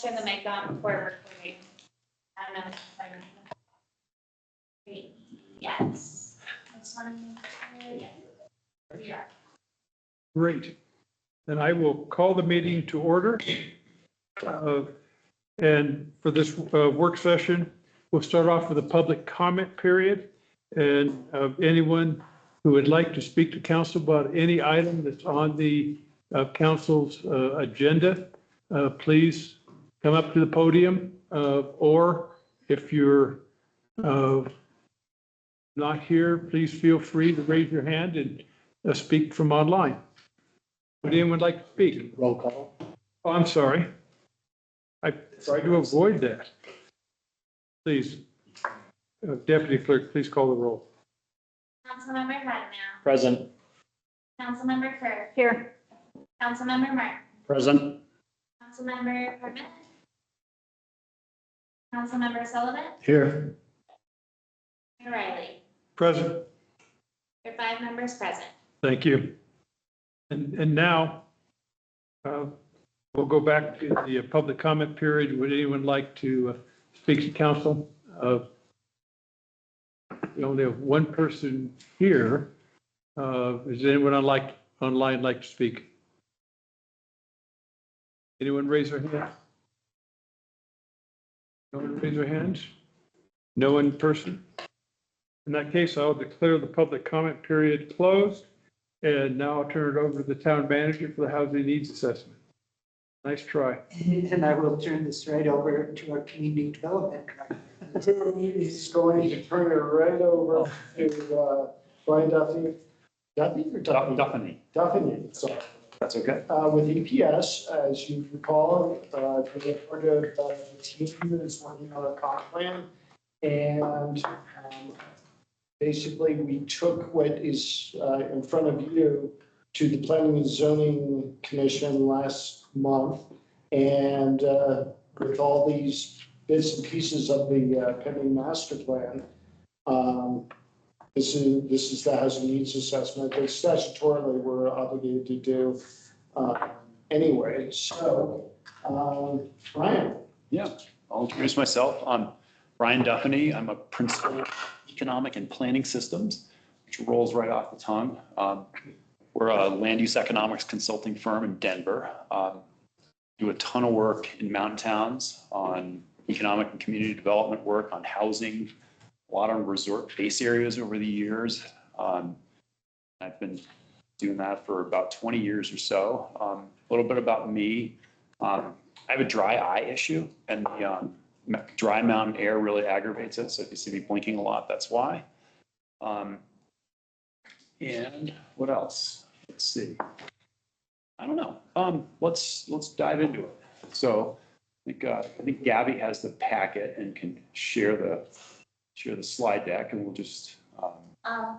Turn the mic on before recording. I don't know. Yes. I just want to make sure. Yes. Yeah. Great. Then I will call the meeting to order. And for this work session, we'll start off with a public comment period. And anyone who would like to speak to council about any item that's on the council's agenda, please come up to the podium. Or if you're not here, please feel free to raise your hand and speak from online. Would anyone like to speak? Roll call. Oh, I'm sorry. I tried to avoid that. Please, Deputy Clerk, please call the roll. Councilmember Hudnow. Present. Councilmember Kerr. Here. Councilmember Martin. Present. Councilmember Permit. Councilmember Sullivan. Here. Mayor Riley. Present. There are 5 members present. Thank you. And now we'll go back to the public comment period. Would anyone like to speak to council? We only have one person here. Is anyone online like to speak? Anyone raise their hand? No one raise their hands? No in person? In that case, I'll declare the public comment period closed. And now I'll turn it over to the town manager for the housing needs assessment. Nice try. And I will turn this right over to our community development director. He's going to turn it right over to Brian Duffy. Duffy or Duffy? Duffany. Duffy, sorry. That's okay. With EPS, as you recall, the team is working on a comp plan. And basically, we took what is in front of you to the Planning and Zoning Commission last month. And with all these bits and pieces of the pending master plan, this is the housing needs assessment that statutorily we're obligated to do anyway. So, Brian. Yeah, I'll introduce myself. I'm Brian Duffany. I'm a principal in economic and planning systems, which rolls right off the tongue. We're a land use economics consulting firm in Denver. Do a ton of work in mountain towns on economic and community development work, on housing, a lot of resort base areas over the years. I've been doing that for about 20 years or so. A little bit about me. I have a dry eye issue, and the dry mountain air really aggravates it. So if you see me blinking a lot, that's why. And what else? Let's see. I don't know. Let's dive into it. So I think Gabby has the packet and can share the slide deck, and we'll just.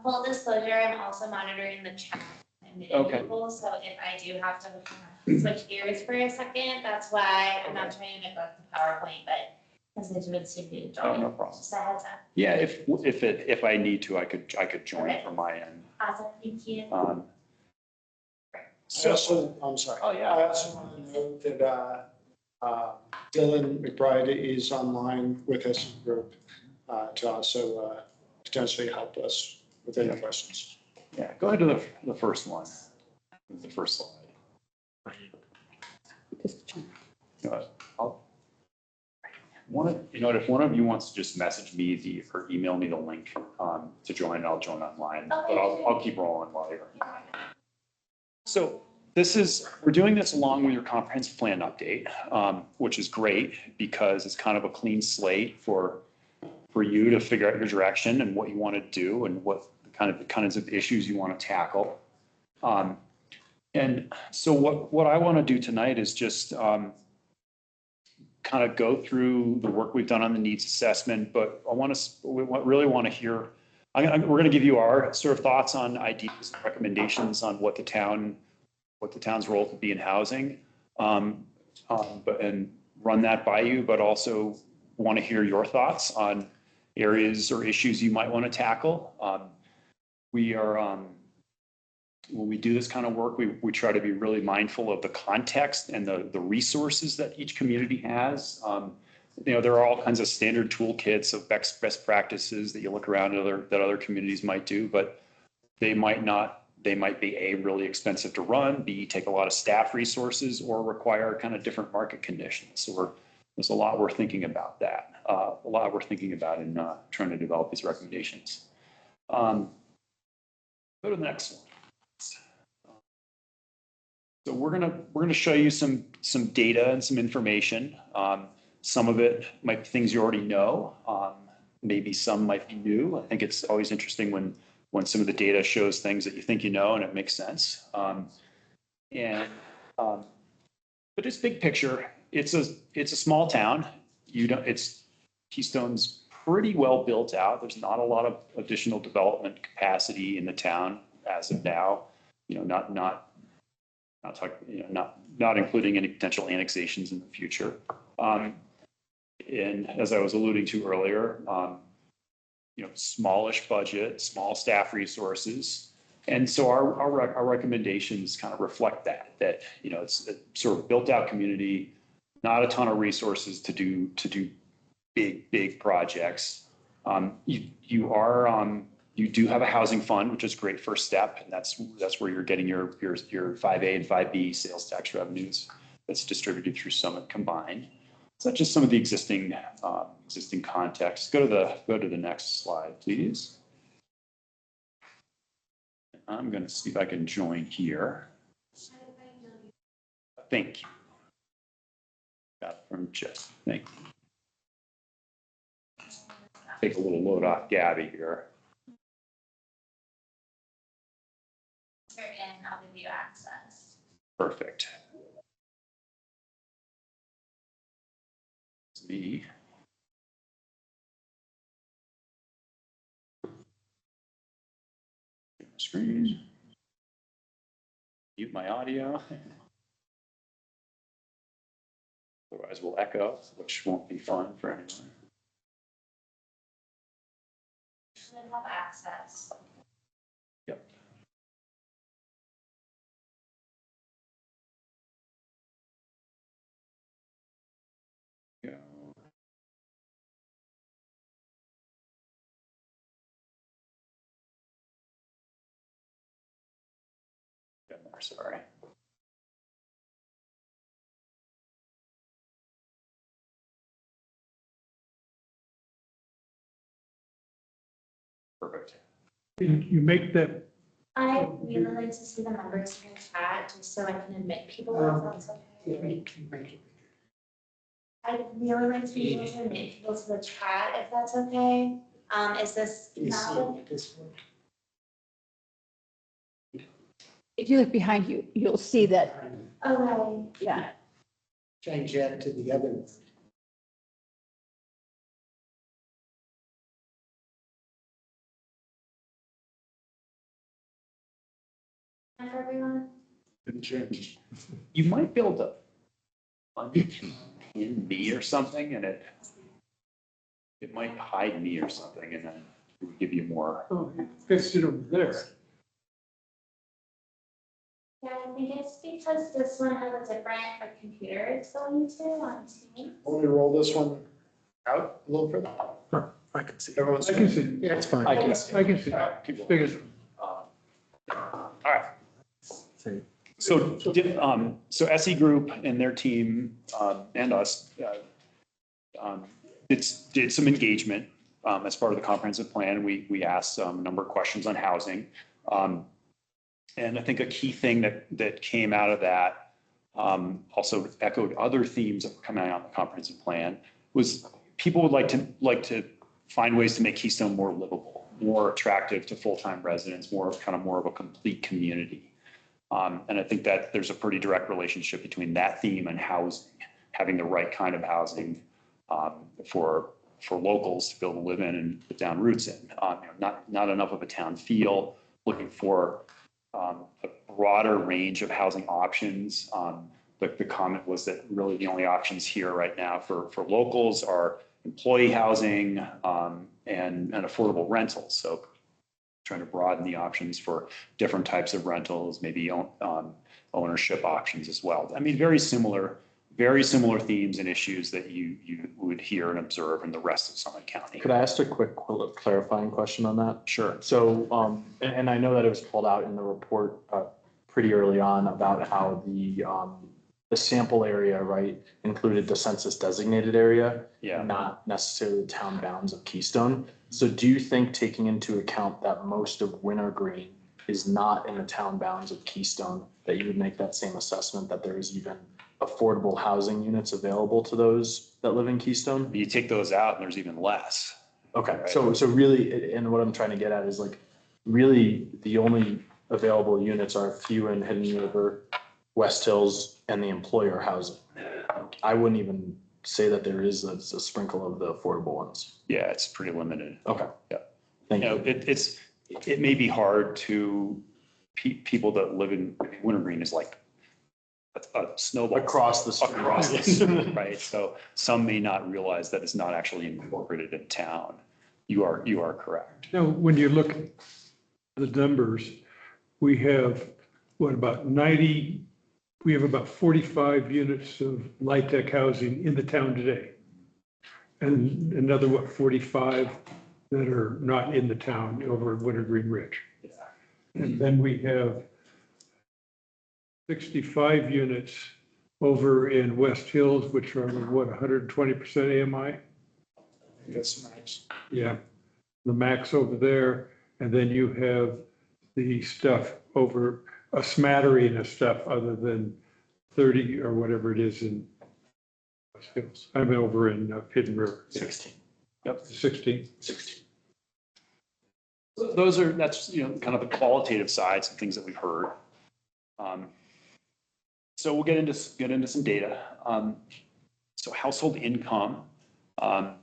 Full disclosure, I'm also monitoring the chat and the Okay. people. So if I do have to switch gears for a second, that's why I'm not trying to neglect the PowerPoint, but constituents seem to be enjoying. No problem. Just a heads up. Yeah, if I need to, I could join Okay. from my end. Awesome, thank you. I'm sorry. Oh, yeah. I also want to note that Dylan McBride is online with us in the group to also potentially help us with any questions. Yeah, go ahead to the first one, the first slide. If one of you wants to just message me or email me the link to join, I'll join online, but I'll keep rolling while you're. So we're doing this along with your comprehensive plan update, which is great because it's kind of a clean slate for you to figure out your direction and what you want to do and what kinds of issues you want to tackle. And so what I want to do tonight is just kind of go through the work we've done on the needs assessment, but we really want to hear. We're going to give you our sort of thoughts on ideas and recommendations on what the town's role could be in housing, and run that by you, but also want to hear your thoughts on areas or issues you might want to tackle. We are when we do this kind of work, we try to be really mindful of the context and the resources that each community has. There are all kinds of standard toolkits of best practices that you look around that other communities might do, but they might be A, really expensive to run, B, take a lot of staff resources, or require kind of different market conditions. So there's a lot we're thinking about that. A lot we're thinking about in trying to develop these recommendations. Go to the next one. So we're gonna show you some data and some information. Some of it might be things you already know. Maybe some might be new. I think it's always interesting when some of the data shows things that you think you know and it makes sense. But it's big picture. It's a small town. Keystone's pretty well built out. There's not a lot of additional development capacity in the town as of now. Not including any potential annexations in the future. And as I was alluding to earlier, smallish budget, small staff resources. And so our recommendations kind of reflect that it's a sort of built out community, not a ton of resources to do big projects. You do have a housing fund, which is a great first step. And that's where you're getting your 5A and 5B sales tax revenues that's distributed through Summit combined. So that's just some of the existing context. Go to the next slide, please. I'm going to see if I can join here. Thank you. Got from Jess. Thank you. Take a little load off Gabby here. And I'll give you access. Perfect. It's me. Screen. Mute my audio. Otherwise we'll echo, which won't be fun for anyone. Should have access. Yep. Go. Sorry. Perfect. You make that, I really like to see the numbers in the chat just so I can admit people if that's okay. I'd really like to be able to admit people to the chat if that's okay. Is this valid? If you look behind you, you'll see that, Okay. yeah. Change that to the other. And for everyone? You might be able to unpin me or something, and it might hide me or something, and then it would give you more. oh, you fixed it over there. Yeah, I think it's because this one has a different computer it's going to on Teams. Want me to roll this one out a little further? I can see. Everyone's. I can see. Yeah, it's fine. I can see. I can see. People. Figured. All right. So SE Group and their team and us did some engagement as part of the comprehensive plan. We asked a number of questions on housing. And I think a key thing that came out of that, also echoed other themes that were coming out on the comprehensive plan, was people would like to find ways to make Keystone more livable, more attractive to full-time residents, more of a complete community. And I think that there's a pretty direct relationship between that theme and housing, having the right kind of housing for locals to be able to live in and put down roots in. Not enough of a town feel, looking for a broader range of housing options. But the comment was that really the only options here right now for locals are employee housing and affordable rentals. So trying to broaden the options for different types of rentals, maybe ownership options as well. I mean, very similar themes and issues that you would hear and observe in the rest of Summit County. Could I ask a quick clarifying question on that? Sure. So, and I know that it was called out in the report pretty early on about how the sample area, right, included the census designated area, Yeah. not necessarily the town bounds of Keystone. So do you think, taking into account that most of Wintergreen is not in the town bounds of Keystone, that you would make that same assessment, that there is even affordable housing units available to those that live in Keystone? You take those out and there's even less. Okay, Right. so really, and what I'm trying to get at is like, really, the only available units are a few in Hidden River, West Hills, and the employer housing. I wouldn't even say that there is a sprinkle of the affordable ones. Yeah, it's pretty limited. Okay. Yeah. Thank You know, you. it may be hard to people that live in Wintergreen is like a snowball. Across the street. Across the street, right? So some may not realize that it's not actually incorporated in town. You are correct. Now, when you look at the numbers, we have, we have about 45 units of light tech housing in the town today. And another, 45 that are not in the town over at Wintergreen Ridge. And then we have 65 units over in West Hills, which are 120% AMI? That's nice. Yeah, the max over there. And then you have the stuff over, a smattering of stuff other than 30 or whatever it is in West Hills. I'm over in Hidden River. 16. Yep. 16. 16. That's, kind of the qualitative sides of things that we've heard. So we'll get into some data. So household income, the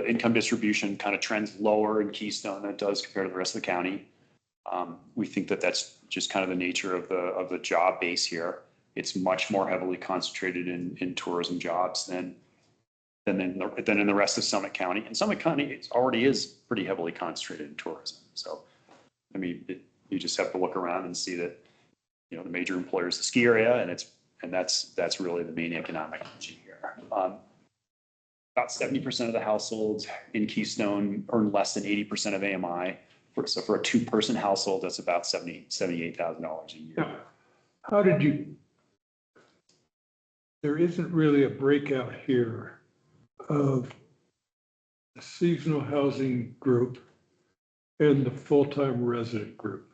income distribution kind of trends lower in Keystone than it does compared to the rest of the county. We think that that's just kind of the nature of the job base here. It's much more heavily concentrated in tourism jobs than in the rest of Summit County. And Summit County, it already is pretty heavily concentrated in tourism. So, I mean, you just have to look around and see that, the major employer is the ski area, and that's really the main economic engine here. About 70% of the households in Keystone earn less than 80% of AMI. So for a two-person household, that's about $78,000 a year. Now, how did you, there isn't really a breakout here of the seasonal housing group and the full-time resident group.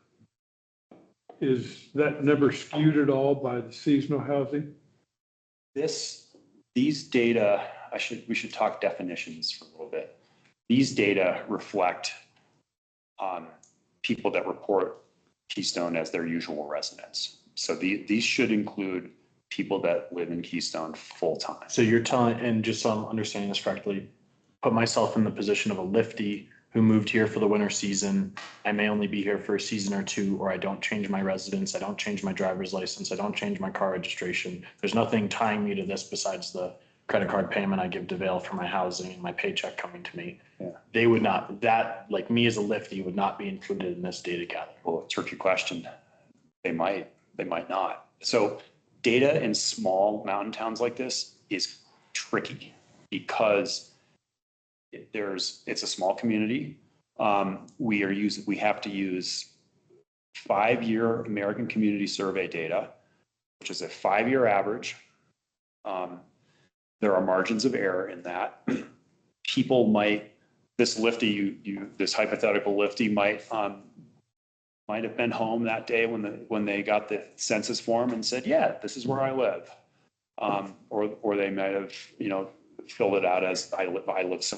Is that number skewed at all by the seasonal housing? These data, we should talk definitions for a little bit. These data reflect people that report Keystone as their usual residence. So these should include people that live in Keystone full-time. So you're telling, and just so I'm understanding this correctly, put myself in the position of a lifty who moved here for the winter season. I may only be here for a season or two, or I don't change my residence. I don't change my driver's license. I don't change my car registration. There's nothing tying me to this besides the credit card payment I give to Vail for my housing and my paycheck coming to me. Yeah. They would not, that, like me as a lifty, would not be included in this data gather. Well, tricky question. They might not. So data in small mountain towns like this is tricky because it's a small community. We have to use 5-year American Community Survey data, which is a 5-year average. There are margins of error in that. People might, this hypothetical lifty might have been home that day when they got the census form and said, yeah, this is where I live. Or they might have, filled it out as I live,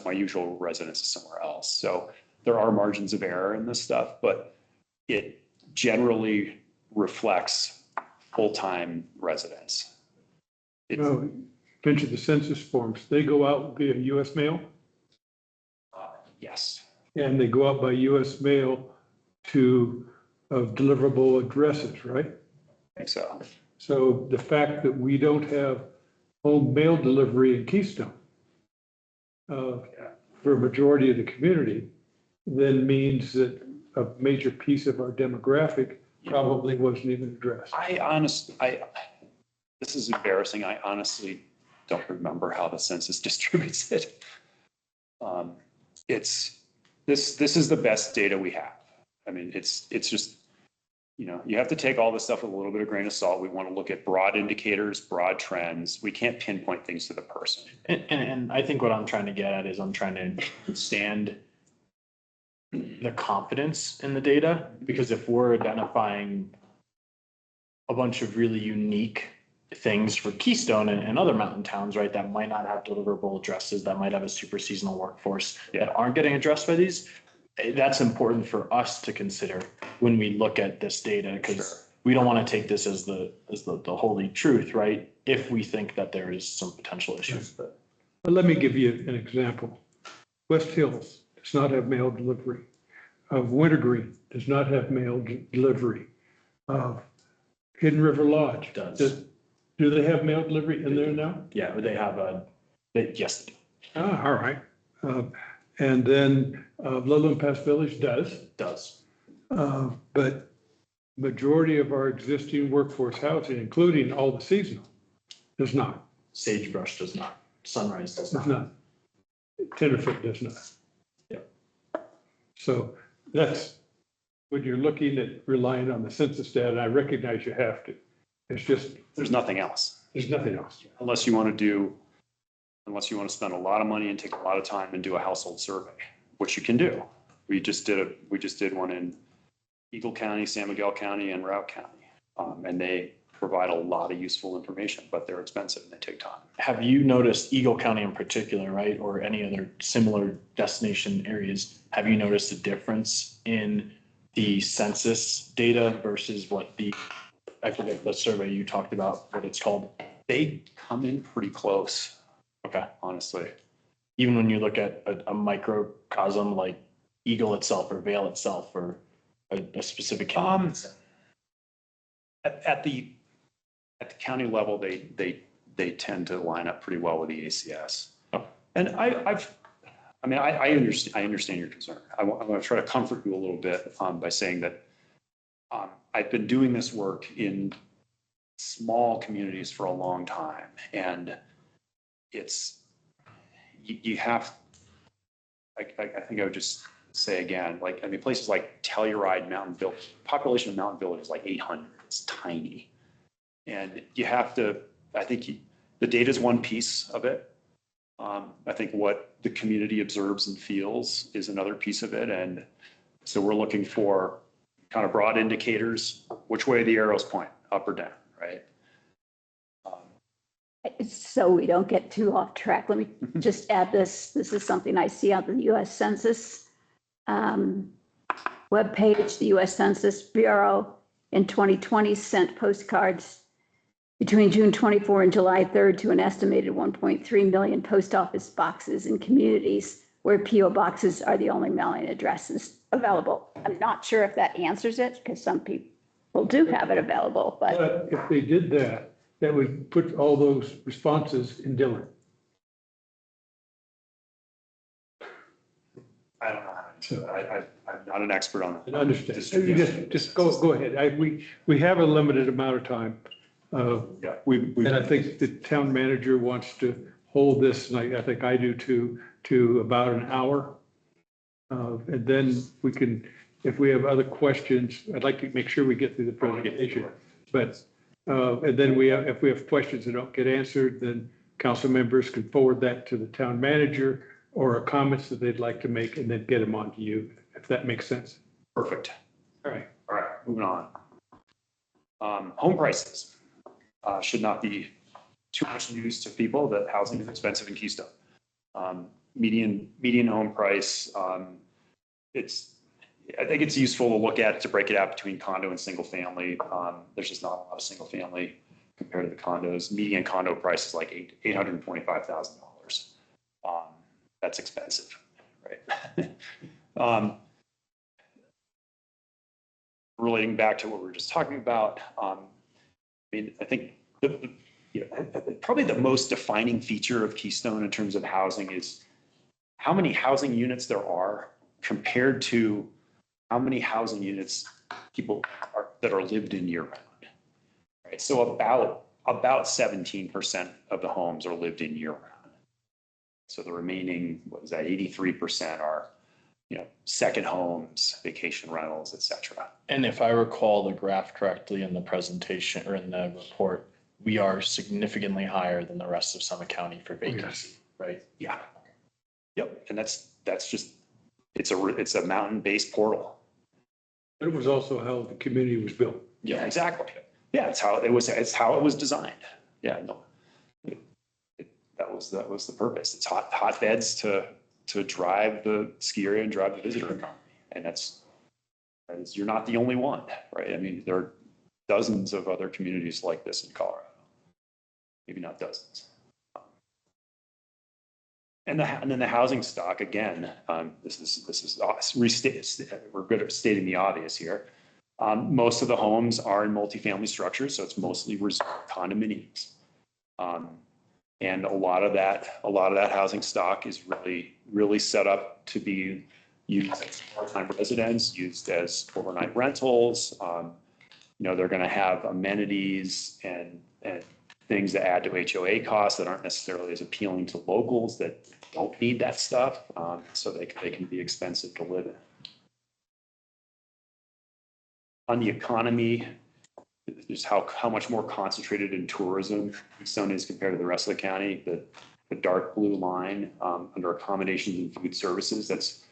my usual residence is somewhere else. So there are margins of error in this stuff, but it generally reflects full-time residents. Mentioned the census forms. They go out via US mail, Yes. and they go out by US mail to deliverable addresses, right? I think so. So the fact that we don't have home mail delivery in Keystone for a majority of the community then means that a major piece of our demographic probably wasn't even addressed. This is embarrassing. I honestly don't remember how the census distributes it. This is the best data we have. I mean, it's just, you have to take all this stuff with a little bit of grain of salt. We want to look at broad indicators, broad trends. We can't pinpoint things to the person. And I think what I'm trying to get at is I'm trying to understand the confidence in the data, because if we're identifying a bunch of really unique things for Keystone and other mountain towns, right, that might not have deliverable addresses, that might have a super seasonal workforce that aren't getting addressed by these, that's important for us to consider when we look at this data, because we don't want to take this as the holy truth, right? If we think that there is some potential issues. But let me give you an example. West Hills does not have mail delivery. Wintergreen does not have mail delivery. Hidden River Lodge Does. Do they have mail delivery in there now? Yeah, they have yes. Ah, all right. And then Loveland Pass Village does. Does. But majority of our existing workforce housing, including all the seasonal, does not. Sagebrush does not. Sunrise does Does not. not. Tenderfoot does not. Yep. So that's, when you're looking at relying on the census data, I recognize you have to. It's just, There's nothing else. there's nothing else. Unless you want to spend a lot of money and take a lot of time and do a household survey, which you can do. We just did one in Eagle County, San Miguel County, and Routt County. And they provide a lot of useful information, but they're expensive and they take time. Have you noticed Eagle County in particular, right, or any other similar destination areas, have you noticed a difference in the census data versus what I forget the survey you talked about, what it's called? They come in pretty close, Okay. honestly. Even when you look at a microcosm like Eagle itself or Vale itself or a specific county. At the county level, they tend to line up pretty well with the ACS. Oh. And I understand your concern. I want to try to comfort you a little bit by saying that I've been doing this work in small communities for a long time, and you have. I think I would just say again, places like Telluride, Mountain Village, population of Mountain Village is like 800. It's tiny, and you have to. I think the data is one piece of it. I think what the community observes and feels is another piece of it, and so we're looking for kind of broad indicators, which way the arrows point, up or down, right? So we don't get too off track, let me just add this. This is something I see on the US Census webpage. The US Census Bureau in 2020 sent postcards between June 24 and July 3rd to an estimated 1.3 million post office boxes in communities where PO boxes are the only mailing addresses available. I'm not sure if that answers it, because some people do have it available, but But if they did that, that would put all those responses in Dillon. I don't know how to. I'm not an expert on And understand, distribution. just go ahead. We have a limited amount of time. Yeah, And I think the town manager wants to hold this, and I think I do too, to about an hour. And then we can, if we have other questions, I'd like to make sure we get through the presentation. But, and then if we have questions that don't get answered, then council members can forward that to the town manager or comments that they'd like to make, and then get them on to you, if that makes sense. perfect. All right. All right, moving on. Home prices should not be too much news to people that housing is expensive in Keystone. Median home price, I think it's useful to look at to break it out between condo and single family. There's just not a lot of single family compared to the condos. Median condo price is like $825,000. That's expensive, right? Relating back to what we were just talking about, I think probably the most defining feature of Keystone in terms of housing is how many housing units there are compared to how many housing units people that are lived in year round. Right, so about 17% of the homes are lived in year round. So the remaining, what is that, 83% are, second homes, vacation rentals, et cetera. And if I recall the graph correctly in the presentation or in the report, we are significantly higher than the rest of Summit County for vacancy, right? Yeah. Yep. And that's just, it's a mountain-based portal. It was also how the community was built. Yeah, exactly. Yeah, it's how it was designed. Yeah, no. That was the purpose. It's hotbeds to drive the ski area and drive the visitor economy. And that's you're not the only one, right? I mean, there are dozens of other communities like this in Colorado. Maybe not dozens. And then the housing stock, again, this is we're good at stating the obvious here. Most of the homes are in multifamily structures, so it's mostly condominiums. And a lot of that housing stock is really set up to be used as part-time residents, used as overnight rentals. They're going to have amenities and things that add to HOA costs that aren't necessarily as appealing to locals that don't need that stuff. So they can be expensive to live in. On the economy, just how much more concentrated in tourism Keystone is compared to the rest of the county. The dark blue line under accommodations and food services, that's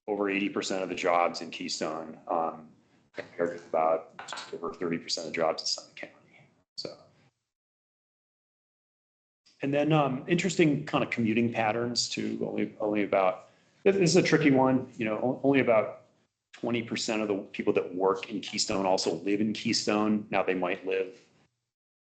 over 80% of the jobs in Keystone, compared to about just over 30% of jobs in Summit County. So, and then interesting kind of commuting patterns too. Only about, this is a tricky one. Only about 20% of the people that work in Keystone also live in Keystone. Now they might live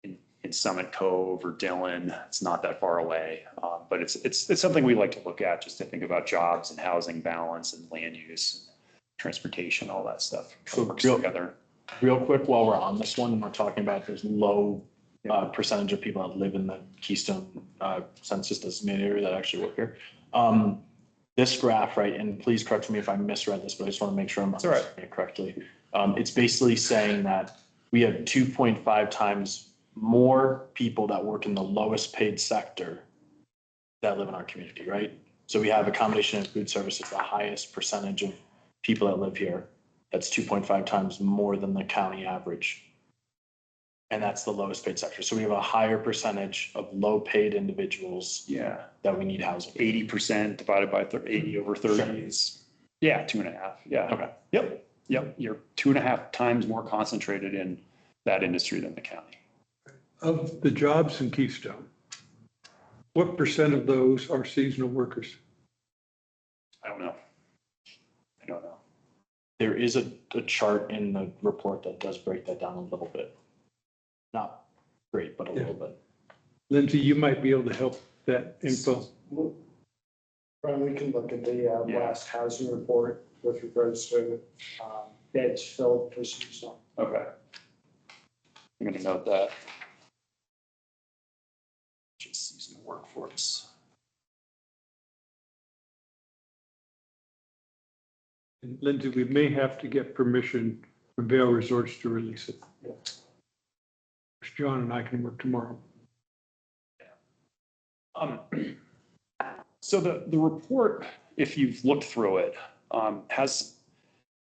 in Summit Cove or Dillon. It's not that far away, but it's something we like to look at just to think about jobs and housing balance and land use, and transportation, all that stuff. So Works together. Real quick, while we're on this one, we're talking about this low percentage of people that live in the Keystone census designated area that actually work here. This graph, right, and please correct me if I misread this, but I just want to make sure I'm understanding it correctly. It's basically saying that we have 2.5 times more people that work in the lowest paid sector that live in our community, right? So we have accommodation and food services, the highest percentage of people that live here. That's 2.5 times more than the county average. And that's the lowest paid sector. So we have a higher percentage of low paid individuals that we need housing. 80% divided by 80 over 30 is, 2.5. Yeah. Okay. Yep. You're 2.5 times more concentrated in that industry than the county. Of the jobs in Keystone, what percent of those are seasonal workers? I don't know. There is a chart in the report that does break that down a little bit. Not great, but a little bit. Lindsay, you might be able to help that info. Brian, we can look at the last housing report with regards to beds filled for seasonal. Okay. I'm going to note that. Just seasonal workforce. And Lindsay, we may have to get permission from Vail Resorts to release it. John and I can work tomorrow. So the report, if you've looked through it,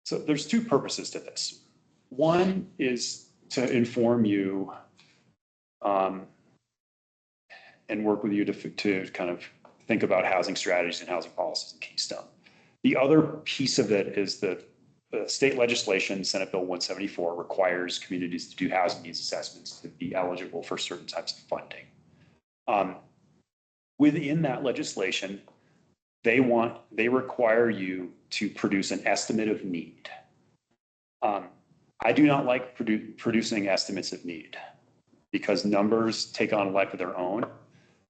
so there's two purposes to this. One is to inform you and work with you to kind of think about housing strategies and housing policies in Keystone. The other piece of it is that the state legislation, Senate Bill 174, requires communities to do housing needs assessments to be eligible for certain types of funding. Within that legislation, they require you to produce an estimate of need. I do not like producing estimates of need because numbers take on a life of their own.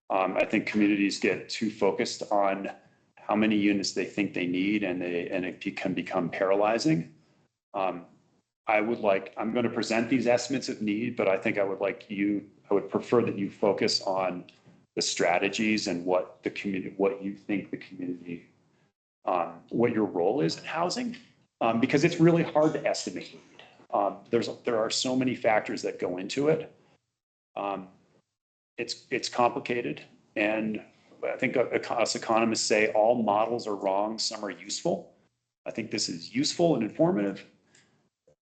I think communities get too focused on how many units they think they need, and it can become paralyzing. I'm going to present these estimates of need, but I think I would prefer that you focus on the strategies and what you think the community what your role is in housing, because it's really hard to estimate need. There are so many factors that go into it. It's complicated, and I think us economists say all models are wrong, some are useful. I think this is useful and informative.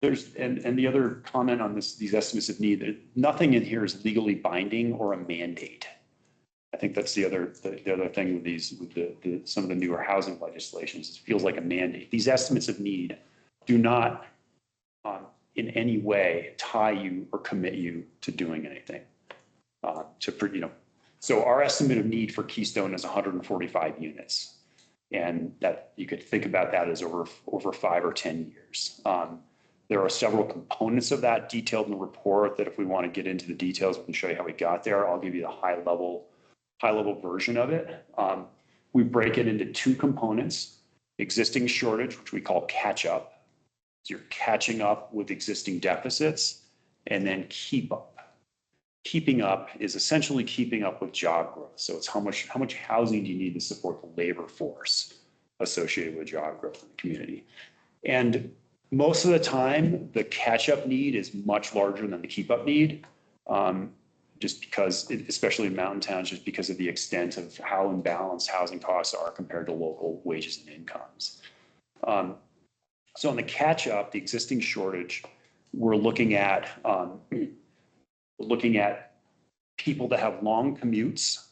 And the other comment on these estimates of need, that nothing in here is legally binding or a mandate. I think that's the other thing with some of the newer housing legislations. It feels like a mandate. These estimates of need do not in any way tie you or commit you to doing anything. So our estimate of need for Keystone is 145 units, and that you could think about that as over 5 or 10 years. There are several components of that detailed in the report that if we want to get into the details, we can show you how we got there. I'll give you the high level version of it. We break it into 2 components: existing shortage, which we call catch up. So you're catching up with existing deficits, and then keep up. Keeping up is essentially keeping up with job growth. So it's how much housing do you need to support the labor force associated with job growth in the community. And most of the time, the catch-up need is much larger than the keep-up need, just because, especially in mountain towns, just because of the extent of how imbalanced housing costs are compared to local wages and incomes. So on the catch-up, the existing shortage, we're looking at people that have long commutes.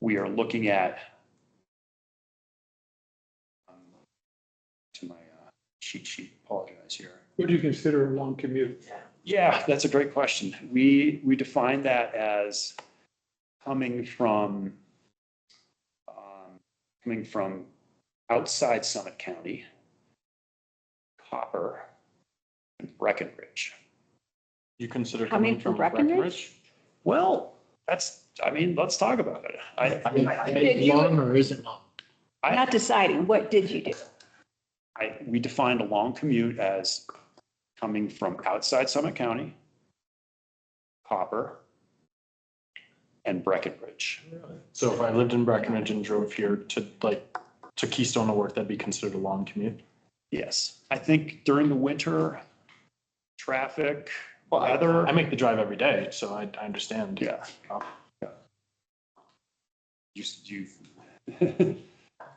We are looking at to my cheat sheet, apologize here. What do you consider a long commute? Yeah, that's a great question. We define that as coming from outside Summit County, Copper, and Breckenridge. You consider Coming from Breckenridge? Well, let's talk about it. Did you- Long or isn't long? Not deciding, what did you do? We defined a long commute as coming from outside Summit County, Copper, and Breckenridge. So if I lived in Breckenridge and drove here to Keystone to work, that'd be considered a long commute? Yes, I think during the winter, traffic, I weather. make the drive every day, so I understand. Yeah. Oh.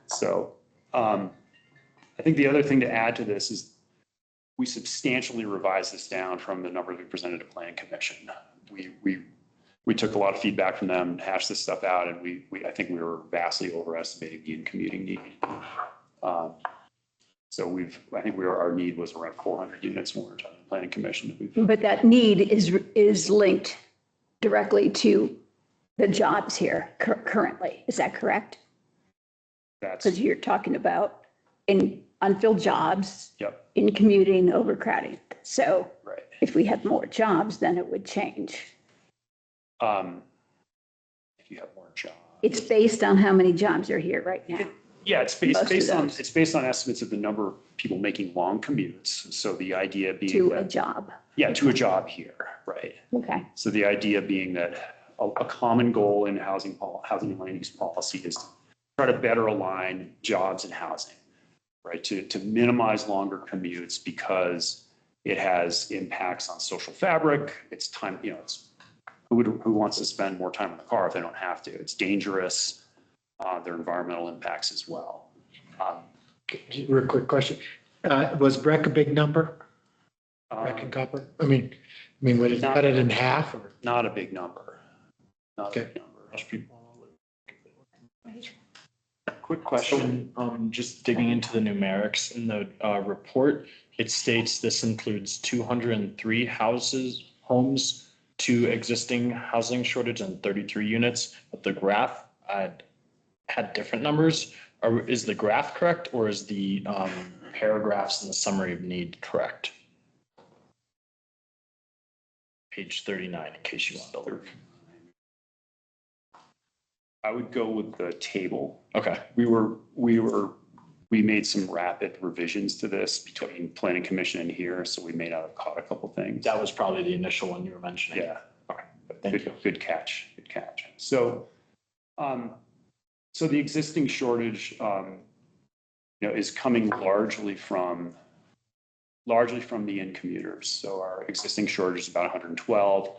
So, I think the other thing to add to this is we substantially revised this down from the numbers we presented to Plan Commission. We took a lot of feedback from them, hashed this stuff out, and I think we were vastly overestimating the in-commuting need. So our need was around 400 units when we were talking to Planning Commission. But that need is linked directly to the jobs here currently. Is that correct? Because you're talking about in unfilled jobs, Yep. in commuting, overcrowding. So Right. if we had more jobs, then it would change. If you have more jobs. It's based on how many jobs are here right now. Yeah, it's Most of based on those. estimates of the number of people making long commutes. So the idea being To a that, job. yeah, to a job here, right? Okay. So the idea being that a common goal in housing and land use policy is to try to better align jobs and housing, right? To minimize longer commutes because it has impacts on social fabric. It's time, it's who wants to spend more time in the car if they don't have to? It's dangerous. Their environmental impacts as well. Real quick question. Was Breck a big number? Breck and Um, Copper? I mean, would it cut it in half or? Not a big number. Not a Okay. big number. Most people. Quick question, just digging into the numerics in the report, it states this includes 203 homes to existing housing shortage and 33 units, but the graph had different numbers. Is the graph correct, or is the paragraphs in the summary of need correct? Page 39, in case you want to look. I would go with the table. Okay. We made some rapid revisions to this between Planning Commission and here, so we may not have caught a couple things. That was probably the initial one you were mentioning. Yeah. Okay. Thank you. Good catch. So, So the existing shortage, is coming largely from the in commuters. So our existing shortage is about 112.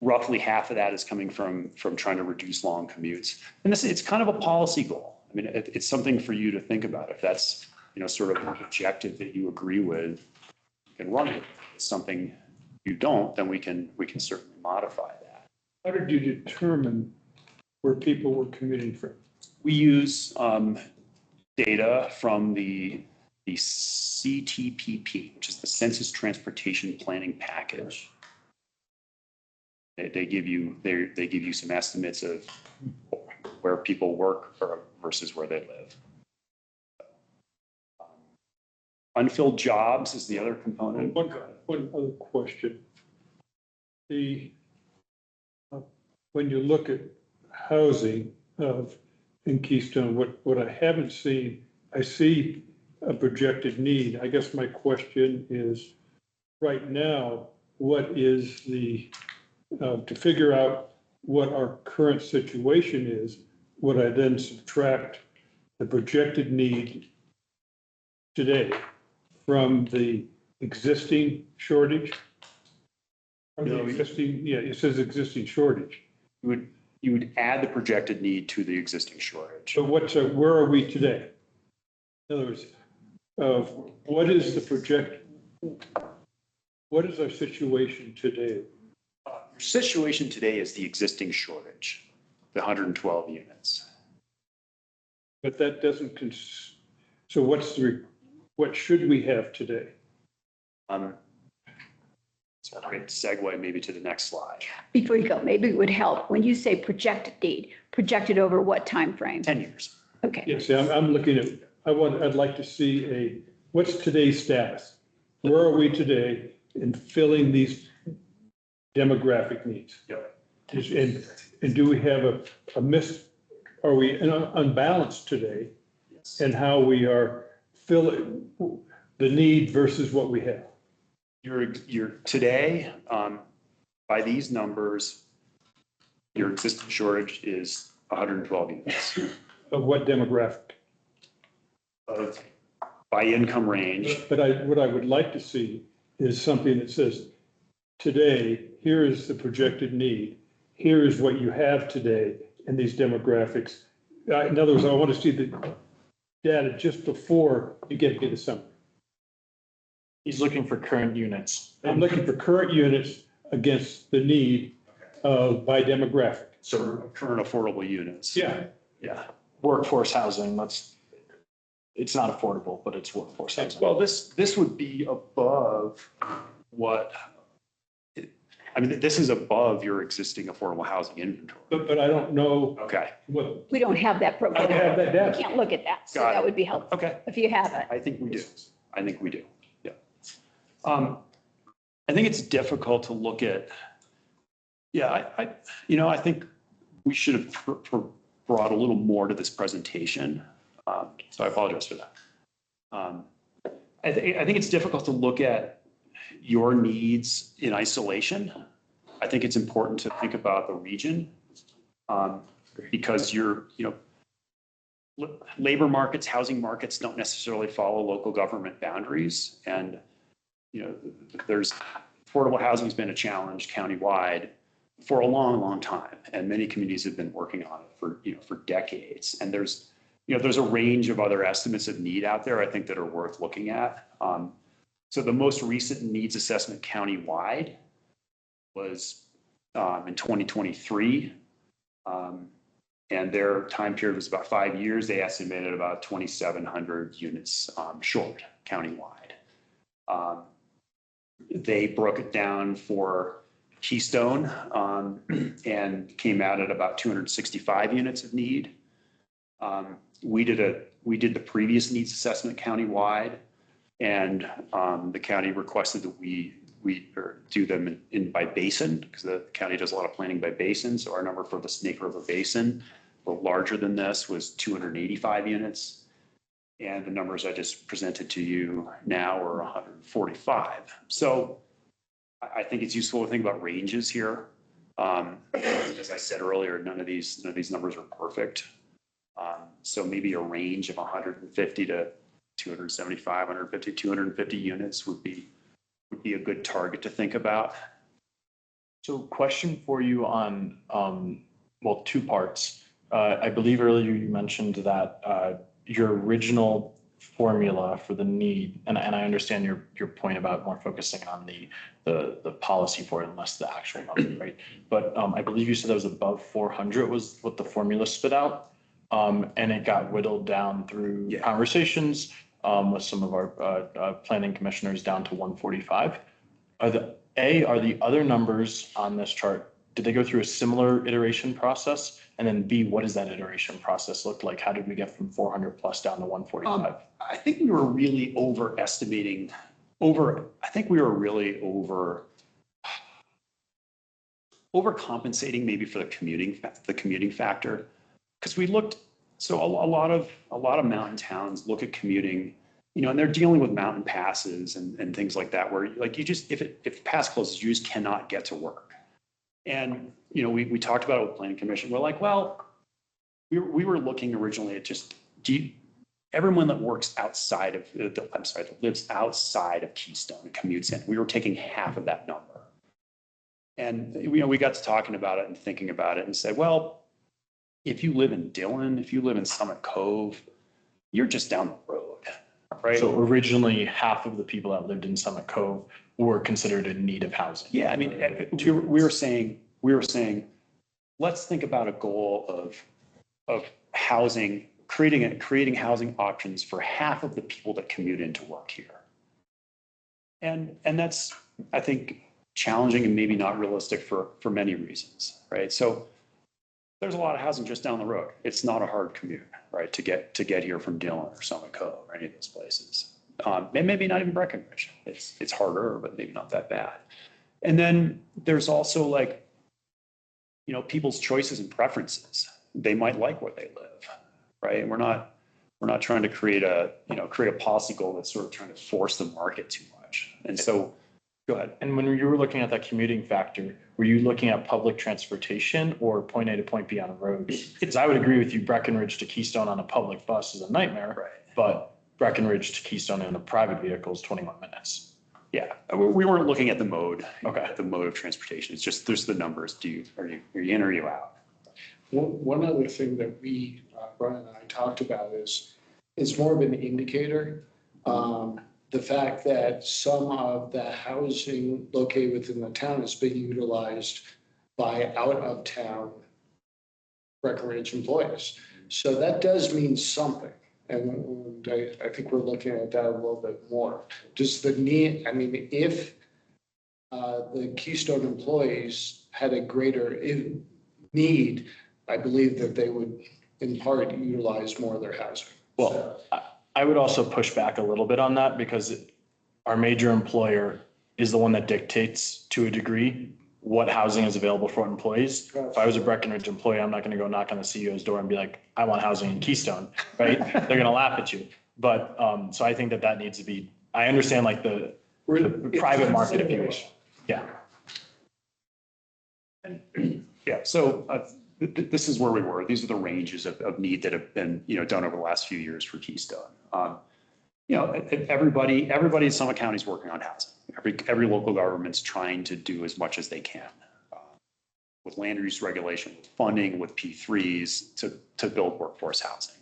Roughly half of that is coming from trying to reduce long commutes. And it's kind of a policy goal. I mean, it's something for you to think about. If that's, sort of an objective that you agree with, you can run it. If it's something you don't, then we can certainly modify that. How did you determine where people were commuting from? We use data from the CTPP, which is the Census Transportation Planning Package. They give you some estimates of where people work versus where they live. Unfilled jobs is the other component. One other question. When you look at housing in Keystone, what I haven't seen, I see a projected need. I guess my question is, right now, what is to figure out what our current situation is, would I then subtract the projected need today from the existing shortage? Or the No, existing, yeah, it says existing shortage. You would add the projected need to the existing shortage. So where are we today? In other words, what is our situation today? Your situation today is the existing shortage, the 112 units. But that doesn't, so what should we have today? It's a great segue maybe to the next slide. Before you go, maybe it would help, when you say projected need, projected over what time frame? 10 years. Okay. Yeah, see, I'm looking at, I'd like to see what's today's status? Where are we today in filling these demographic needs? Yep. And do we have are we unbalanced today Yes. in how we are filling the need versus what we have? You're today, by these numbers, your existing shortage is 112 units Of what demographic? by income range. But what I would like to see is something that says, today, here is the projected need. Here is what you have today in these demographics. In other words, I want to see the data just before you get to the summer. He's looking for current units. I'm looking for current units against the need by demographic. So current affordable units. Yeah. Yeah. Workforce housing, it's not affordable, but it's workforce housing. Well, this would be above what, this is above your existing affordable housing inventory. But I don't know Okay. what, We don't have that I broken. don't have that We data. can't look at that, so Got that it. would be helpful Okay. if you have it. I think we do. Yeah. I think it's difficult to look at. Yeah, I think we should have brought a little more to this presentation. So I apologize for that. I think it's difficult to look at your needs in isolation. I think it's important to think about the region because labor markets, housing markets don't necessarily follow local government boundaries. And, affordable housing has been a challenge countywide for a long, long time. And many communities have been working on it for decades. And there's a range of other estimates of need out there, I think, that are worth looking at. So the most recent needs assessment countywide was in 2023. And their time period was about 5 years. They estimated about 2,700 units short countywide. They broke it down for Keystone and came out at about 265 units of need. We did the previous needs assessment countywide, and the county requested that we do them by basin, because the county does a lot of planning by basin. So our number for the Snake River Basin, larger than this, was 285 units. And the numbers I just presented to you now are 145. So I think it's useful to think about ranges here. As I said earlier, none of these numbers are perfect. So maybe a range of 150 to 275, 150, 250 units would be a good target to think about. So question for you on, well, two parts. I believe earlier you mentioned that your original formula for the need, and I understand your point about more focusing on the policy for it and less the actual number, right? But I believe you said that was above 400 was what the formula spit out. And it got whittled down through conversations with some of our planning commissioners down to 145. Are the other numbers on this chart, did they go through a similar iteration process? And then B, what does that iteration process look like? How did we get from 400 plus down to 145? I think we were really overestimating I think we were really overcompensating maybe for the commuting factor. Because we looked, so a lot of mountain towns look at commuting, you know, and they're dealing with mountain passes and things like that, where like you just, if pass closes, you just cannot get to work. And, you know, we talked about it with planning commission. We're like, well, we were looking originally at just, everyone that works outside of, that lives outside of Keystone and commutes in, we were taking half of that number. And, you know, we got to talking about it and thinking about it and said, well, if you live in Dillon, if you live in Summit Cove, you're just down the road, right? So originally, half of the people that lived in Summit Cove were considered in need of housing. Yeah, I mean, we were saying, let's think about a goal of housing, creating housing options for half of the people that commute into work here. And that's, I think, challenging and maybe not realistic for many reasons, right? So there's a lot of housing just down the road. It's not a hard commute, right, to get here from Dillon or Summit Cove or any of those places. And maybe not even Breckenridge. It's harder, but maybe not that bad. And then there's also, like, you know, people's choices and preferences. They might like where they live, right? And we're not trying to create a policy goal that's sort of trying to force the market too much. And so, go ahead. And when you were looking at that commuting factor, were you looking at public transportation or point A to point B on a road? Because I would agree with you, Breckenridge to Keystone on a public bus is a nightmare, Right. But Breckenridge to Keystone in a private vehicle is 21 minutes. Yeah, we weren't looking at the mode, Okay. the mode of transportation. It's just, there's the numbers. Are you in or are you out? One other thing that we, Brian and I talked about is, it's more of an indicator. The fact that some of the housing located within the town is being utilized by out-of-town Breckenridge employees. So that does mean something. And I think we're looking at that a little bit more. Just the need, I mean, if the Keystone employees had a greater need, I believe that they would in part utilize more of their housing. Well, I would also push back a little bit on that because our major employer is the one that dictates to a degree what housing is available for employees. If I was a Breckenridge employee, I'm not going to go knock on the CEO's door and be like, I want housing in Keystone, right? They're going to laugh at you. But so I think that needs to be, I understand like the private market, if you wish. Yeah. Yeah, so this is where we were. These are the ranges of need that have been, you know, done over the last few years for Keystone. You know, everybody in Summit County is working on housing. Every local government's trying to do as much as they can with land use regulation, with funding, with P3s to build workforce housing.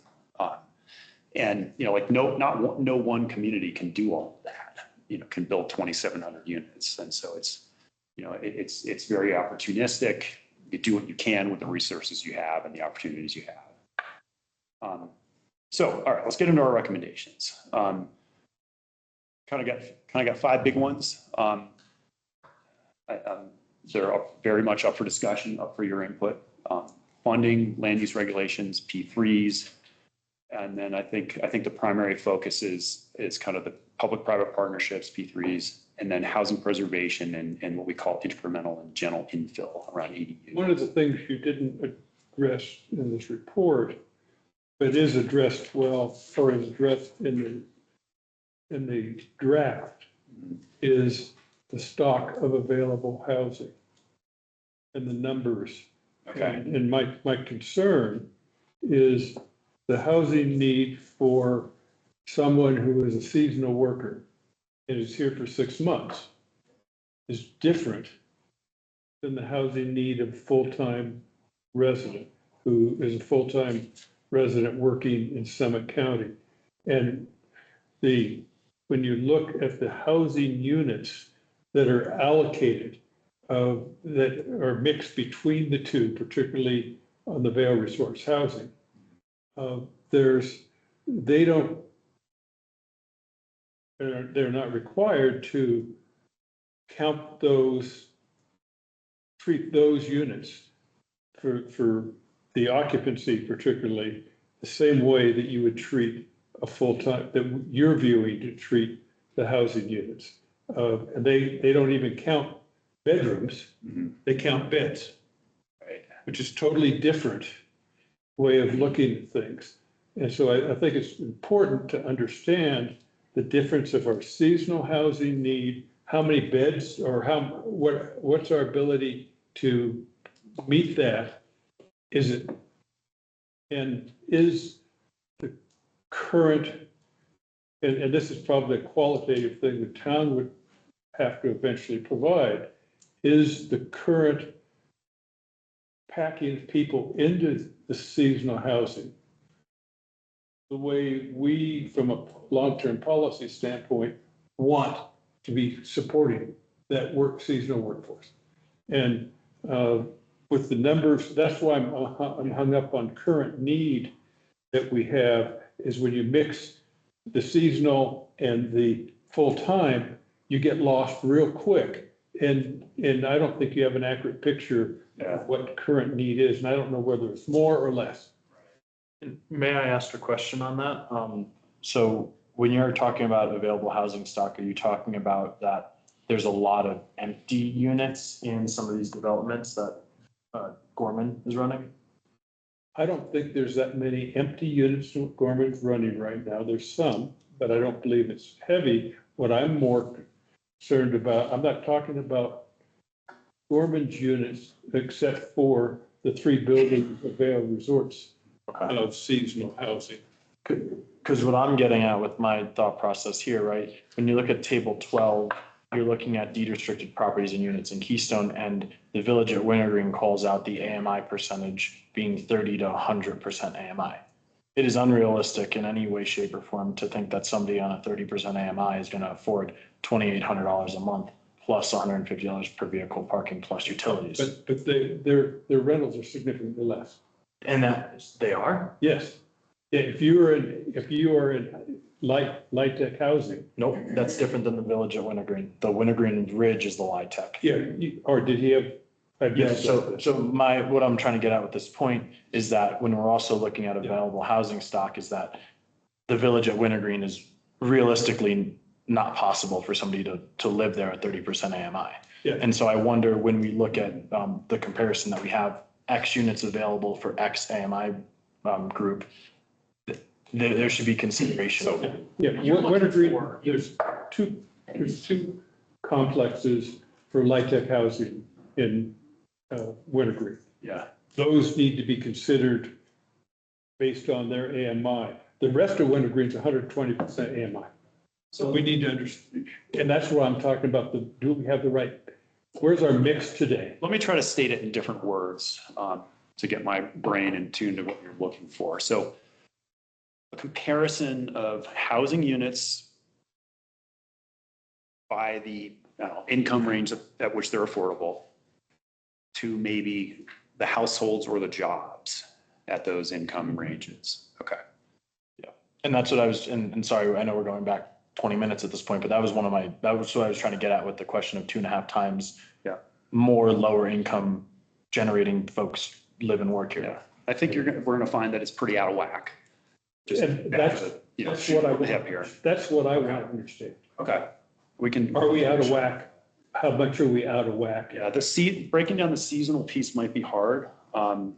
And, you know, like no one community can do all of that, you know, can build 2,700 units. And so it's, you know, it's very opportunistic. You do what you can with the resources you have and the opportunities you have. So, all right, let's get into our recommendations. Kind of got 5 big ones. They're very much up for discussion, up for your input. Funding, land use regulations, P3s, and then I think the primary focus is kind of the public-private partnerships, P3s, and then housing preservation and what we call incremental and general infill around ADU. One of the things you didn't address in this report, but is addressed well, or is addressed in the draft, is the stock of available housing and the numbers. Okay. And my concern is the housing need for someone who is a seasonal worker and is here for 6 months is different than the housing need of a full-time resident who is a full-time resident working in Summit County. And when you look at the housing units that are allocated, that are mixed between the two, particularly on the Vail Resorts housing, they're not required to treat those units for the occupancy particularly the same way that you would treat a full-time, that you're viewing to treat the housing units. And they don't even count bedrooms, they count beds, which is totally different way of looking at things. And so I think it's important to understand the difference of our seasonal housing need, how many beds or what's our ability to meet that? Is the current, and this is probably a qualitative thing the town would have to eventually provide, is the current packing people into the seasonal housing the way we, from a long-term policy standpoint, want to be supporting that seasonal workforce. And with the numbers, that's why I'm hung up on current need that we have, is when you mix the seasonal and the full-time, you get lost real quick. And I don't think you have an accurate picture of what current need is, and I don't know whether it's more or less. May I ask a question on that? So when you're talking about available housing stock, are you talking about that there's a lot of empty units in some of these developments that Gorman is running? I don't think there's that many empty units Gorman's running right now. There's some, but I don't believe it's heavy. What I'm more concerned about, I'm not talking about Gorman's units, except for the 3 buildings of Vail Resorts of seasonal housing. Because what I'm getting at with my thought process here, right? When you look at table 12, you're looking at deed restricted properties and units in Keystone, and the village at Wintergreen calls out the AMI percentage being 30 to 100% AMI. It is unrealistic in any way, shape, or form to think that somebody on a 30% AMI is going to afford $2,800 a month plus $150 per vehicle parking plus utilities. But their rentals are significantly less. And that they are? Yes. Yeah, if you are in light tech housing. Nope, that's different than the village at Wintergreen. The Wintergreen Ridge is the light tech. Yeah, or did he have? Yeah, so what I'm trying to get at with this point is that when we're also looking at available housing stock, is that the village at Wintergreen is realistically not possible for somebody to live there at 30% AMI. Yeah. And so I wonder, when we look at the comparison that we have X units available for X AMI group, there should be consideration. So, yeah, Wintergreen, there's two complexes for light tech housing in Wintergreen. Yeah. Those need to be considered based on their AMI. The rest of Wintergreen's 120% AMI. So we need to understand, and that's what I'm talking about, do we have the right, where's our mix today? Let me try to state it in different words to get my brain in tune to what you're looking for. So a comparison of housing units by the income range at which they're affordable to maybe the households or the jobs at those income ranges. Okay. Yeah. And that's what I was, and sorry, I know we're going back 20 minutes at this point, but that was what I was trying to get at with the question of 2.5 times more lower income generating folks live and work here. Yeah. I think we're going to find that it's pretty out of whack. And that's what I have here. That's what I want to understand. Okay. Are we out of whack? How much are we out of whack? Yeah, breaking down the seasonal piece might be hard. But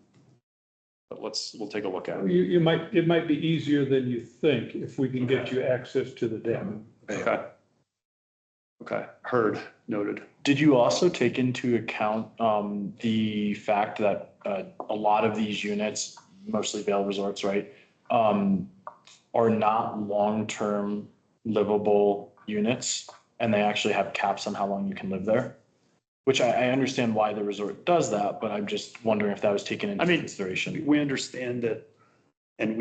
we'll take a look at it. It might be easier than you think if we can get you access to the data. Okay. Heard, noted. Did you also take into account the fact that a lot of these units, mostly Vail Resorts, right, are not long-term livable units, and they actually have caps on how long you can live there. Which I understand why the resort does that, but I'm just wondering if that was taken into consideration. We understand that, and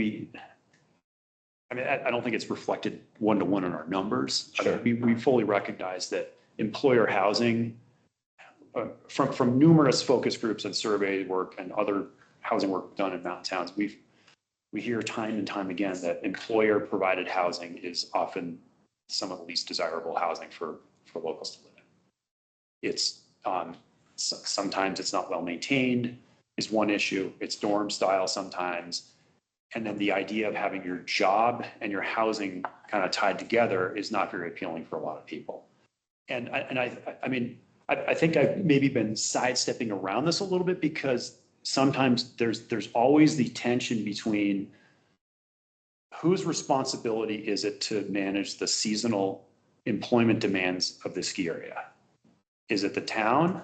I don't think it's reflected one-to-one in our numbers. Sure. We fully recognize that employer housing, from numerous focus groups and survey work and other housing work done in mountain towns, we hear time and time again that employer-provided housing is often some of the least desirable housing for locals to live in. It's sometimes it's not well maintained is one issue. It's dorm style sometimes. And then the idea of having your job and your housing kind of tied together is not very appealing for a lot of people. And I think I've maybe been sidestepping around this a little bit because sometimes there's always the tension between whose responsibility is it to manage the seasonal employment demands of the ski area? Is it the town?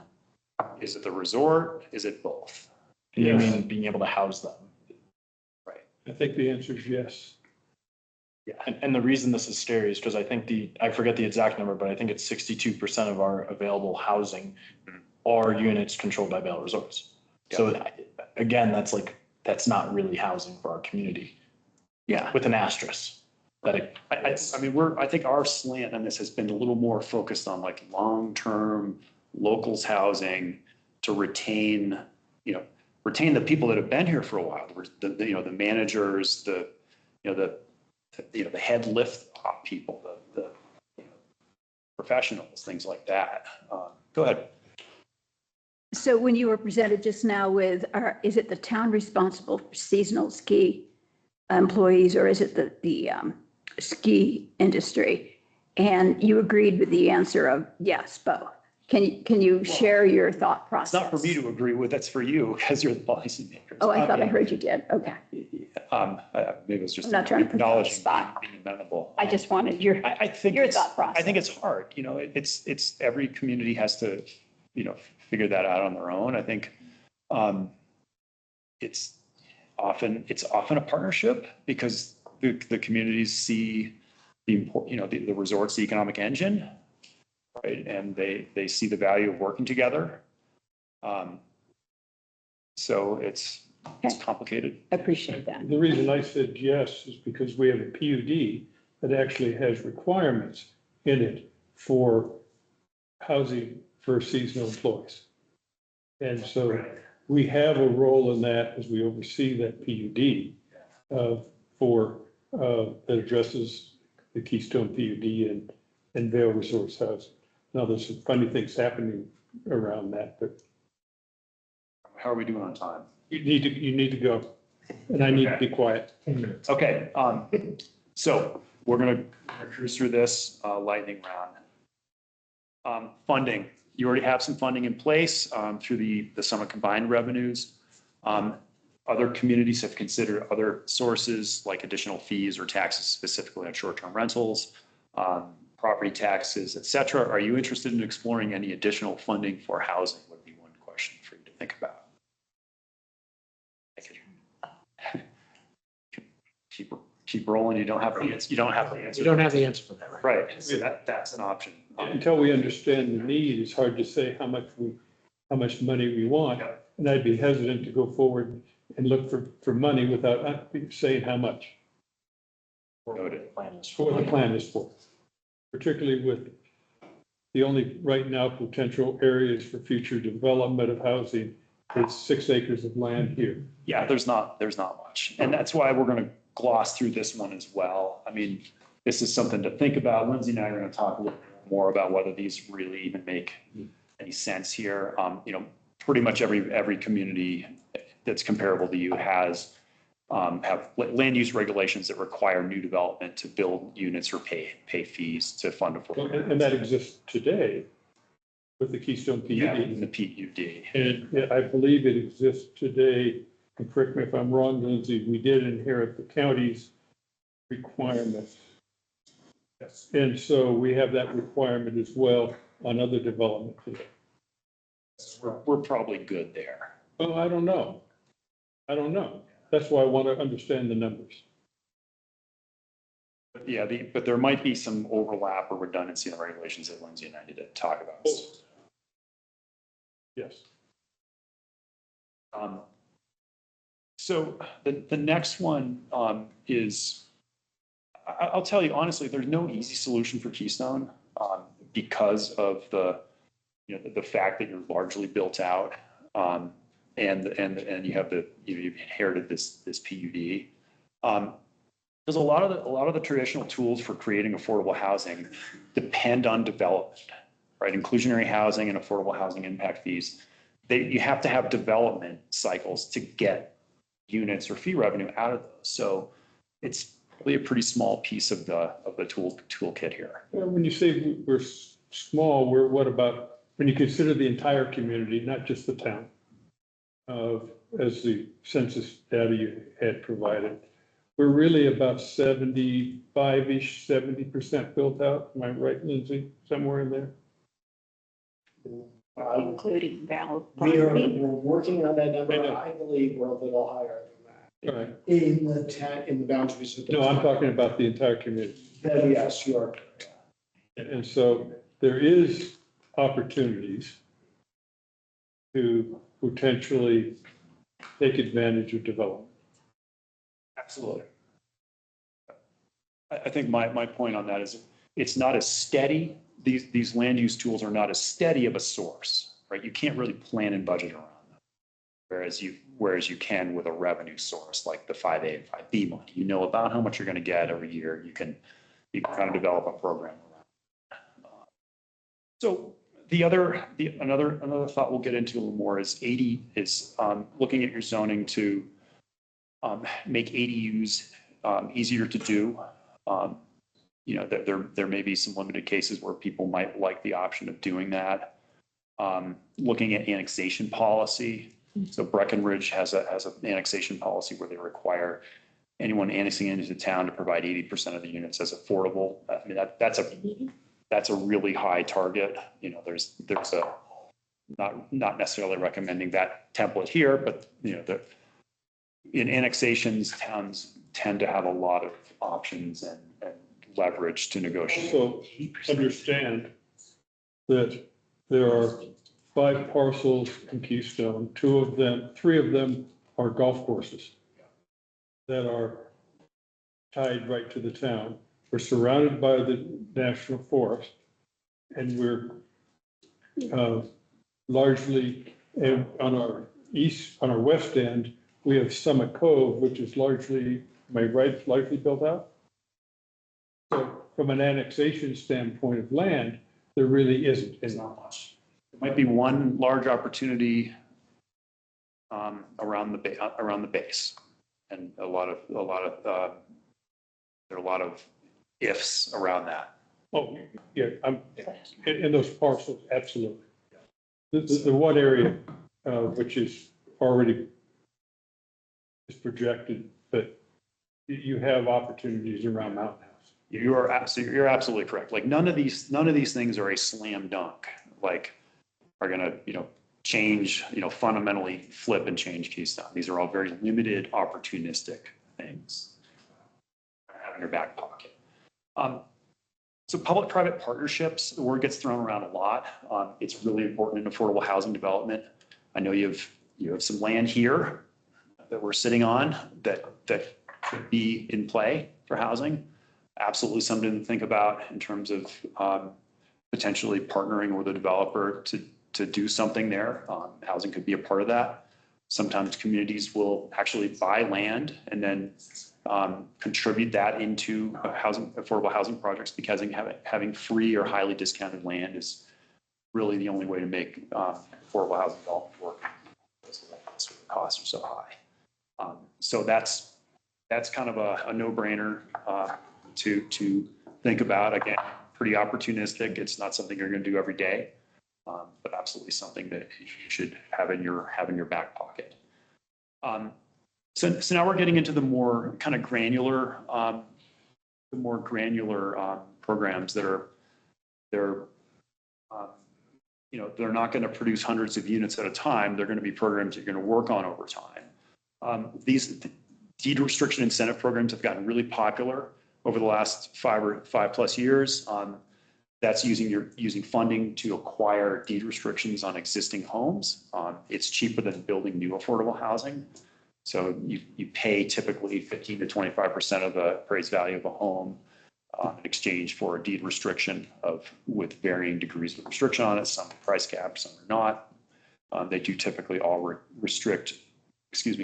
Is it the resort? Is it both? You mean being able to house them? Right. I think the answer is yes. Yeah. And the reason this is scary is because I think I forget the exact number, but I think it's 62% of our available housing are units controlled by Vail Resorts. Yeah. So again, that's not really housing for our community. Yeah. With an asterisk. I think our slant on this has been a little more focused on like long-term locals housing to retain the people that have been here for a while, the managers, the head lift people, the professionals, things like that. Go ahead. So when you were presented just now with, is it the town responsible for seasonal ski employees, or is it the ski industry? And you agreed with the answer of yes, both. Can you share your thought process? It's not for me to agree with, that's for you, because you're the policymakers. Oh, I thought I heard you did. Okay. Maybe it was just I'm not trying to put you on the acknowledging spot. being amenable. I just wanted your Your thought process. I think it's hard, it's every community has to, figure that out on their own. I think it's often a partnership because the communities see the resort's the economic engine, right? And they see the value of working together. So it's complicated. I appreciate that. The reason I said yes is because we have a PUD that actually has requirements in it for housing for seasonal employees. And so we have a role in that as we oversee that PUD that addresses the Keystone PUD and Vail Resorts housing. Now, there's some funny things happening around that, but How are we doing on time? you need to go, and I need to be quiet. Okay, so we're gonna cruise through this lightning round. Funding, you already have some funding in place through the Summit combined revenues. Other communities have considered other sources like additional fees or taxes specifically on short-term rentals, property taxes, et cetera. Are you interested in exploring any additional funding for housing would be one question for you to think about. Keep rolling. You don't have the answer. You don't have the answer. You don't have the answer for that, right? Right. So that's an option. Until we understand the need, it's hard to say how much money we want. And I'd be hesitant to go forward and look for money without saying how much. Noted. What the plan is for, particularly with the only right now potential areas for future development of housing is 6 acres of land here. Yeah, there's not much. And that's why we're going to gloss through this one as well. I mean, this is something to think about. Lindsay and I are going to talk a little more about whether these really even make any sense here. Pretty much every community that's comparable to you have land use regulations that require new development to build units or pay fees to fund affordable. And that exists today with the Keystone PUD. Yeah, in the PUD. And I believe it exists today, and correct me if I'm wrong, Lindsay, we did inherit the county's requirements. Yes. And so we have that requirement as well on other development today. We're probably good there. Oh, I don't know. That's why I want to understand the numbers. Yeah, but there might be some overlap or redundancy in the regulations that Lindsay and I need to talk about. Yes. So the next one is, I'll tell you honestly, there's no easy solution for Keystone because of the fact that you're largely built out and you have you've inherited this PUD. Because a lot of the traditional tools for creating affordable housing depend on development, right? Inclusionary housing and affordable housing impact fees. You have to have development cycles to get units or fee revenue out of those. So it's really a pretty small piece of the toolkit here. When you say we're small, what about, when you consider the entire community, not just the town, as the census data you had provided, we're really about 75-ish, 70% built out. Am I right, Lindsay? Somewhere in there? Including Val. We're working on that number. I know. I believe we're a little higher than All right. that. In the boundaries of the. No, I'm talking about the entire community. Then yes, you are. And so there is opportunities to potentially take advantage of development. Absolutely. I think my point on that is it's not as steady. These land use tools are not as steady of a source, right? You can't really plan and budget around them. Whereas you can with a revenue source like the 5A and 5B money. You know about how much you're going to get every year. You can kind of develop a program around it. So another thought we'll get into a little more is looking at your zoning to make ADUs easier to do. There may be some limited cases where people might like the option of doing that. Looking at annexation policy. So Breckenridge has an annexation policy where they require anyone annexing into town to provide 80% of the units as affordable. I mean, that's a really high target. There's not necessarily recommending that template here, but in annexations, towns tend to have a lot of options and leverage to negotiate. So understand that there are 5 parcels in Keystone, 3 of them are golf courses that are tied right to the town. We're surrounded by the national forest, and we're largely on our west end, we have Summit Cove, which is largely, am I right, largely built out? So from an annexation standpoint of land, there really isn't. It's not much. There might be one large opportunity around the base, and there are a lot of ifs around that. Oh, yeah, in those parcels, absolutely. The one area which is already is projected, but you have opportunities around Mountain House. You're absolutely correct. Like none of these things are a slam dunk. Like are going to change, fundamentally flip and change Keystone. These are all very limited, opportunistic things. Have in your back pocket. So public-private partnerships, the word gets thrown around a lot. It's really important in affordable housing development. I know you have some land here that we're sitting on that could be in play for housing. Absolutely something to think about in terms of potentially partnering with a developer to do something there. Housing could be a part of that. Sometimes communities will actually buy land and then contribute that into affordable housing projects, because having free or highly discounted land is really the only way to make affordable housing development work. The costs are so high. So that's kind of a no-brainer to think about. Again, pretty opportunistic. It's not something you're going to do every day, but absolutely something that you should have in your back pocket. So now we're getting into the more kind of granular, programs that are they're not going to produce hundreds of units at a time. They're going to be programs that you're going to work on over time. These deed restriction incentive programs have gotten really popular over the last 5+ years. That's using funding to acquire deed restrictions on existing homes. It's cheaper than building new affordable housing. So you pay typically 15 to 25% of the appraised value of a home in exchange for a deed restriction with varying degrees of restriction on it. Some are price capped, some are not. They do typically all restrict,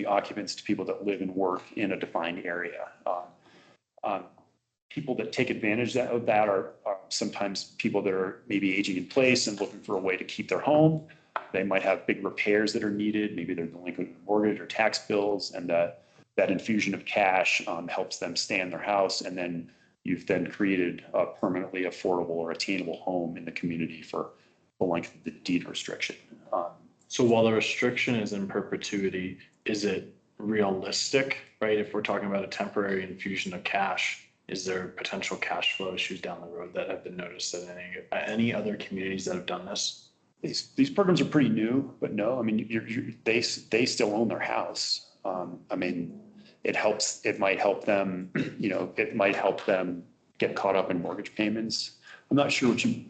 occupants to people that live and work in a defined area. People that take advantage of that are sometimes people that are maybe aging in place and looking for a way to keep their home. They might have big repairs that are needed. Maybe they're delinquent in mortgage or tax bills, and that infusion of cash helps them stay in their house. And then you've then created a permanently affordable or attainable home in the community for the length of the deed restriction. So while the restriction is in perpetuity, is it realistic, right? If we're talking about a temporary infusion of cash, is there potential cash flow issues down the road that have been noticed in any other communities that have done this? These programs are pretty new, but no, I mean, they still own their house. I mean, it might help them, it might help them get caught up in mortgage payments. I'm not sure what you,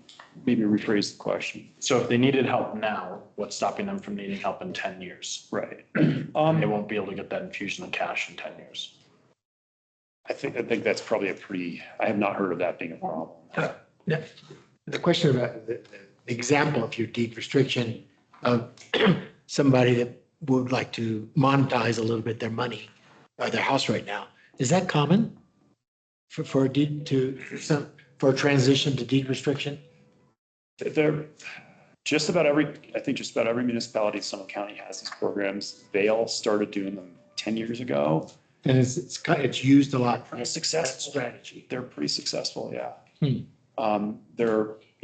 maybe rephrase the question. So if they needed help now, what's stopping them from needing help in 10 years? Right. They won't be able to get that infusion of cash in 10 years. I think that's probably I have not heard of that being a problem. The question about the example of your deed restriction of somebody that would like to monetize a little bit their money or their house right now, is that common for a transition to deed restriction? They're just about every municipality in Summit County has these programs. They all started doing them 10 years ago. And it's used a lot for Successful strategy. They're pretty successful, yeah.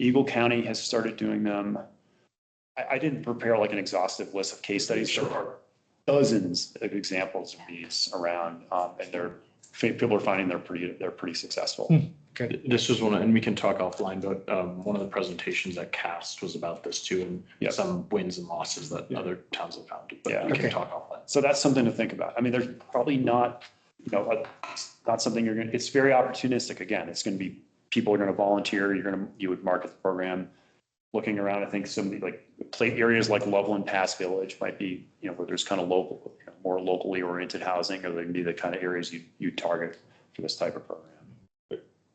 Eagle County has started doing them. I didn't prepare like an exhaustive list of case studies. There are dozens of examples of these around, and people are finding they're pretty successful. Okay. This was and we can talk offline, but one of the presentations at CAST was about this too, and some wins and losses that other towns have found. But we can talk offline. So that's something to think about. I mean, there's probably not, not something it's very opportunistic. Again, it's going to be, people are going to volunteer. You would market the program. Looking around, I think some like areas like Loveland Pass Village might be, where there's kind of more locally oriented housing, or they can be the kind of areas you target for this type of program.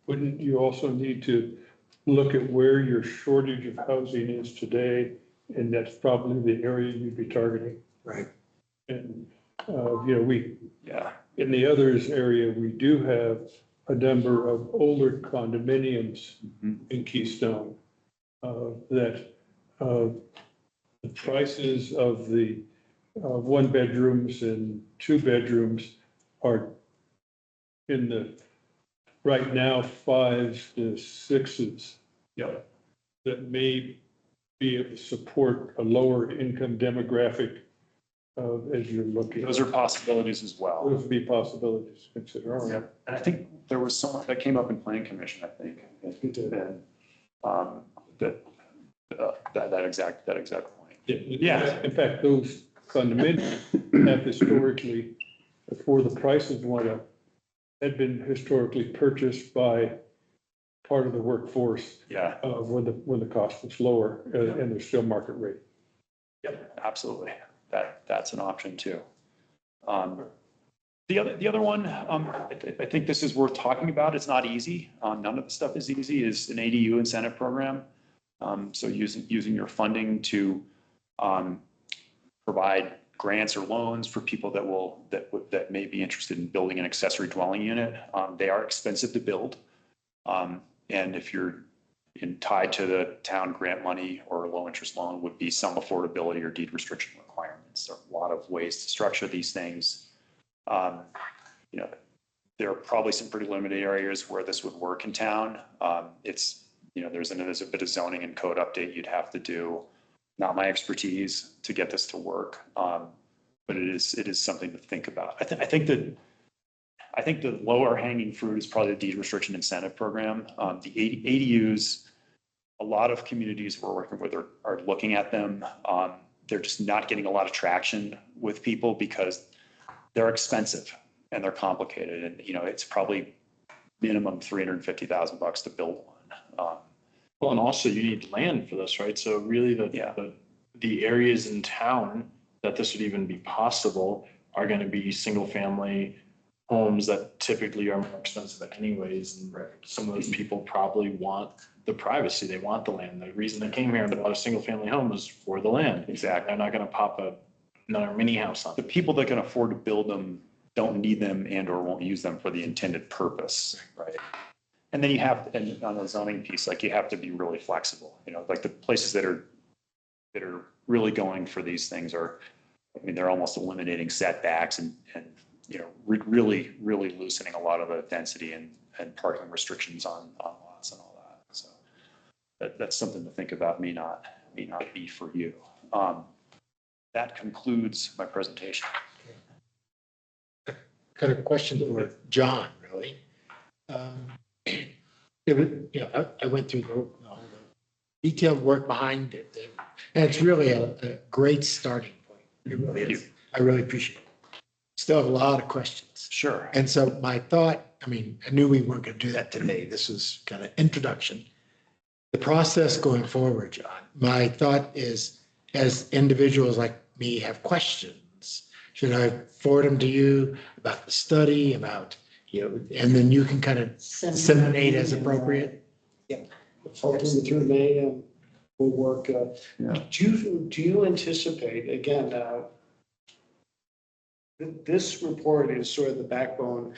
Wouldn't you also need to look at where your shortage of housing is today? And that's probably the area you'd be targeting. Right. And, Yeah. in the others area, we do have a number of older condominiums in Keystone that the prices of the 1 bedrooms and 2 bedrooms are in the right now 5s to 6s. Yeah. That may be able to support a lower income demographic as you're looking. Those are possibilities as well. Those would be possibilities to consider. All right. And I think there was someone that came up in Planning Commission, I think. And that exact point. Yeah. In fact, those condominiums have historically, before the prices went up, had been historically purchased by part of the workforce. Yeah. When the cost was lower and there's still market rate. Yep, absolutely. That's an option too. The other one, I think this is worth talking about. It's not easy. None of the stuff is easy. Is an ADU incentive program. So using your funding to provide grants or loans for people that may be interested in building an accessory dwelling unit. They are expensive to build, and if you're tied to the town grant money or a low interest loan, would be some affordability or deed restriction requirements. There are a lot of ways to structure these things. There are probably some pretty limited areas where this would work in town. There's a bit of zoning and code update you'd have to do. Not my expertise to get this to work, but it is something to think about. I think the lower hanging fruit is probably the deed restriction incentive program. The ADUs, a lot of communities we're working with are looking at them. They're just not getting a lot of traction with people because they're expensive and they're complicated. And it's probably minimum $350,000 to build one. Well, and also you need land for this, right? So really Yeah. the areas in town that this would even be possible are going to be single family homes that typically are more expensive anyways. And some of those people probably want the privacy. They want the land. The reason they came here and bought a single family home was for the land. Exactly. They're not going to pop another mini house on The it. people that can afford to build them don't need them and or won't use them for the intended purpose, right? And then you have, and on the zoning piece, like you have to be really flexible, like the places that are really going for these things are, I mean, they're almost eliminating setbacks and really, really loosening a lot of the density and parking restrictions on lots and all that. So that's something to think about, may not be for you. That concludes my presentation. Kind of question for John, really. It was, I went through all the detailed work behind it. And it's really a great starting point. It really is. I really appreciate it. Still have a lot of questions. Sure. And so my thought, I mean, I knew we weren't going to do that today. This was kind of introduction. The process going forward, John, my thought is, as individuals like me have questions, should I forward them to you about the study, about, and then you can kind of disseminate as appropriate? Filter through me and we'll work. Yeah. Do you anticipate, again, this report is sort of the backbone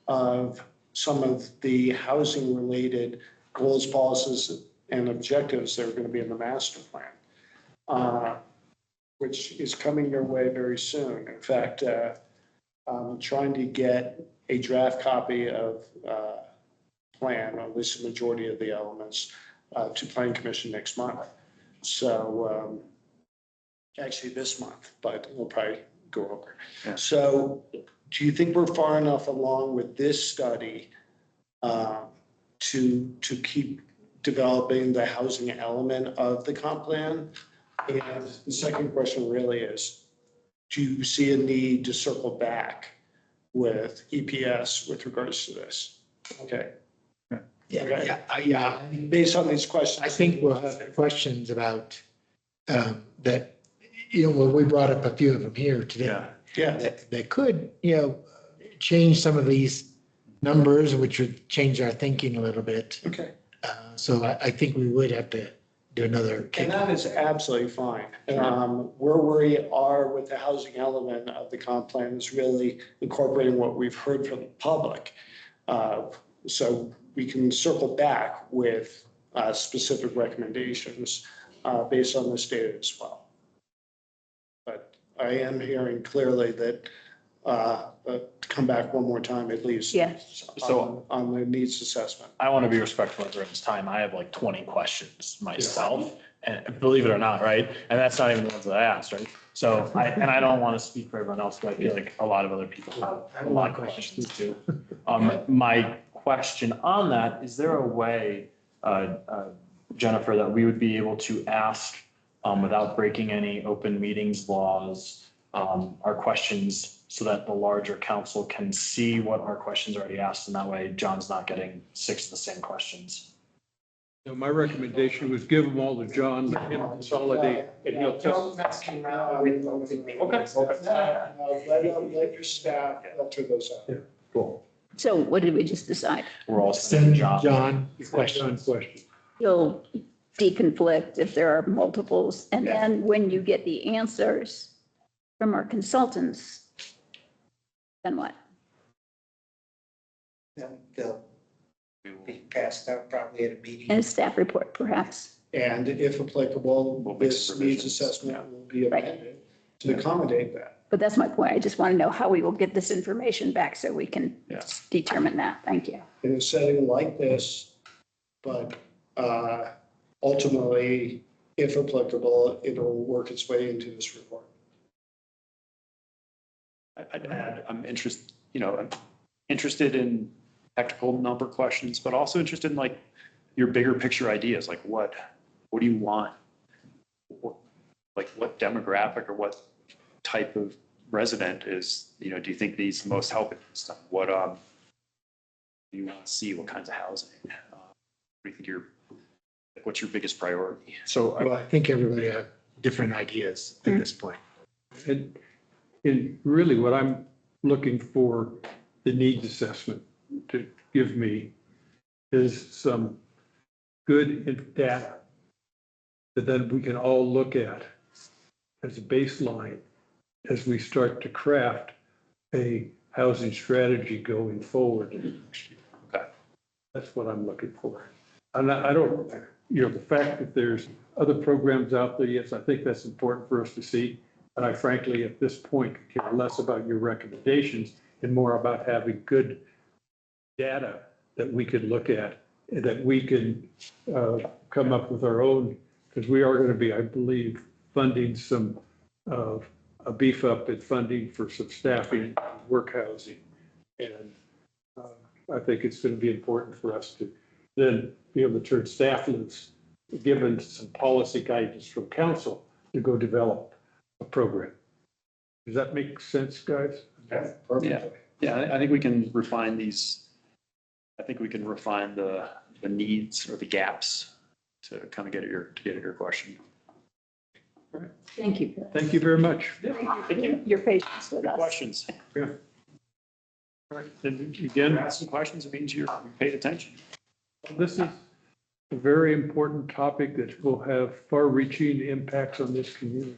of some of the housing related goals, policies, and objectives that are going to be in the master plan, which is coming your way very soon. In fact, I'm trying to get a draft copy of plan, or at least the majority of the elements, to Planning Commission next month. So actually this month, but we'll probably go over. Yeah. So do you think we're far enough along with this study to keep developing the housing element of the comp plan? And the second question really is, do you see a need to circle back with EPS with regards to this? Okay. Yeah. Based on these questions. I think we'll have questions about that, well, we brought up a few of them here today. Yeah. That could, change some of these numbers, which would change our thinking a little bit. Okay. So I think we would have to do another And kick. that is absolutely fine. Where we are with the housing element of the comp plan is really incorporating what we've heard from the public. So we can circle back with specific recommendations based on this data as well. But I am hearing clearly that come back one more time at least. Yeah. On the needs assessment. I want to be respectful of everyone's time. I have like 20 questions myself, and believe it or not, right? And that's not even the ones that I asked, right? So I don't want to speak for everyone else, but I feel like a lot of other people have a lot of questions too. My question on that, is there a way, Jennifer, that we would be able to ask without breaking any open meetings laws, our questions, so that the larger council can see what our questions already asked, and that way John's not getting 6 of the same questions. So my recommendation was give them all to John, let him consolidate, and he'll tell. Okay. Okay. Let your staff filter those out. Cool. So what did we just decide? We're all Send John. John your Question. questions. You'll deconflict if there are multiples, and then when you get the answers from our consultants, then what? They'll be passed out probably at a meeting. And a staff report, perhaps. And if applicable, We'll make this some needs revisions. assessment will be Right. amended to accommodate that. But that's my point. I just want to know how we will get this information back so we can Yeah. determine that. Thank you. In a setting like this, but ultimately, if applicable, it'll work its way into this report. I'd add, I'm interested in technical number questions, but also interested in like your bigger picture ideas, like what do you want? What demographic or what type of resident is, do you think needs the most help in this stuff? What, you want to see? What kinds of housing? What do you think what's your biggest priority? So Well, I think everybody have different ideas at this point. And really what I'm looking for, the needs assessment to give me is some good data that then we can all look at as a baseline as we start to craft a housing strategy going forward. Okay. That's what I'm looking for. And I don't, the fact that there's other programs out there, yes, I think that's important for us to see. But I frankly, at this point, care less about your recommendations and more about having good data that we could look at and that we can come up with our own, because we are going to be, I believe, funding some a beef up in funding for some staffing, work housing. And I think it's going to be important for us to then be able to turn staff loose, given some policy guidance from council to go develop a program. Does that make sense, guys? Yeah, I think we can refine these. I think we can refine the needs or the gaps to kind of get at your question. Thank you. Thank you very much. Thank you. Your patience with Good us. questions. Yeah. All right, and You're again, asking questions, it means you paid attention. this is a very important topic that will have far-reaching impacts on this community.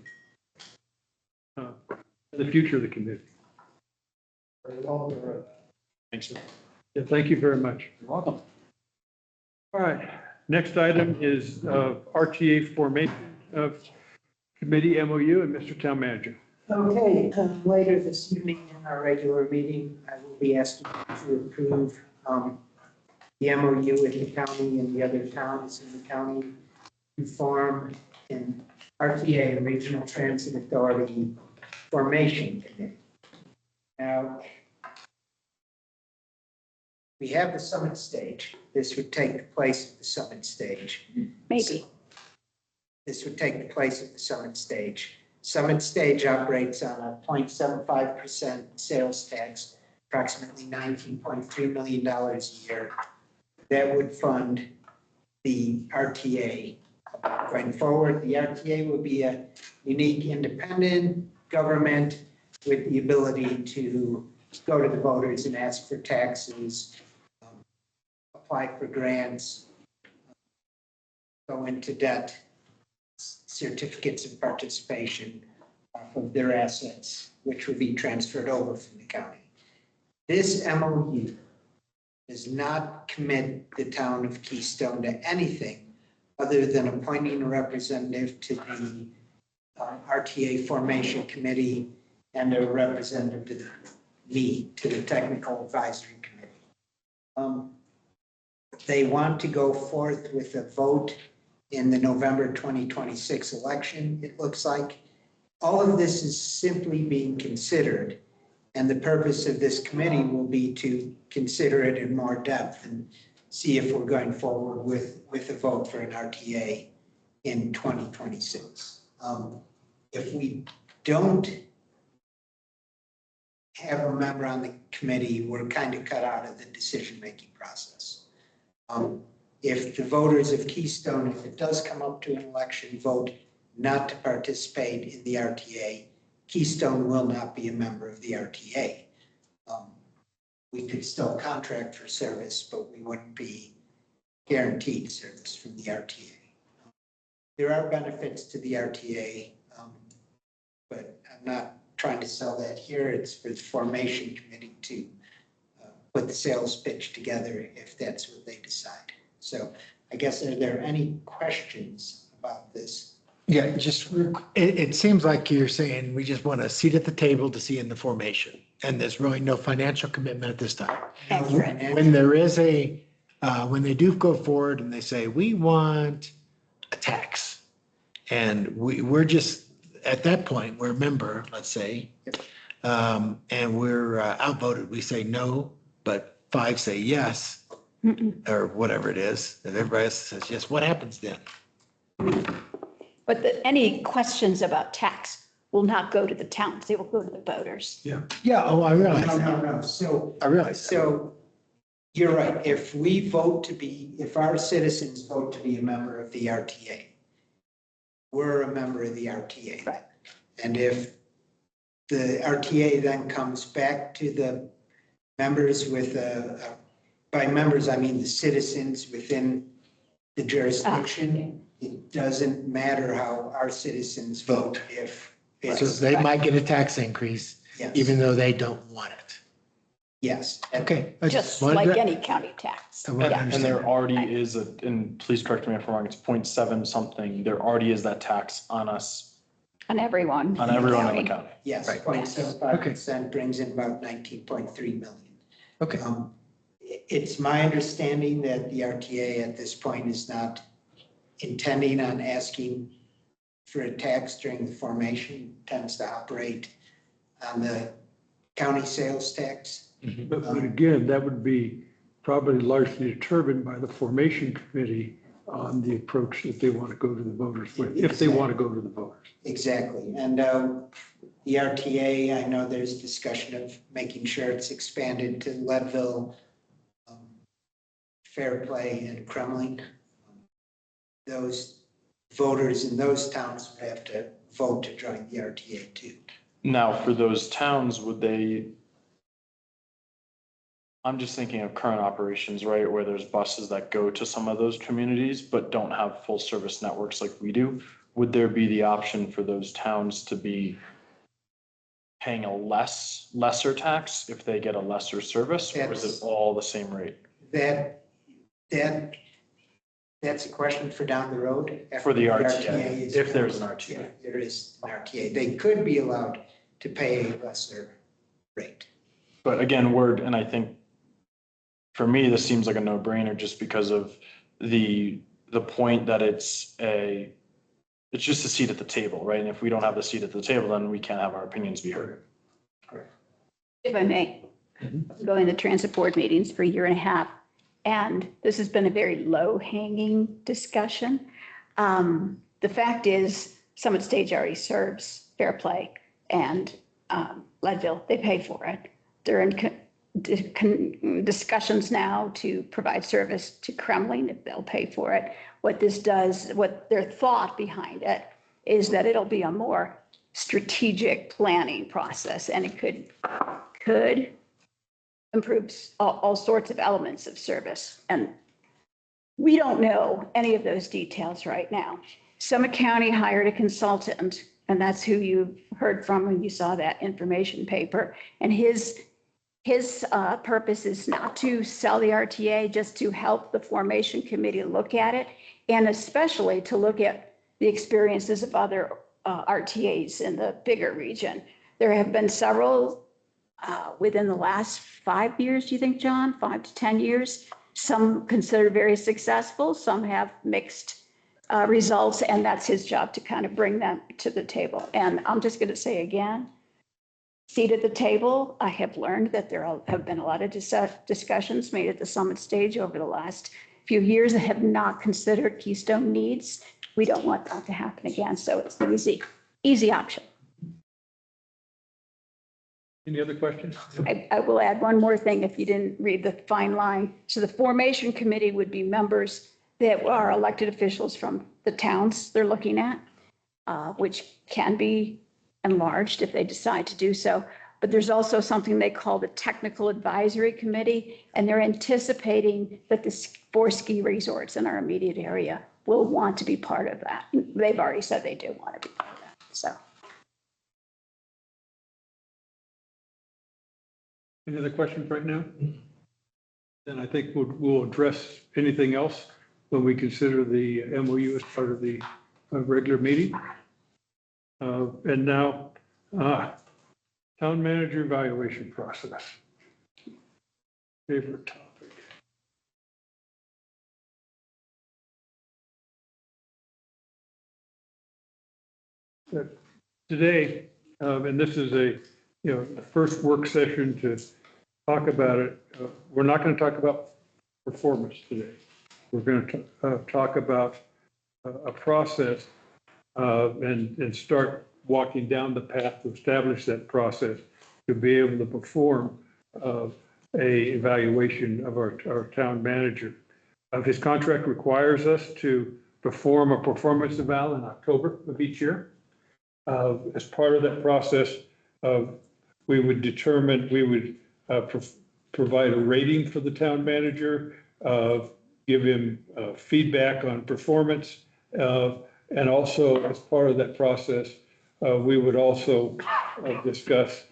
The future of the community. Thanks. Yeah, thank you very much. You're welcome. All right, next item is RTA formation of committee MOU and Mr. Town Manager. Okay, later this evening in our regular meeting, I will be asking you to approve the MOU with the county and the other towns in the county to form an RTA, Regional Transit Authority Formation Committee. Now, we have the summit stage. This would take the place of the summit stage. Maybe. This would take the place of the summit stage. Summit stage operates on a 0.75% sales tax, approximately $19.3 million a year. That would fund the RTA. Going forward, the RTA will be a unique independent government with the ability to go to the voters and ask for taxes, apply for grants, go into debt, certificates of participation off of their assets, which will be transferred over from the county. This MOU does not commit the town of Keystone to anything other than appointing a representative to the RTA Formation Committee and a representative to the Technical Advisory Committee. They want to go forth with a vote in the November 2026 election, it looks like. All of this is simply being considered, and the purpose of this committee will be to consider it in more depth and see if we're going forward with a vote for an RTA in 2026. If we don't have a member on the committee, we're kind of cut out of the decision-making process. If the voters of Keystone, if it does come up to an election, vote not to participate in the RTA, Keystone will not be a member of the RTA. We could still contract for service, but we wouldn't be guaranteed service from the RTA. There are benefits to the RTA, but I'm not trying to sell that here. It's for the formation committee to put the sales pitch together if that's what they decide. So I guess, are there any questions about this? Yeah, just, it seems like you're saying we just want a seat at the table to see in the formation. And there's really no financial commitment at this time. When there is when they do go forward and they say, we want a tax. And we're just, at that point, we're a member, let's say, and we're outvoted. We say no, but 5 say yes, or whatever it is. And everybody else says yes. What happens then? But any questions about tax will not go to the towns. They will go to the voters. Yeah, oh, I realize that. No. So I realize that. So You're right. If our citizens vote to be a member of the RTA, we're a member of the RTA. Right. And if the RTA then comes back to the members with by members, I mean the citizens within the jurisdiction, it doesn't matter how our citizens vote if So it's, they might get a tax increase, yes, even though they don't want it. yes. Okay. I Just wanted like to- any county tax. I wanted to Yeah. And understand there that. already is and please correct me if I'm wrong, it's 0.7 something. There already is that tax on us, On everyone. on everyone in the county. Yes, Right. 0.75% brings in about 19.3 million. Okay. It's my understanding that the RTA at this point is not intending on asking for a tax during the formation, tends to operate on the county sales tax. But again, that would be probably largely determined by the formation committee on the approach that they want to go to the voters with, if they want to go to the voters. Exactly. And the RTA, I know there's discussion of making sure it's expanded to Leadville, Fairplay, and Kremling. Those voters in those towns would have to vote to join the RTA too. Now, for those towns, I'm just thinking of current operations, right, where there's buses that go to some of those communities but don't have full service networks like we do. Would there be the option for those towns to be paying a lesser tax if they get a lesser service, or is it all the same rate? That's a question for down the road. For the After RTA, is if there's an formed. RTA. Yeah, there is an RTA. They could be allowed to pay a lesser rate. But again, and I think for me, this seems like a no-brainer just because of the point that it's just a seat at the table, right? And if we don't have the seat at the table, then we can't have our opinions be heard. If I may, going to transit board meetings for a year and a half, and this has been a very low-hanging discussion. The fact is, Summit Stage already serves Fairplay and Leadville. They pay for it. They're in discussions now to provide service to Kremling if they'll pay for it. What this does, what their thought behind it is that it'll be a more strategic planning process, and it could improve all sorts of elements of service. And we don't know any of those details right now. Summit County hired a consultant, and that's who you heard from when you saw that information paper. And his purpose is not to sell the RTA, just to help the formation committee look at it, and especially to look at the experiences of other RTAs in the bigger region. There have been several within the last 5 years, do you think, John? 5 to 10 years? Some considered very successful, some have mixed results, and that's his job to kind of bring them to the table. And I'm just going to say again, seat at the table, I have learned that there have been a lot of discussions made at the Summit Stage over the last few years that have not considered Keystone needs. We don't want that to happen again, so it's an easy option. Any other questions? I will add one more thing if you didn't read the fine line. So the formation committee would be members that are elected officials from the towns they're looking at, which can be enlarged if they decide to do so. But there's also something they call the Technical Advisory Committee, and they're anticipating that the 4 ski resorts in our immediate area will want to be part of that. They've already said they do want to be part of that, so. Any other questions right now? Then I think we'll address anything else when we consider the MOU as part of the regular meeting. And now, town manager evaluation process. Favorite topic. Today, and this is the first work session to talk about it. We're not going to talk about performance today. We're going to talk about a process and start walking down the path to establish that process to be able to perform a evaluation of our town manager. His contract requires us to perform a performance eval in October of each year. As part of that process, we would provide a rating for the town manager, give him feedback on performance. And also, as part of that process, we would also discuss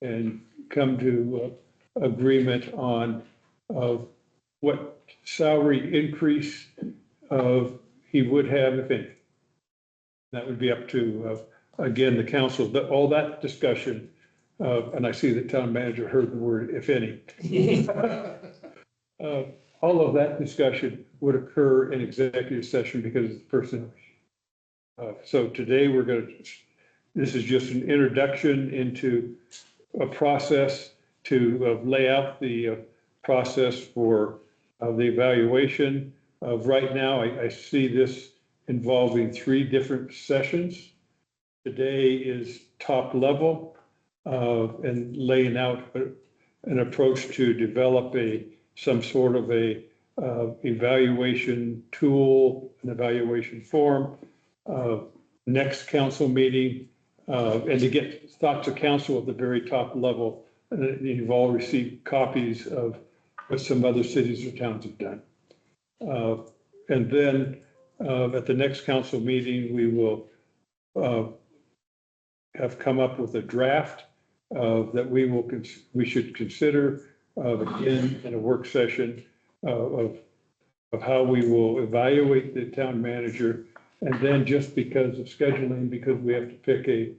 and come to agreement on what salary increase he would have, if any. That would be up to, again, the council. All that discussion, and I see the town manager heard the word, if any. All of that discussion would occur in executive session because it's personnel. So today this is just an introduction into a process to lay out the process for the evaluation. Right now, I see this involving 3 different sessions. Today is top level and laying out an approach to develop some sort of a evaluation tool, an evaluation form. Next council meeting, and to get thoughts of council at the very top level. You've all received copies of what some other cities or towns have done. And then at the next council meeting, we will have come up with a draft that we should consider again in a work session of how we will evaluate the town manager. And then just because of scheduling, because we have to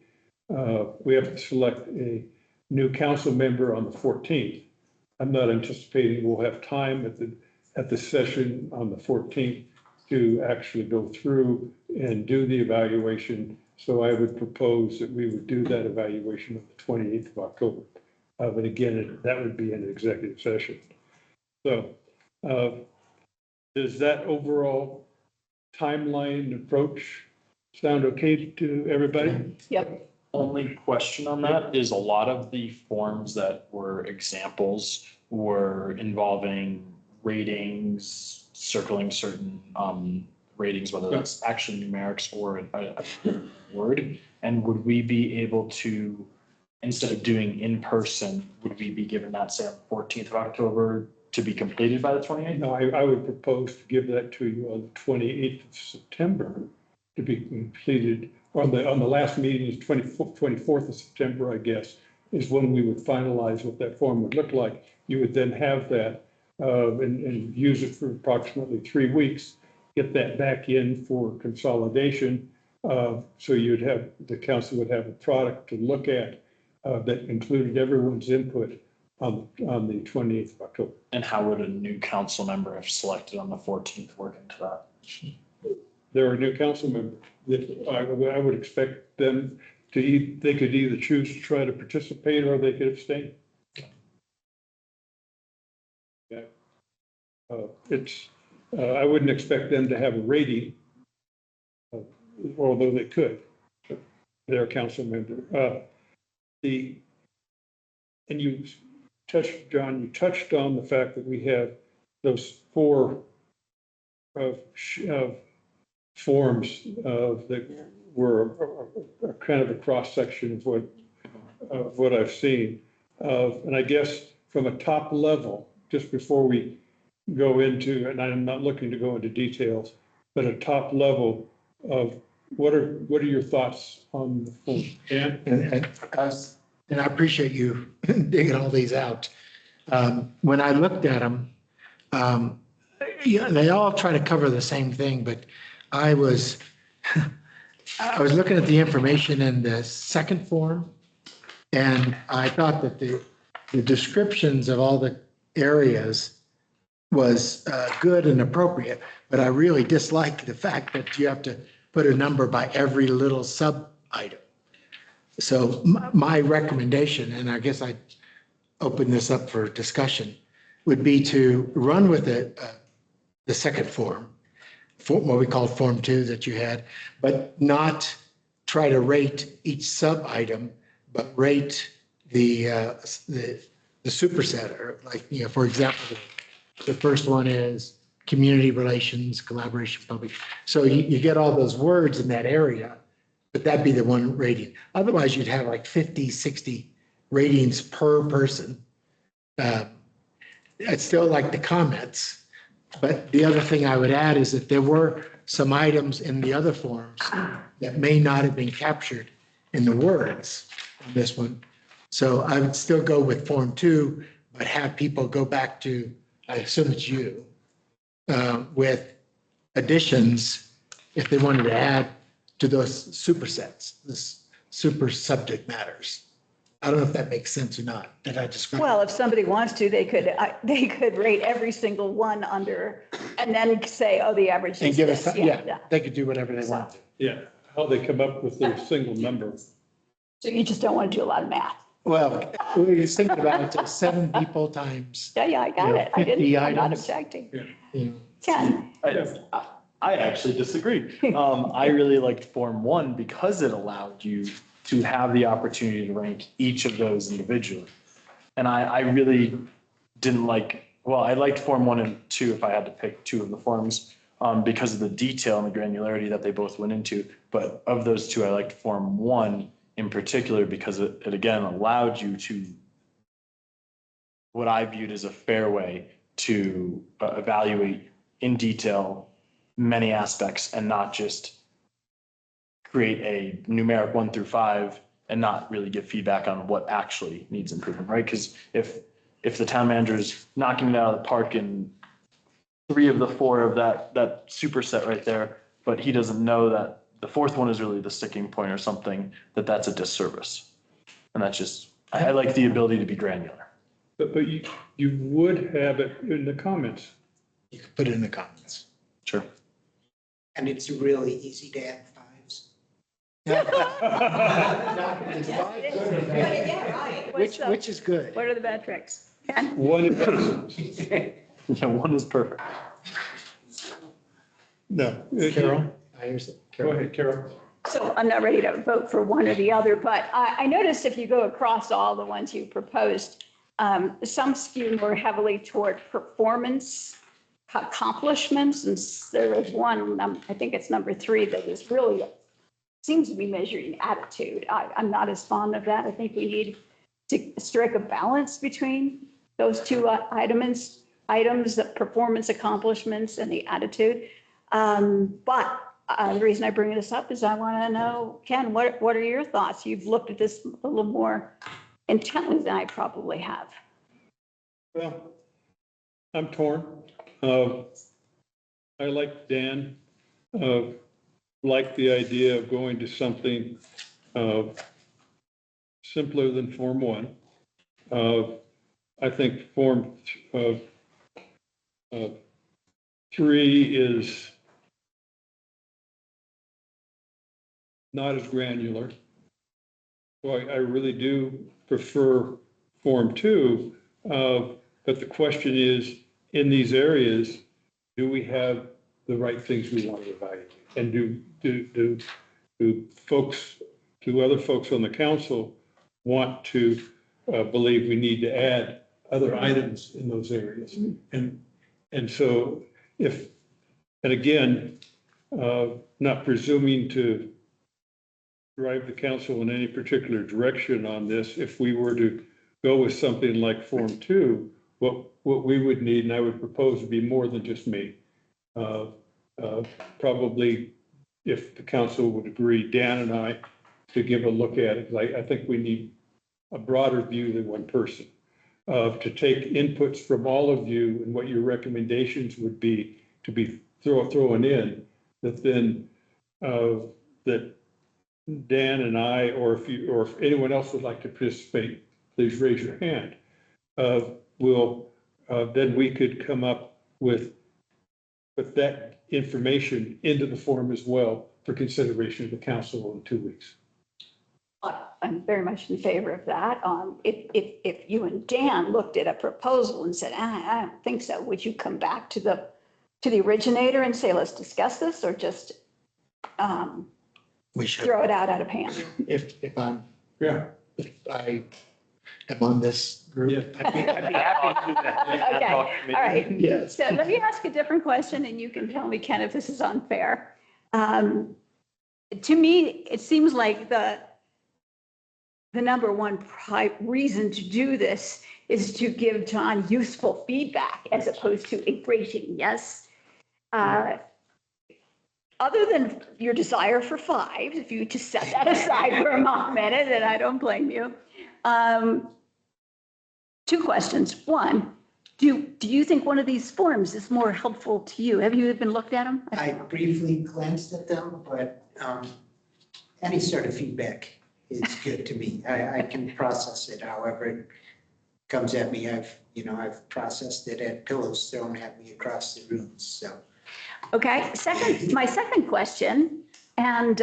we have to select a new council member on the 14th. I'm not anticipating we'll have time at the session on the 14th to actually go through and do the evaluation. So I would propose that we would do that evaluation on the 28th of October. But again, that would be an executive session. So does that overall timeline approach sound okay to everybody? Yep. Only question on that is a lot of the forms that were examples were involving ratings, circling certain ratings, whether that's actually numerics or a word. And would we be able to, instead of doing in person, would we be given that, say, on the 14th of October to be completed by the 28th? No, I would propose to give that to you on the 28th of September to be completed. On the last meeting is 24th of September, I guess, is when we would finalize what that form would look like. You would then have that and use it for approximately 3 weeks, get that back in for consolidation. So the council would have a product to look at that included everyone's input on the 28th of October. And how would a new council member, if selected on the 14th, work into that? There are new council members that I would expect them to they could either choose to try to participate or they could abstain. Yeah. I wouldn't expect them to have a rating, although they could. They're a council member. And you touched on the fact that we have those 4 forms that were a kind of a cross section of what I've seen. And I guess from a top level, just before we go into, and I'm not looking to go into details, but a top level of what are your thoughts on the form? Dan? And I appreciate you digging all these out. When I looked at them, they all try to cover the same thing, but I was looking at the information in the second form, and I thought that the descriptions of all the areas was good and appropriate, but I really dislike the fact that you have to put a number by every little sub item. So my recommendation, and I guess I open this up for discussion, would be to run with the second form, what we call Form 2 that you had, but not try to rate each sub item, but rate the the superset, or like, for example, the first one is community relations, collaboration, public. So you get all those words in that area, but that'd be the one rating. Otherwise, you'd have like 50, 60 ratings per person. I'd still like the comments, but the other thing I would add is that there were some items in the other forms that may not have been captured in the words on this one. So I would still go with Form 2, but have people go back to, I assume it's you, with additions if they wanted to add to those supersets, this super subject matters. I don't know if that makes sense or not. Did I describe? Well, if somebody wants to, they could rate every single one under, and then say, oh, the average And is give us, this. yeah, they could do whatever they want to. Yeah, how they come up with their single number. So you just don't want to do a lot of math. Well, we were thinking about it, 7 people times, Yeah, I got You know, it. I 50 didn't, I'm not items. objecting. you know. 10. I actually disagree. I really liked Form 1 because it allowed you to have the opportunity to rank each of those individually. And I really didn't like, well, I liked Form 1 and 2 if I had to pick 2 of the forms because of the detail and the granularity that they both went into. But of those 2, I liked Form 1 in particular because it again allowed you to, what I viewed as a fair way to evaluate in detail many aspects and not just create a numeric 1 through 5 and not really give feedback on what actually needs improvement, right? Because if the town manager is knocking it out of the park in 3 of the 4 of that superset right there, but he doesn't know that the 4th one is really the sticking point or something, that's a disservice. And that's just, I like the ability to be granular. But you would have it in the comments. You could put it in the comments. Sure. And it's really easy to add 5s. Which is good. What are the bad tricks? Ken? One is, Yeah, 1 is perfect. no. Carol? I hear some- Go Carol. ahead, Carol. So I'm not ready to vote for one or the other, but I noticed if you go across all the ones you proposed, some skew more heavily toward performance accomplishments. And there is one, I think it's number 3, that is really, seems to be measuring attitude. I'm not as fond of that. I think we need to strike a balance between those 2 items, the performance accomplishments and the attitude. But the reason I bring this up is I want to know, Ken, what are your thoughts? You've looked at this a little more intently than I probably have. Well, I'm torn. I like Dan, like the idea of going to something simpler than Form 1. I think Form 3 is not as granular. So I really do prefer Form 2. But the question is, in these areas, do we have the right things we want to evaluate? And do other folks on the council want to believe we need to add other items in those areas? And so and again, not presuming to drive the council in any particular direction on this, if we were to go with something like Form 2, what we would need, and I would propose, would be more than just me. Probably, if the council would agree, Dan and I, to give a look at it. I think we need a broader view than one person. To take inputs from all of you and what your recommendations would be to be thrown in, that then that Dan and I, or if anyone else would like to participate, please raise your hand. Then we could come up with that information into the form as well for consideration of the council in 2 weeks. I'm very much in favor of that. If you and Dan looked at a proposal and said, I don't think so, would you come back to the originator and say, let's discuss this, or just We should, throw it out of hand? if Yeah. I am on this group. Yeah. I'd be happy to do that. Okay, all right. Yes. So let me ask a different question and you can tell me, Ken, if this is unfair. To me, it seems like the number one reason to do this is to give John useful feedback as opposed to a rating, yes? Other than your desire for 5, if you just set that aside for a minute, and I don't blame you. 2 questions. One, do you think one of these forms is more helpful to you? Have you even looked at them? I briefly glanced at them, but any sort of feedback is good to me. I can process it however it comes at me. I've processed it at pillows thrown at me across the room, so. Okay, my second question, and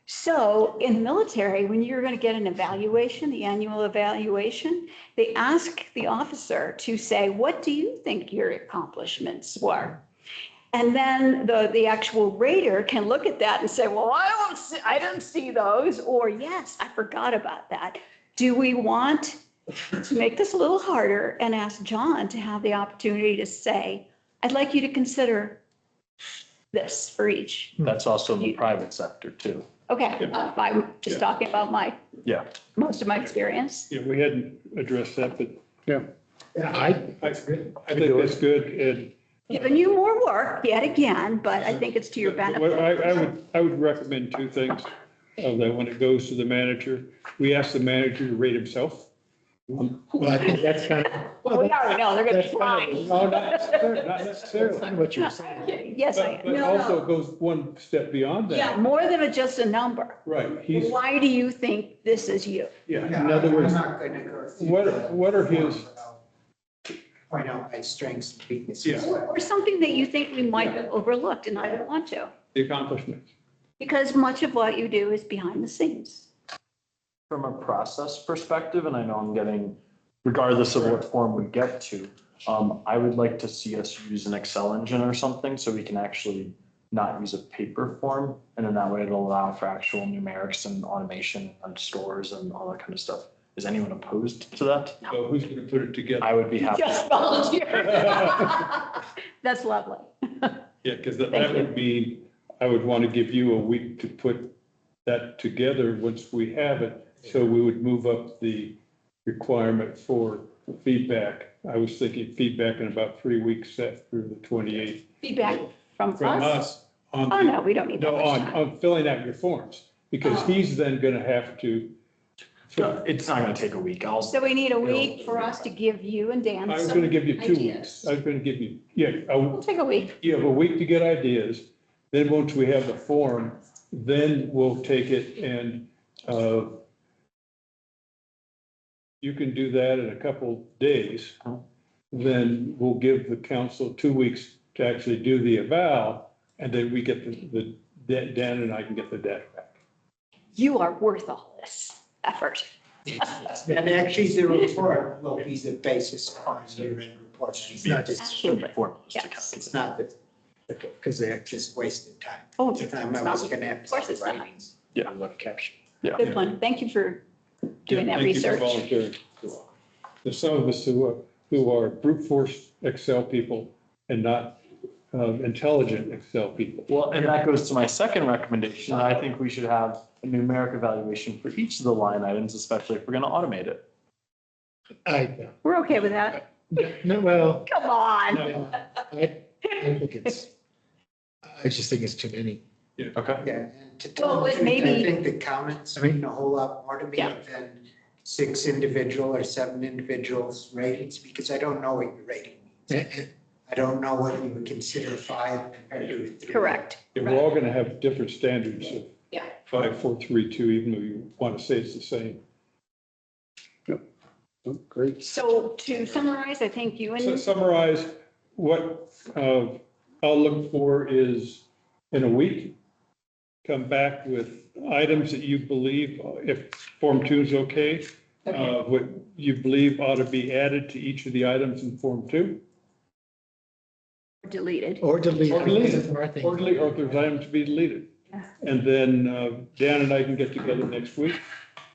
so in the military, when you're going to get an evaluation, the annual evaluation, they ask the officer to say, what do you think your accomplishments were? And then the actual rater can look at that and say, well, I didn't see those, or yes, I forgot about that. Do we want to make this a little harder and ask John to have the opportunity to say, I'd like you to consider this for each? That's also in the private sector too. Okay, I'm just talking about Yeah. most of my experience. Yeah, we hadn't addressed that, but yeah, Yeah, I think that's good. And Giving you more work yet again, but I think it's to your benefit. well, I would recommend 2 things. That when it goes to the manager, we ask the manager to rate himself. well, I think that's kind of. Well, we already know, they're gonna be That's kind fine. of- No, not necessarily, not That's necessarily. kind of what you're saying. Yes, But also it goes one step beyond Yeah, that. more than just a number. Right, he's, Why do you think this is you? yeah, in other words, I'm not going to go through. what are his, Point out my strengths and weaknesses. Yeah. Or something that you think we might have overlooked and I don't want to? the accomplishments? Because much of what you do is behind the scenes. From a process perspective, and I know I'm getting, regardless of what form we get to, I would like to see us use an Excel engine or something so we can actually not use a paper form. And then that way it'll allow for actual numerics and automation and stores and all that kind of stuff. Is anyone opposed to that? So who's going to put it together? I would be happy. Just volunteer. That's lovely. Yeah, because that Thank you. would mean, I would want to give you a week to put that together once we have it. So we would move up the requirement for feedback. I was thinking feedback in about 3 weeks set through the 28th. Feedback from From us? us on. Oh, the- no, we don't need that No, much time. on filling out your forms, because Oh. he's then going to have to. It's not gonna take a week. So we need a week for us to give you and Dan I was some going to give you 2 ideas. weeks. I was going to give you, yeah, We'll take a week. you have a week to get ideas. Then once we have the form, then we'll take it and you can do that in a couple days. Then we'll give the council 2 weeks to actually do the eval, and then we get Dan and I can get the data back. You are worth all this effort. And actually, the report will be the basis on year-end report. It's not just, Absolutely. Formulas to Yes. calculate. it's not that, because they're just wasted time. Oh, The time I it's not. was gonna have. Of course it's not. writings. Yeah. Look caption. Good one. Thank you for doing that Thank you for research. volunteering. There's some of us who are brute force Excel people and not intelligent Excel people. Well, and that goes to my second recommendation. I think we should have a numeric evaluation for each of the line items, especially if we're gonna automate it. We're okay with that. No, well, Come on. No. I think I just think it's too many. Okay. Yeah, and to Well, tell the but truth, maybe- I think the comments mean a whole lot more to me Yeah. than 6 individual or 7 individuals ratings, because I don't know what your rating means. I don't know what you would consider 5 compared to 3. Correct. Yeah, we're all going to have different standards of Yeah. 5, 4, 3, 2, even though you want to say it's the same. Yep. Oh, great. So to summarize, I think you So and, summarize, what I'll look for is in a week, come back with items that you believe, if Form 2 is okay, what you believe ought to be added to each of the items in Form 2. deleted. Or delete. Or delete it. Or I think- Or if there's items to be deleted. Yeah. And then Dan and I can get together next week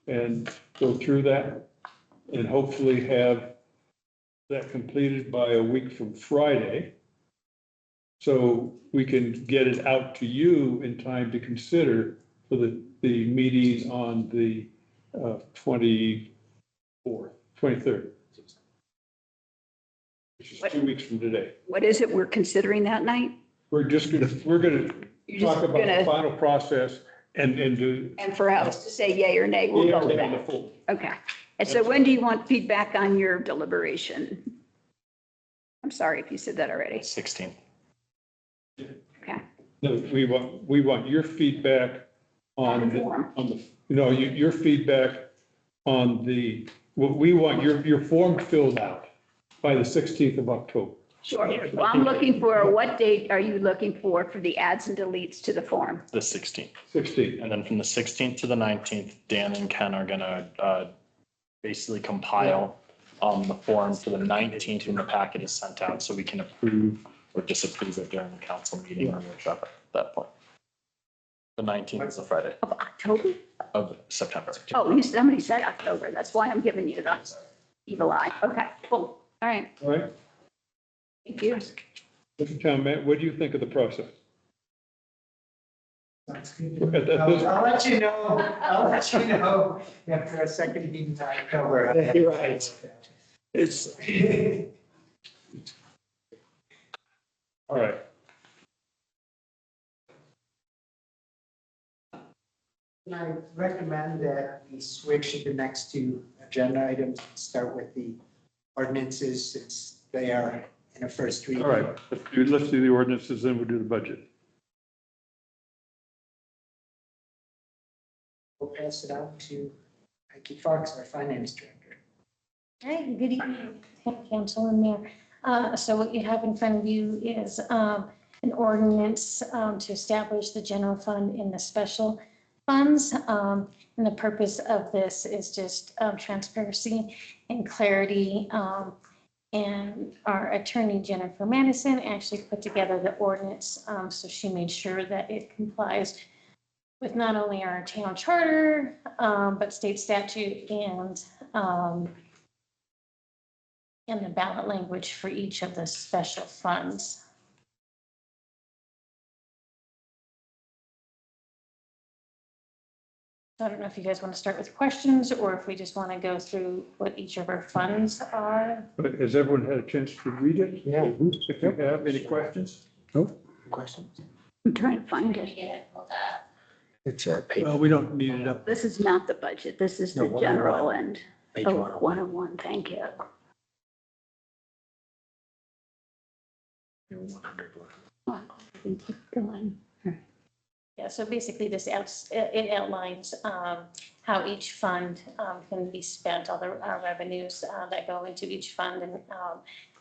and go through that and hopefully have that completed by a week from Friday. So we can get it out to you in time to consider for the meeting on the 23rd, which is 2 weeks from today. What is it we're considering that night? We're gonna You're just talk about the gonna, final process and do. and for us to say yay or nay, we'll go with Yeah, that. the full. Okay. And so when do you want feedback on your deliberation? I'm sorry if you said that already. 16th. Okay. No, we want your feedback on your feedback on we want your form filled out by the 16th of October. Sure. Well, I'm looking for, what date are you looking for the adds and deletes to the form? The 16th. 16th. And then from the 16th to the 19th, Dan and Ken are gonna basically compile the form for the 19th when the packet is sent out, so we can approve or disapprove it during the council meeting or workshop at that point. The 19th is a Friday Of October? of September. Oh, somebody said October. That's why I'm giving you the evil eye. Okay, cool. All right. All right. Thank you. Mr. Town Man, what do you think of the process? Sounds good. At this- I'll let you know after a second meeting in October. You're right. It's, All right. I recommend that we switch to the next two agenda items, start with the ordinances since they are in a first reading. All right. Let's do the ordinances, then we'll do the budget. We'll pass it out to Heike Fox, our finance director. All right, good evening, council and mayor. So what you have in front of you is an ordinance to establish the general fund and the special funds. And the purpose of this is just transparency and clarity. And our attorney, Jennifer Madison, actually put together the ordinance. So she made sure that it complies with not only our town charter, but state statute and the ballot language for each of the special funds. So I don't know if you guys want to start with questions or if we just want to go through what each of our funds are. But has everyone had a chance to read it? Yeah. If you have any questions? questions? I'm trying to find Let me it. get it pulled up. It's a page, Well, we don't need it up. This is not the budget. This is No, the 101. general and, page oh, 101. 101. Thank you. 100. Oh, keep going. Yeah, so basically this it outlines how each fund can be spent, all the revenues that go into each fund and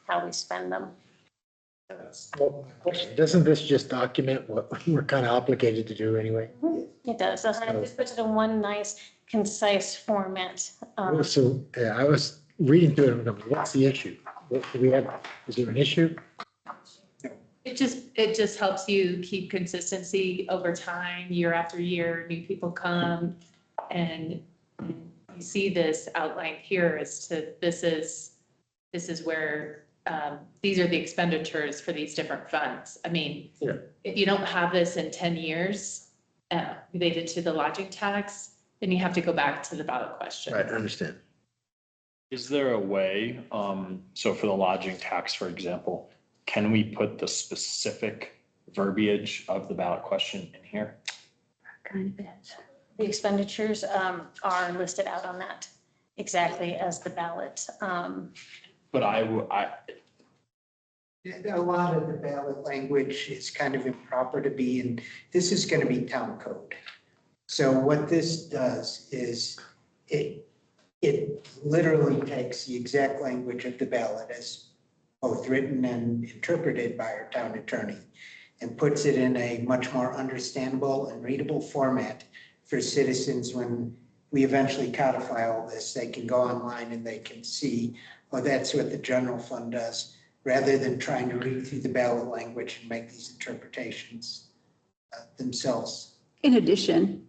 how we spend them. Well, question, doesn't this just document what we're kind of obligated to do anyway? It does. It just puts it in one nice, concise format. So I was reading through it and I'm like, what's the issue? What do we have? Is there an issue? It just helps you keep consistency over time, year after year, new people come. And you see this outlined here as to this is where, these are the expenditures for these different funds. I mean, Yeah. if you don't have this in 10 years related to the lodging tax, then you have to go back to the ballot question. Right, I understand. Is there a way, so for the lodging tax, for example, can we put the specific verbiage of the ballot question in here? Kind of is. The expenditures are listed out on that exactly as the ballot. But A lot of the ballot language is kind of improper to be in, this is going to be town code. So what this does is it literally takes the exact language of the ballot as both written and interpreted by our town attorney and puts it in a much more understandable and readable format for citizens. When we eventually codify all this, they can go online and they can see, oh, that's what the general fund does, rather than trying to read through the ballot language and make these interpretations themselves. In addition,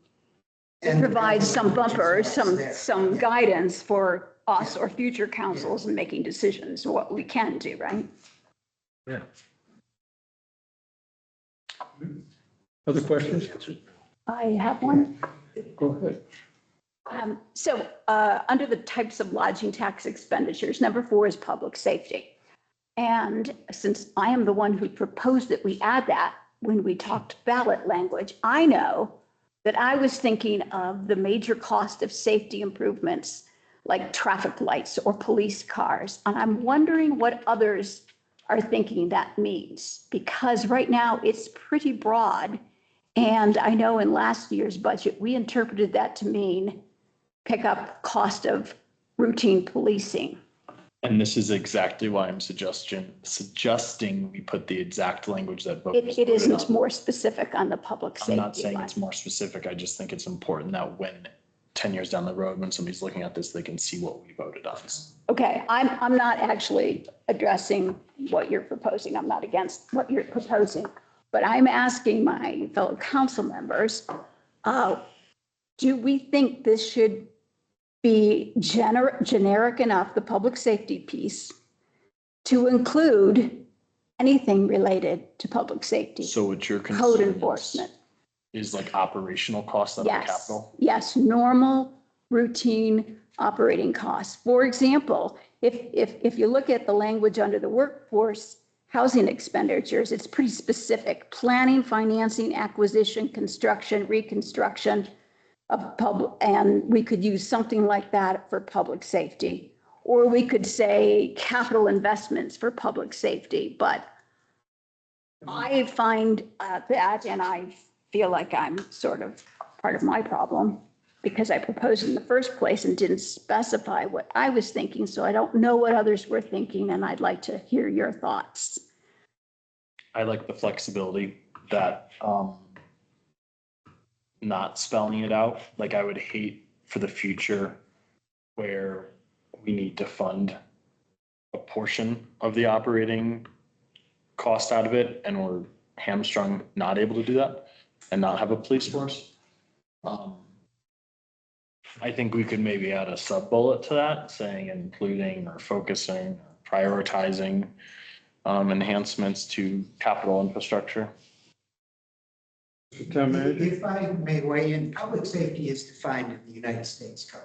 And provide some bumper, Which is what's there. some Yeah. guidance for us or future councils in making decisions, what we can do, right? Other questions? I have one. Go ahead. Under the types of lodging tax expenditures, number 4 is public safety. And since I am the one who proposed that we add that when we talked ballot language, I know that I was thinking of the major cost of safety improvements like traffic lights or police cars. And I'm wondering what others are thinking that means, because right now it's pretty broad. And I know in last year's budget, we interpreted that to mean pick up cost of routine policing. And this is exactly why I'm suggesting we put the exact language that voters It voted isn't on. more specific on the public safety. I'm not saying line. it's more specific. I just think it's important that when 10 years down the road, when somebody's looking at this, they can see what we voted on. Okay, I'm not actually addressing what you're proposing. I'm not against what you're proposing. But I'm asking my fellow council members, do we think this should be generic enough, the public safety piece, to include anything related to public safety? So what your concern Code is- enforcement. is like operational costs out of Yes, capital? yes, normal, routine operating costs. For example, if you look at the language under the workforce housing expenditures, it's pretty specific. Planning, financing, acquisition, construction, reconstruction of public, and we could use something like that for public safety. Or we could say capital investments for public safety, but I find that, and I feel like I'm sort of part of my problem because I proposed in the first place and didn't specify what I was thinking. So I don't know what others were thinking, and I'd like to hear your thoughts. I like the flexibility that, not spelling it out. Like I would hate for the future where we need to fund a portion of the operating cost out of it and we're hamstrung, not able to do that and not have a police force. I think we could maybe add a sub bullet to that saying including or focusing, prioritizing enhancements to capital infrastructure. Town manager? If I may weigh in, public safety is defined in the United States Code.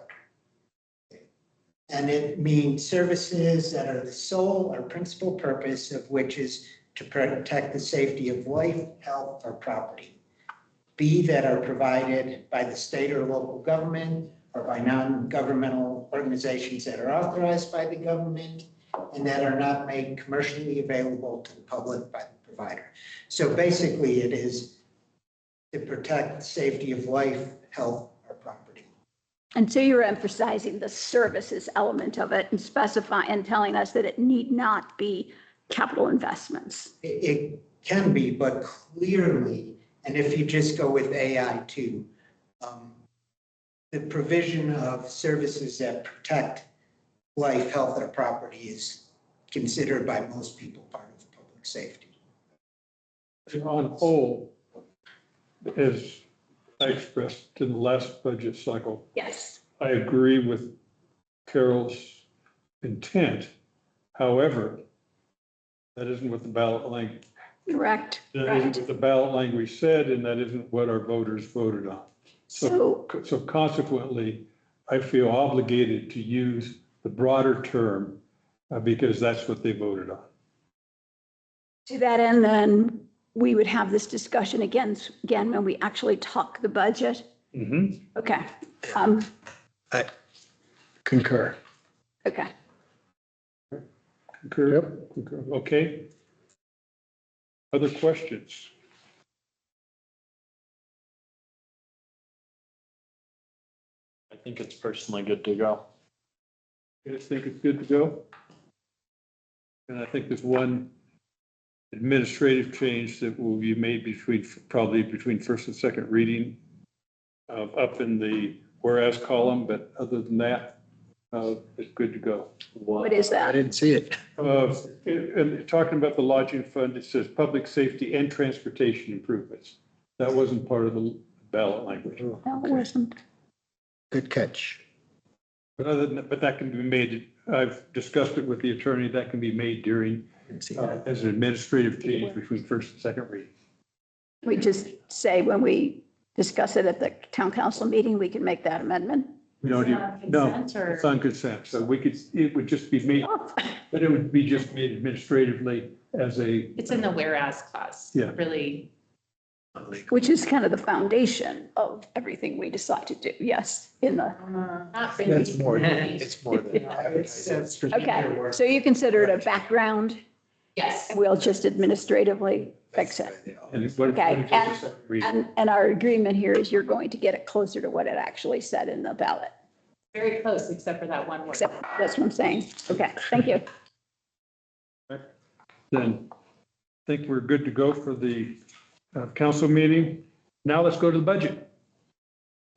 And it means services that are the sole or principal purpose of which is to protect the safety of life, health, or property. B, that are provided by the state or local government or by non-governmental organizations that are authorized by the government and that are not made commercially available to the public by the provider. So basically it is to protect the safety of life, health, or property. And so you're emphasizing the services element of it and specifying and telling us that it need not be capital investments. It can be, but clearly, and if you just go with AI too, the provision of services that protect life, health, or property is considered by most people part of public safety. On whole, as I expressed in the last budget cycle, Yes. I agree with Carol's intent. However, that isn't what the ballot language, Correct. that Right. isn't what the ballot language said, and that isn't what our voters voted on. So consequently, I feel obligated to use the broader term because that's what they voted on. To that end, then we would have this discussion again when we actually talk the budget. Mm-hmm. Okay. I concur. Okay. Concur? Concur. Okay. Other questions? I think it's personally good to go. You guys think it's good to go? And I think there's one administrative change that will be made probably between first and second reading up in the whereas column, but other than that, it's good to go. What is I that? didn't see it. And talking about the lodging fund, it says public safety and transportation improvements. That wasn't part of the ballot language. No, it wasn't. Good catch. But other than, but that can be made, I've discussed it with the attorney, that can be made during, Didn't see that. as an administrative change between first and second reading. We just say when we discuss it at the town council meeting, we can make that amendment. We don't Is it even, on no, consent or- it's on consent, so we could, it would just be made, but it would be just made administratively as a, It's in the whereas clause. Yeah. Really, Which is kind of the foundation of everything we decide to do. Yes, in the, not really. It's more than It's, advertising. okay. So you consider it a background, Yes. we'll just administratively fix it. and what. Okay, and our agreement here is you're going to get it closer to what it actually said in the ballot. Very close, except for that one word. Except, that's what I'm saying. Okay, thank you. Then I think we're good to go for the council meeting. Now let's go to the budget.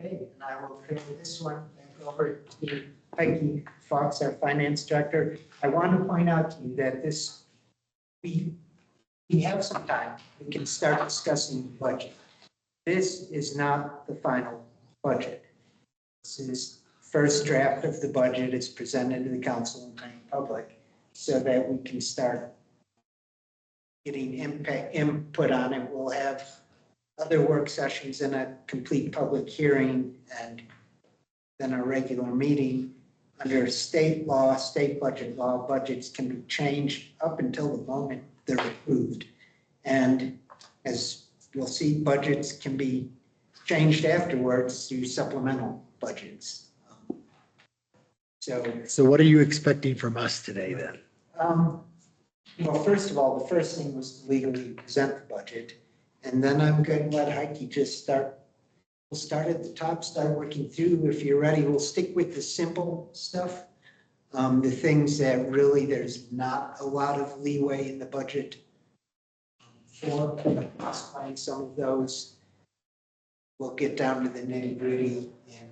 Okay, and I will turn this one back over to Heike Fox, our finance director. I want to point out to you that we have some time. We can start discussing the budget. This is not the final budget. This is first draft of the budget. It's presented to the council and the public so that we can start getting input on it. We'll have other work sessions and a complete public hearing and then a regular meeting. Under state law, state budget law, budgets can be changed up until the moment they're approved. And as you'll see, budgets can be changed afterwards through supplemental budgets. So what are you expecting from us today then? Well, first of all, the first thing was to legally present the budget. And then I'm going to let Heike just start. We'll start at the top, start working through. If you're ready, we'll stick with the simple stuff. The things that really there's not a lot of leeway in the budget for, find some of those. We'll get down to the nitty gritty and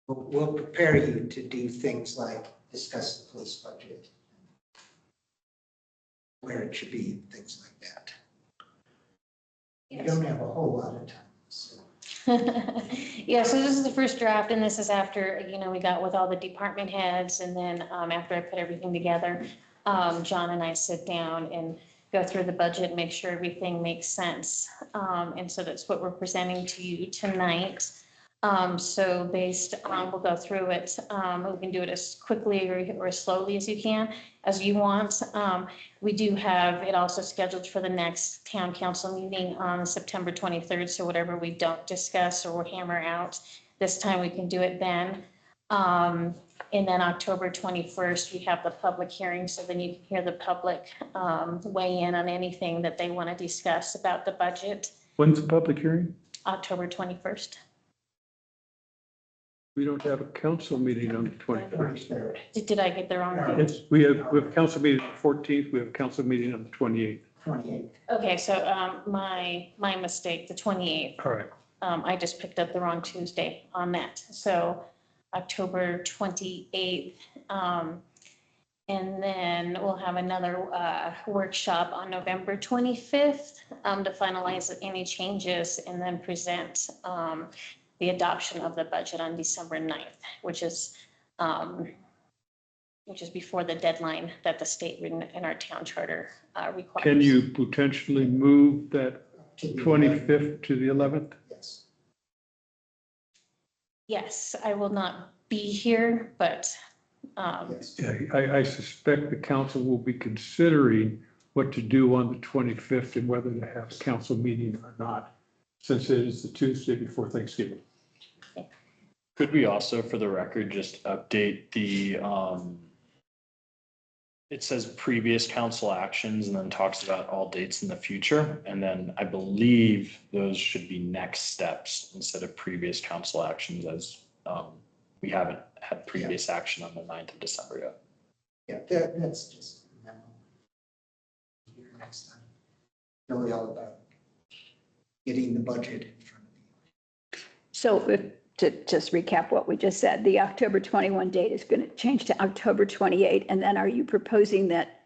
we'll prepare you to do things like discuss the police budget, where it should be, things like that. You don't have a whole lot of time, so. Yeah, so this is the first draft and this is after, we got with all the department heads and then after I put everything together, John and I sit down and go through the budget and make sure everything makes sense. And so that's what we're presenting to you tonight. So based on, we'll go through it. We can do it as quickly or as slowly as you can, as you want. We do have it also scheduled for the next town council meeting on September 23rd. So whatever we don't discuss or hammer out this time, we can do it then. And then October 21st, we have the public hearing. So then you can hear the public weigh in on anything that they want to discuss about the budget. When's the public hearing? October 21st. We don't have a council meeting on the 21st. Did I get the wrong date? Yes, we have a council meeting on the 14th, we have a council meeting on the 28th. 28. Okay, so my mistake, the 28th. All right. I just picked up the wrong Tuesday on that. So October 28th. And then we'll have another workshop on November 25th to finalize any changes and then present the adoption of the budget on December 9th, which is before the deadline that the state in our town charter requires. Can you potentially move that 25th to the 11th? Yes. Yes, I will not be here, but Yes. Yeah, I suspect the council will be considering what to do on the 25th and whether to have a council meeting or not, since it is the Tuesday before Thanksgiving. Could we also, for the record, just update the, it says previous council actions and then talks about all dates in the future. And then I believe those should be next steps instead of previous council actions, as we haven't had previous action on the 9th of December yet. Yeah, that's just a memo. Here next time. Really all about getting the budget in front of you. So to just recap what we just said, the October 21 date is going to change to October 28. And then are you proposing that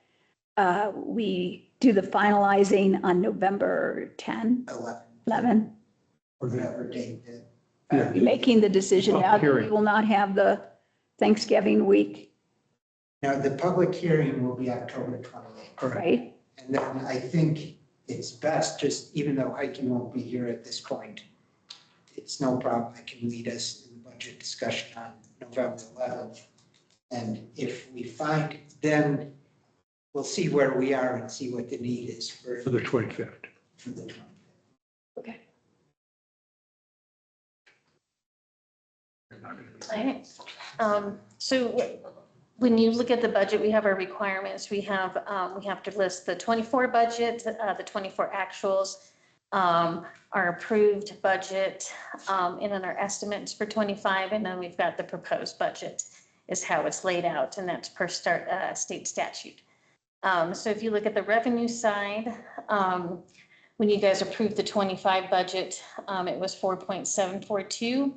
we do the finalizing on November 10, 11. 11? whatever date that. Yeah. Making the decision now that we Hearing. will not have the Thanksgiving week, Now, the public hearing will be October 28th. right? And then I think it's best, just even though Heike won't be here at this point, it's no problem. I can lead us in the budget discussion on November 11th. And if we find, then we'll see where we are and see what the need is for For the 25th. for the 20th. Okay. Alright. So when you look at the budget, we have our requirements. We have to list the 24 budget, the 24 actuals, our approved budget, and then our estimates for 25, and then we've got the proposed budget is how it's laid out, and that's per state statute. So if you look at the revenue side, when you guys approved the 25 budget, it was 4.742.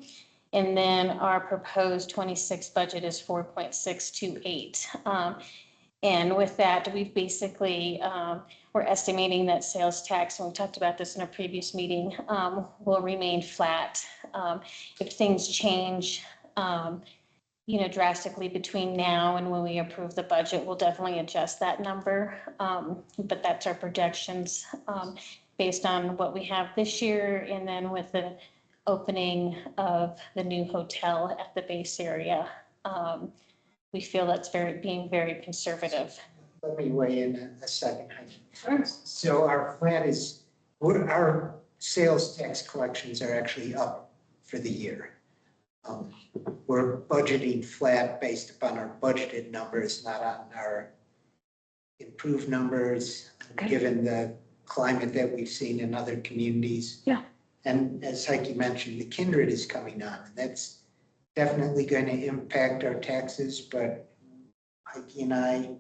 And then our proposed 26 budget is 4.628. And with that, we've basically, we're estimating that sales tax, and we talked about this in a previous meeting, will remain flat. If things change, drastically between now and when we approve the budget, we'll definitely adjust that number. But that's our projections based on what we have this year, and then with the opening of the new hotel at the base area. We feel that's being very conservative. Let me weigh in a second. Sure. So our plan is, our sales tax collections are actually up for the year. We're budgeting flat based upon our budgeted numbers, not on our improved numbers, Okay. given the climate that we've seen in other communities. Yeah. And as Heike mentioned, the Kindred is coming on. That's definitely going to impact our taxes, but Heike and I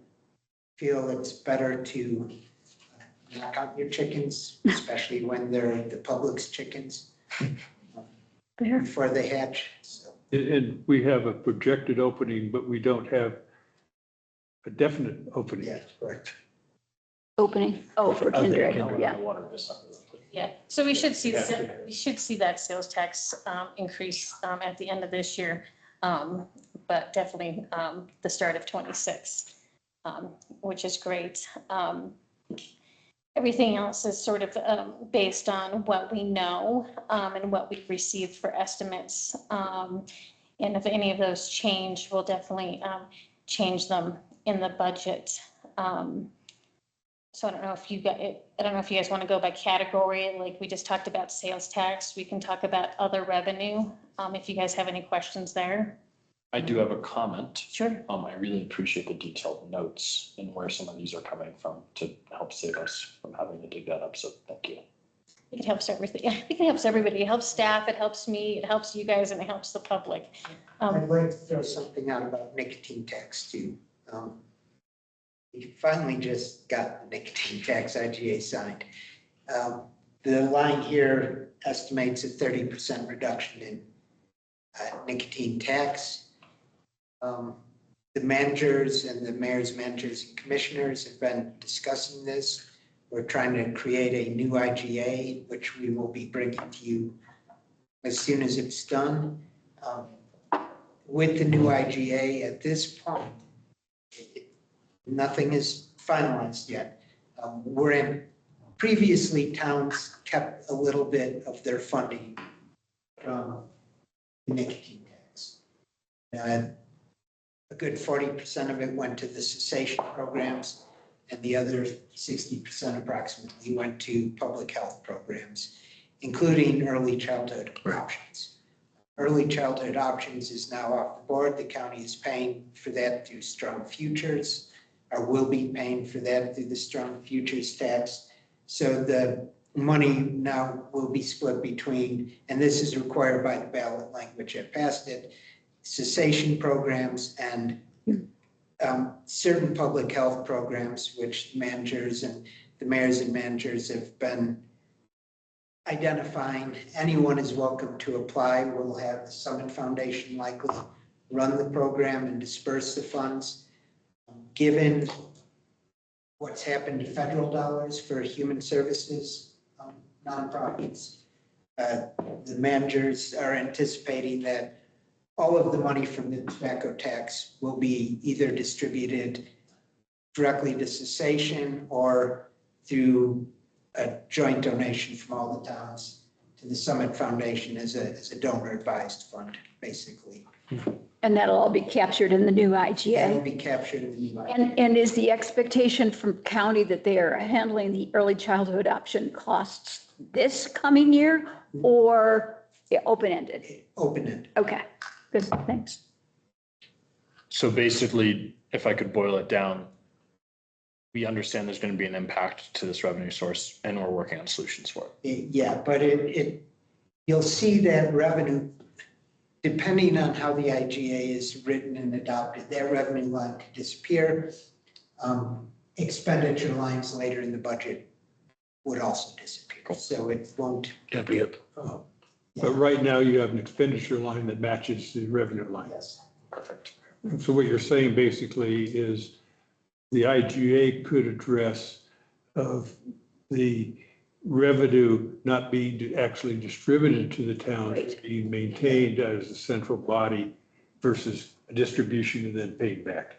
feel it's better to knock out your chickens, especially when they're the public's chickens, Fair. before they hatch. So And we have a projected opening, but we don't have a definite opening. yeah, correct. Opening, for Kindred, yeah. Yeah, so we should see, that sales tax increase at the end of this year, but definitely the start of 26, which is great. Everything else is sort of based on what we know and what we've received for estimates. And if any of those change, we'll definitely change them in the budget. So I don't know if you guys want to go by category, like we just talked about sales tax. We can talk about other revenue, if you guys have any questions there. I do have a comment. Sure. I really appreciate the detailed notes and where some of these are coming from to help save us from having to dig that up. So thank you. It helps everything. I think it helps everybody. It helps staff, it helps me, it helps you guys, and it helps the public. I'd like to throw something out about nicotine tax too. We finally just got the nicotine tax IGA signed. The line here estimates a 30% reduction in nicotine tax. The managers and the mayor's managers and commissioners have been discussing this. We're trying to create a new IGA, which we will be bringing to you as soon as it's done. With the new IGA at this point, nothing is finalized yet. Previously, towns kept a little bit of their funding from the nicotine tax. A good 40% of it went to the cessation programs, and the other 60% approximately went to public health programs, including early childhood options. Early childhood options is now off the board. The county is paying for that through Strong Futures, or will be paying for that through the Strong Futures tax. So the money now will be split between, and this is required by the ballot language that passed it, cessation programs and certain public health programs, which managers and the mayors and managers have been identifying. Anyone is welcome to apply. We'll have the Summit Foundation likely run the program and disperse the funds. Given what's happened to federal dollars for human services nonprofits, The managers are anticipating that all of the money from the tobacco tax will be either distributed directly to cessation or through a joint donation from all the towns to the Summit Foundation as a donor advised fund, basically. And that'll all be captured in the new That will IGA. be captured in the new budget. And is the expectation from county that they are handling the early childhood option costs this coming year or open-ended? Open-ended. Okay, good, thanks. So basically, if I could boil it down, we understand there's going to be an impact to this revenue source and we're working on solutions for it. Yeah, but you'll see that revenue, depending on how the IGA is written and adopted, that revenue line could disappear. Expenditure lines later in the budget would also disappear. So it won't. That'd be it. But right now you have an expenditure line that matches the revenue line. Yes. Perfect. So what you're saying basically is the IGA could address of the revenue not being actually distributed to the towns, Right. being maintained as a central body versus a distribution and then paid back.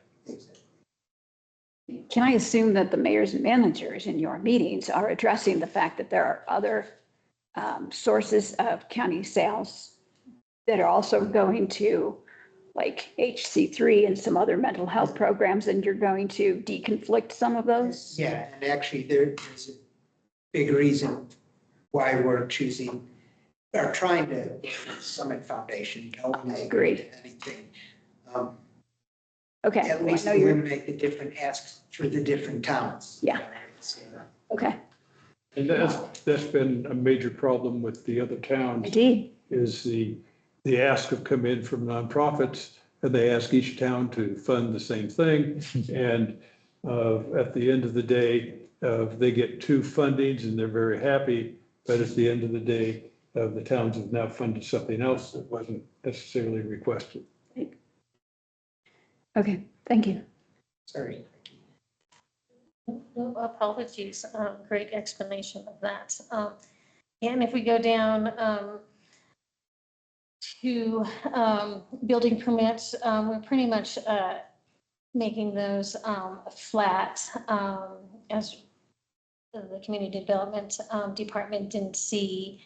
Can I assume that the mayors and managers in your meetings are addressing the fact that there are other sources of county sales that are also going to like HC3 and some other mental health programs, and you're going to deconflict some of those? Yeah, and actually there's a big reason why we're choosing, or trying to, Summit Foundation. No one is Agreed. doing anything. Okay, At I least know you're, eliminate the different asks for the different towns. Yeah. okay, And that's been a major problem with the other towns indeed. is the ask have come in from nonprofits and they ask each town to fund the same thing. And at the end of the day, they get two fundings and they're very happy. But at the end of the day, the towns have now funded something else that wasn't necessarily requested. Okay, thank you. Sorry. No apologies, great explanation of that. And if we go down to building permits, we're pretty much making those flat as the community development department didn't see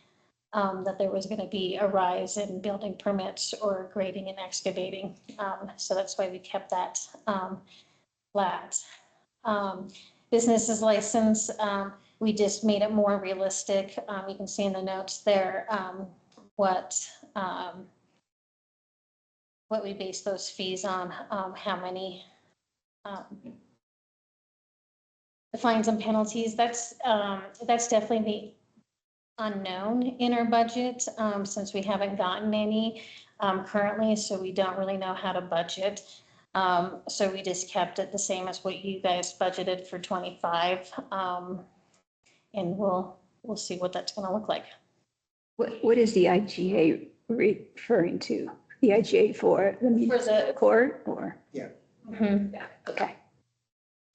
that there was going to be a rise in building permits or grading and excavating. So that's why we kept that flat. Businesses license, we just made it more realistic. You can see in the notes there what we base those fees on, how many the fines and penalties. That's definitely the unknown in our budget, since we haven't gotten any currently, so we don't really know how to budget. So we just kept it the same as what you guys budgeted for 25. And we'll see what that's gonna look like. What is the IGA referring to? The IGA for the court or? Mhm. Okay.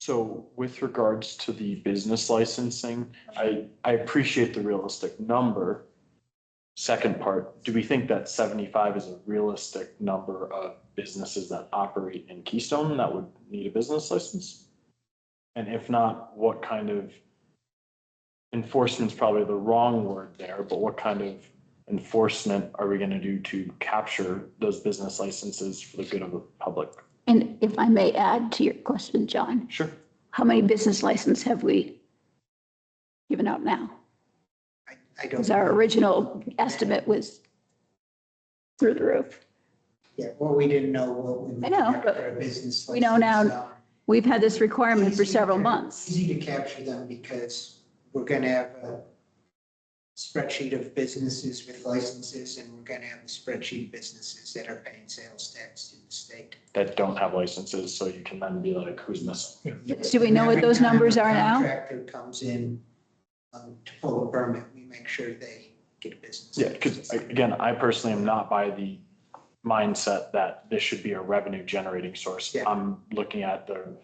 So with regards to the business licensing, I appreciate the realistic number. Second part, do we think that 75 is a realistic number of businesses that operate in Keystone that would need a business license? And if not, what kind of enforcement is probably the wrong word there, but what kind of enforcement are we going to do to capture those business licenses for the good of the public? And if I may add to your question, John, Sure. how many business licenses have we given out now? I don't. Because our original estimate was through the roof. Yeah, well, we didn't know what we. I know, would but for a business we know now- license, so We've had this requirement for several months. Easy to capture them because we're gonna have a spreadsheet of businesses with licenses and we're gonna have a spreadsheet of businesses that are paying sales tax to the state. That don't have licenses, so you can then be like, who's missing? Do we know what those numbers are Every time now? a contractor comes in to pull a permit, we make sure they get a business. Yeah, because again, I personally am not by the mindset that this should be a revenue generating source. Yeah. I'm looking at the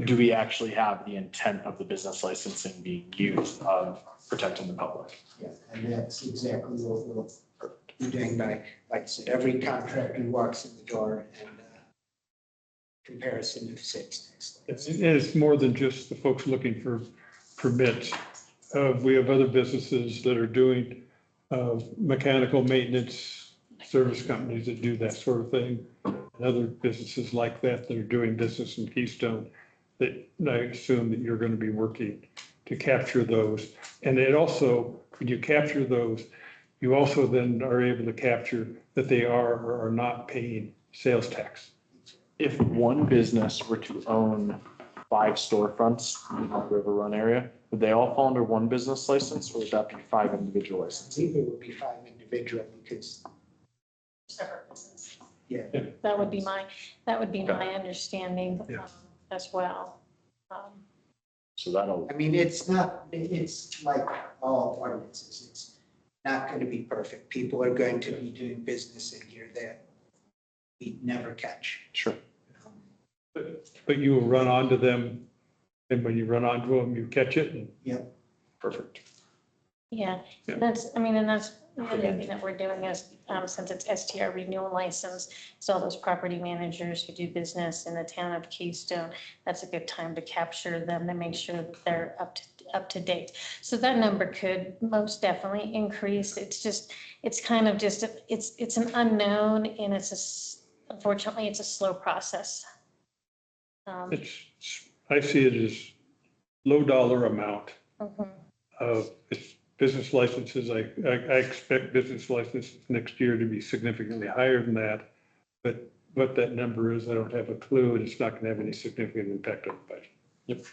do we actually have the intent of the business licensing being used of protecting the public? Yeah, and that's exactly what we'll be doing by, like I said, every contractor who walks in the door and comparison of six next. And it's more than just the folks looking for permits. We have other businesses that are doing mechanical maintenance, service companies that do that sort of thing. And other businesses like that that are doing business in Keystone, that I assume that you're going to be working to capture those. And it also, when you capture those, you also then are able to capture that they are or are not paying sales tax. If one business were to own 5 storefronts in the River Run area, would they all fall under one business license, or would that be 5 individual I licenses? believe it would be 5 individual because, Separate businesses. yeah, That would be my understanding Yeah. as well. So that'll, I mean, it's like all ordinances, it's not going to be perfect. People are going to be doing business in here that we never catch. sure. But you will run onto them, and when you run onto them, you catch it. And Perfect. Yeah, Yeah. that's the other thing that we're doing is, since it's STR renewal license, so all those property managers who do business in the town of Keystone, that's a good time to capture them to make sure that they're up to date. So that number could most definitely increase. It's kind of just, it's an unknown, and unfortunately, it's a slow process. I see it as low dollar amount. Mhm. It's business licenses, I expect business licenses next year to be significantly higher than that. But what that number is, I don't have a clue, and it's not going to have any significant impact on the budget.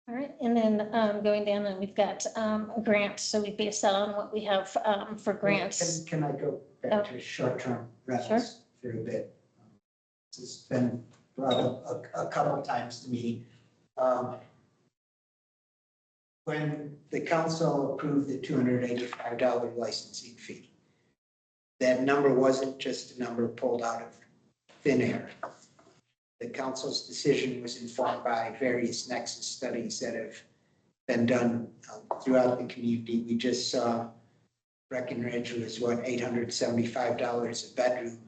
All right, and then going down, and we've got a grant, so we base that on what we have for grants. Can I go back to short-term rentals for a bit? This has been brought up a couple of times to me. When the council approved the $285 licensing fee, that number wasn't just a number pulled out of thin air. The council's decision was informed by various nexus studies that have been done throughout the community. We just saw Breckenridge was what, $875 a bedroom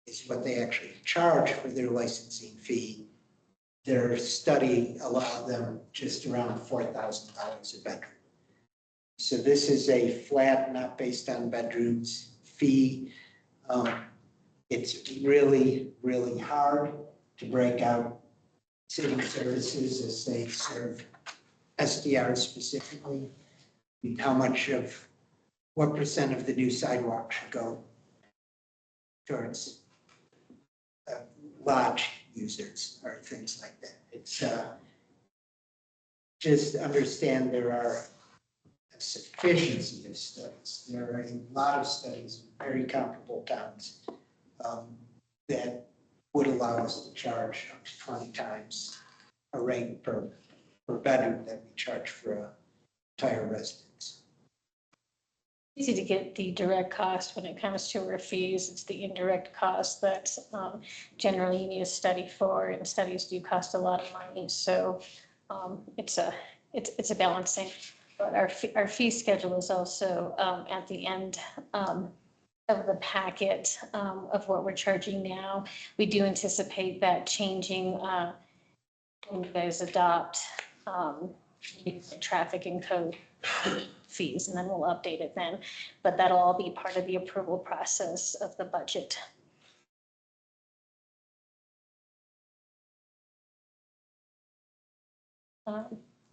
is what they actually charge for their licensing fee. Their study allowed them just around $4,000 a bedroom. So this is a flat, not based on bedrooms fee. It's really, really hard to break out city services as they serve SDR specifically. I mean, what percent of the new sidewalk should go towards lodge users or things like that. It's just understand there are a sufficiency of studies. There are a lot of studies in very comparable towns that would allow us to charge up to 20 times a rate per bedroom that we charge for an entire residence. Easy to get the direct cost when it comes to our fees. It's the indirect cost that generally you need a study for, and studies do cost a lot of money. So it's a balancing. But our fee schedule is also at the end of the packet of what we're charging now. We do anticipate that changing when you guys adopt traffic and code fees, and then we'll update it then. But that'll all be part of the approval process of the budget.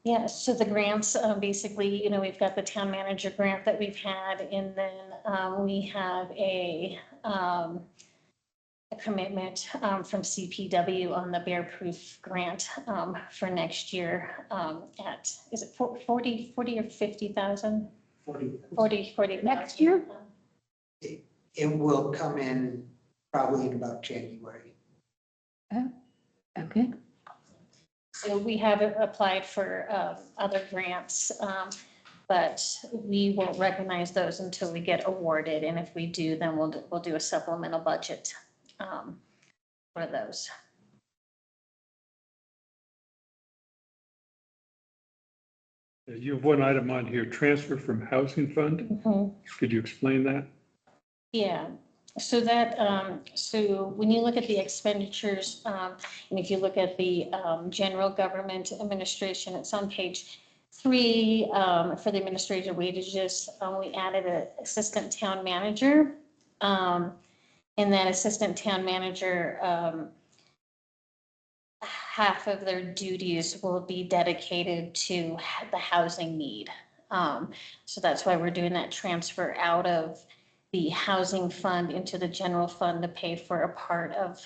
Yeah, so the grants, basically, we've got the town manager grant that we've had, and then we have a commitment from CPW on the Bear Proof grant for next year at, is it 40 or 50,000? 40. Next year? It will come in probably in about January. Okay. So we haven't applied for other grants, but we won't recognize those until we get awarded. And if we do, then we'll do a supplemental budget for those. You have one item on here, transfer from housing fund. Mhm. Could you explain that? Yeah, so that, so when you look at the expenditures, and if you look at the general government administration, it's on page 3, for the administrative wages, we added an assistant town manager. And that assistant town manager, half of their duties will be dedicated to the housing need. So that's why we're doing that transfer out of the housing fund into the general fund to pay for a part of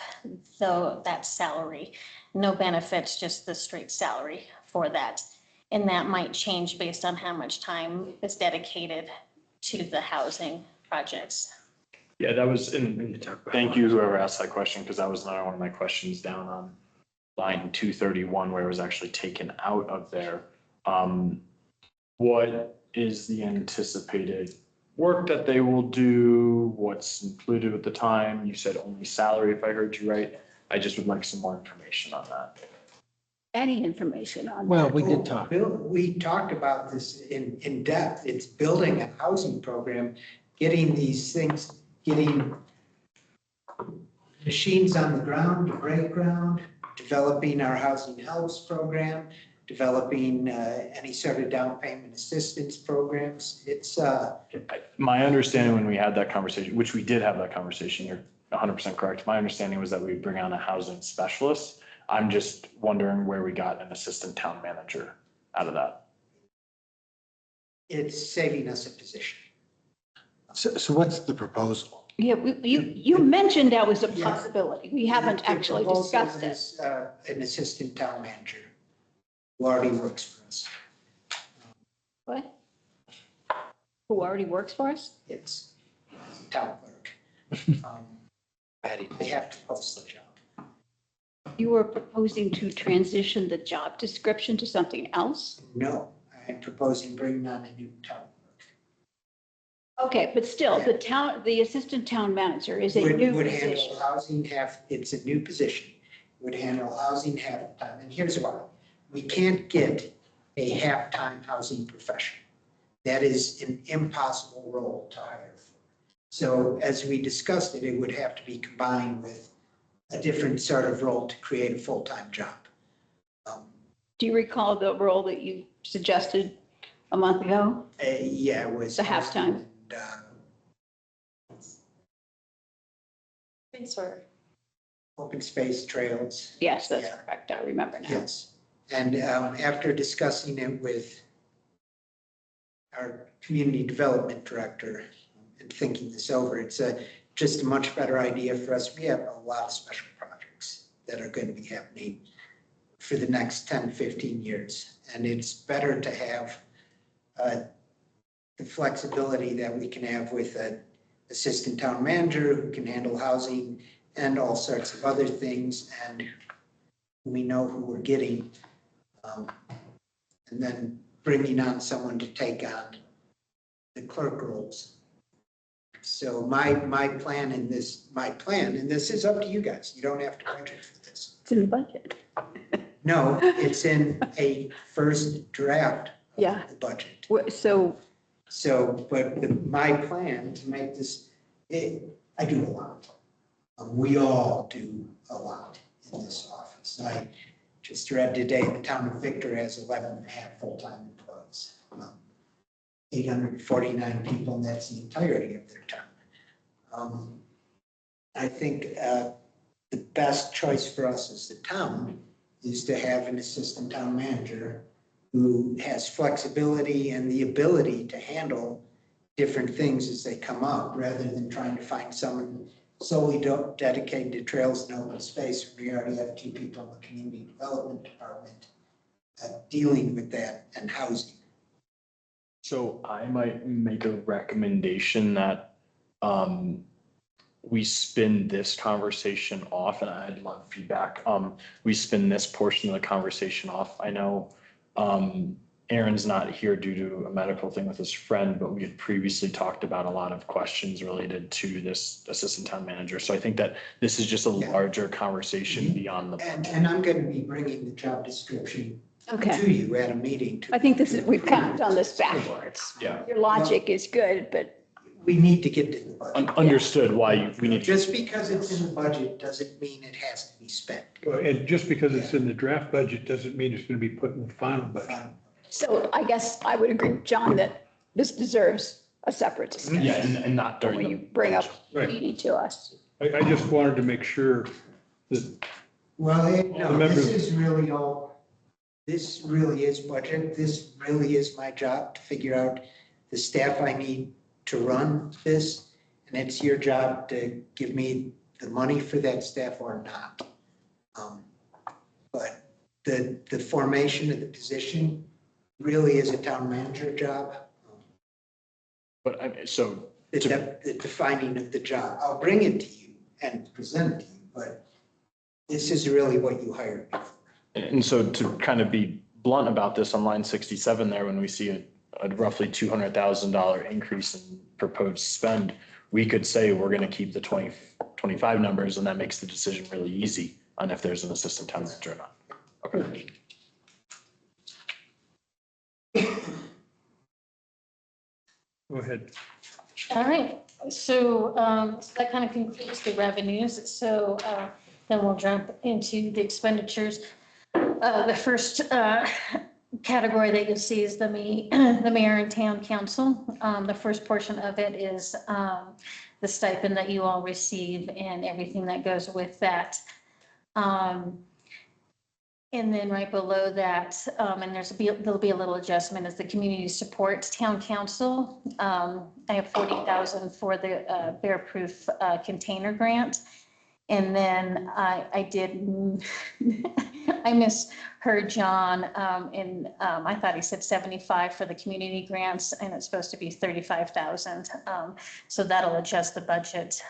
that salary. No benefits, just the straight salary for that. And that might change based on how much time is dedicated to the housing projects. Yeah, that was, and thank you whoever asked that question, because that was another one of my questions down on line 231, where it was actually taken out of there. What is the anticipated work that they will do? What's included with the time? You said only salary, if I heard you right. I just would like some more information on that. Any information on that? Well, we did talk. Bill, we talked about this in depth. It's building a housing program, getting these things, getting machines on the ground to break ground, developing our housing helps program, developing any sort of down payment assistance programs. It's My understanding when we had that conversation, which we did have that conversation, you're 100% correct. My understanding was that we'd bring on a housing specialist. I'm just wondering where we got an assistant town manager out of that. it's saving us a position. So what's the proposal? Yeah, you mentioned that was a Yeah. possibility. We haven't The actually proposal discussed it. is, an assistant town manager who already works for us. What? Who already works for us? It's a town clerk. They have to post the job. You were proposing to transition the job description to something else? No, I'm proposing bringing on a new town clerk. Okay, but still, the assistant town manager is a Would new handle position. housing it's a new position, would handle housing half the time. And here's why, we can't get a half-time housing professional. That is an impossible role to hire for. So as we discussed it, it would have to be combined with a different sort of role to create a full-time job. Do you recall the role that you suggested a month ago? Yeah, it was. The halftime. Thanks for. Open space trails. Yes, that's Yeah. correct. I remember now. Yes, and after discussing it with our community development director and thinking this over, it's just a much better idea for us. We have a lot of special projects that are going to be happening for the next 10, 15 years. And it's better to have the flexibility that we can have with an assistant town manager who can handle housing and all sorts of other things, and we know who we're getting. And then bringing on someone to take on the clerk roles. So my plan, and this is up to you guys. You don't have to budget for this. It's in the budget. No, it's in a first draft Yeah. of the budget. So, But my plan to make this, I do a lot. We all do a lot in this office. I just read today, the town of Victor has 11 and a half full-time employees. 849 people, and that's the entirety of their town. I think the best choice for us as the town is to have an assistant town manager who has flexibility and the ability to handle different things as they come up, rather than trying to find someone solely dedicated to trails and open space. We already have 2 people in the community development department dealing with that and housing. So I might make a recommendation that we spin this conversation off, and I'd love feedback. We spin this portion of the conversation off. I know Aaron's not here due to a medical thing with his friend, but we had previously talked about a lot of questions related to this assistant town manager. So I think that this is just a larger conversation beyond the. And I'm going to be bringing the job description Okay. to you at a meeting. I think this is, we've kind of done this backwards. Yeah. Your logic is good, but We need to get to the budget. Understood why we need to. Just because it's in the budget doesn't mean it has to be spent. And just because it's in the draft budget doesn't mean it's going to be put in the final budget. so I guess I would agree with John that this deserves a separate discussion. Yeah, and not during When the. you bring up Right. meeting to us. I just wanted to make sure that, Well, The no, members- this is really all, this really is budget. This really is my job to figure out the staff I need to run this. And it's your job to give me the money for that staff or not. But the formation of the position really is a town manager job. But so, The defining of the job. I'll bring it to you and present it to you, but this is really what you hired me for. and so to kind of be blunt about this, on line 67 there, when we see a roughly $200,000 increase in proposed spend, we could say we're going to keep the 2025 numbers, and that makes the decision really easy on if there's an assistant town manager or not. Okay. go ahead. All right, so that kind of concludes the revenues. So then we'll jump into the expenditures. The first category that you'll see is the mayor and town council. The first portion of it is the stipend that you all receive and everything that goes with that. And then right below that, and there'll be a little adjustment, is the community support town council. I have 40,000 for the bear proof container grant. And then I did, I misheard John, and I thought he said 75 for the community grants, and it's supposed to be 35,000. So that'll adjust the budget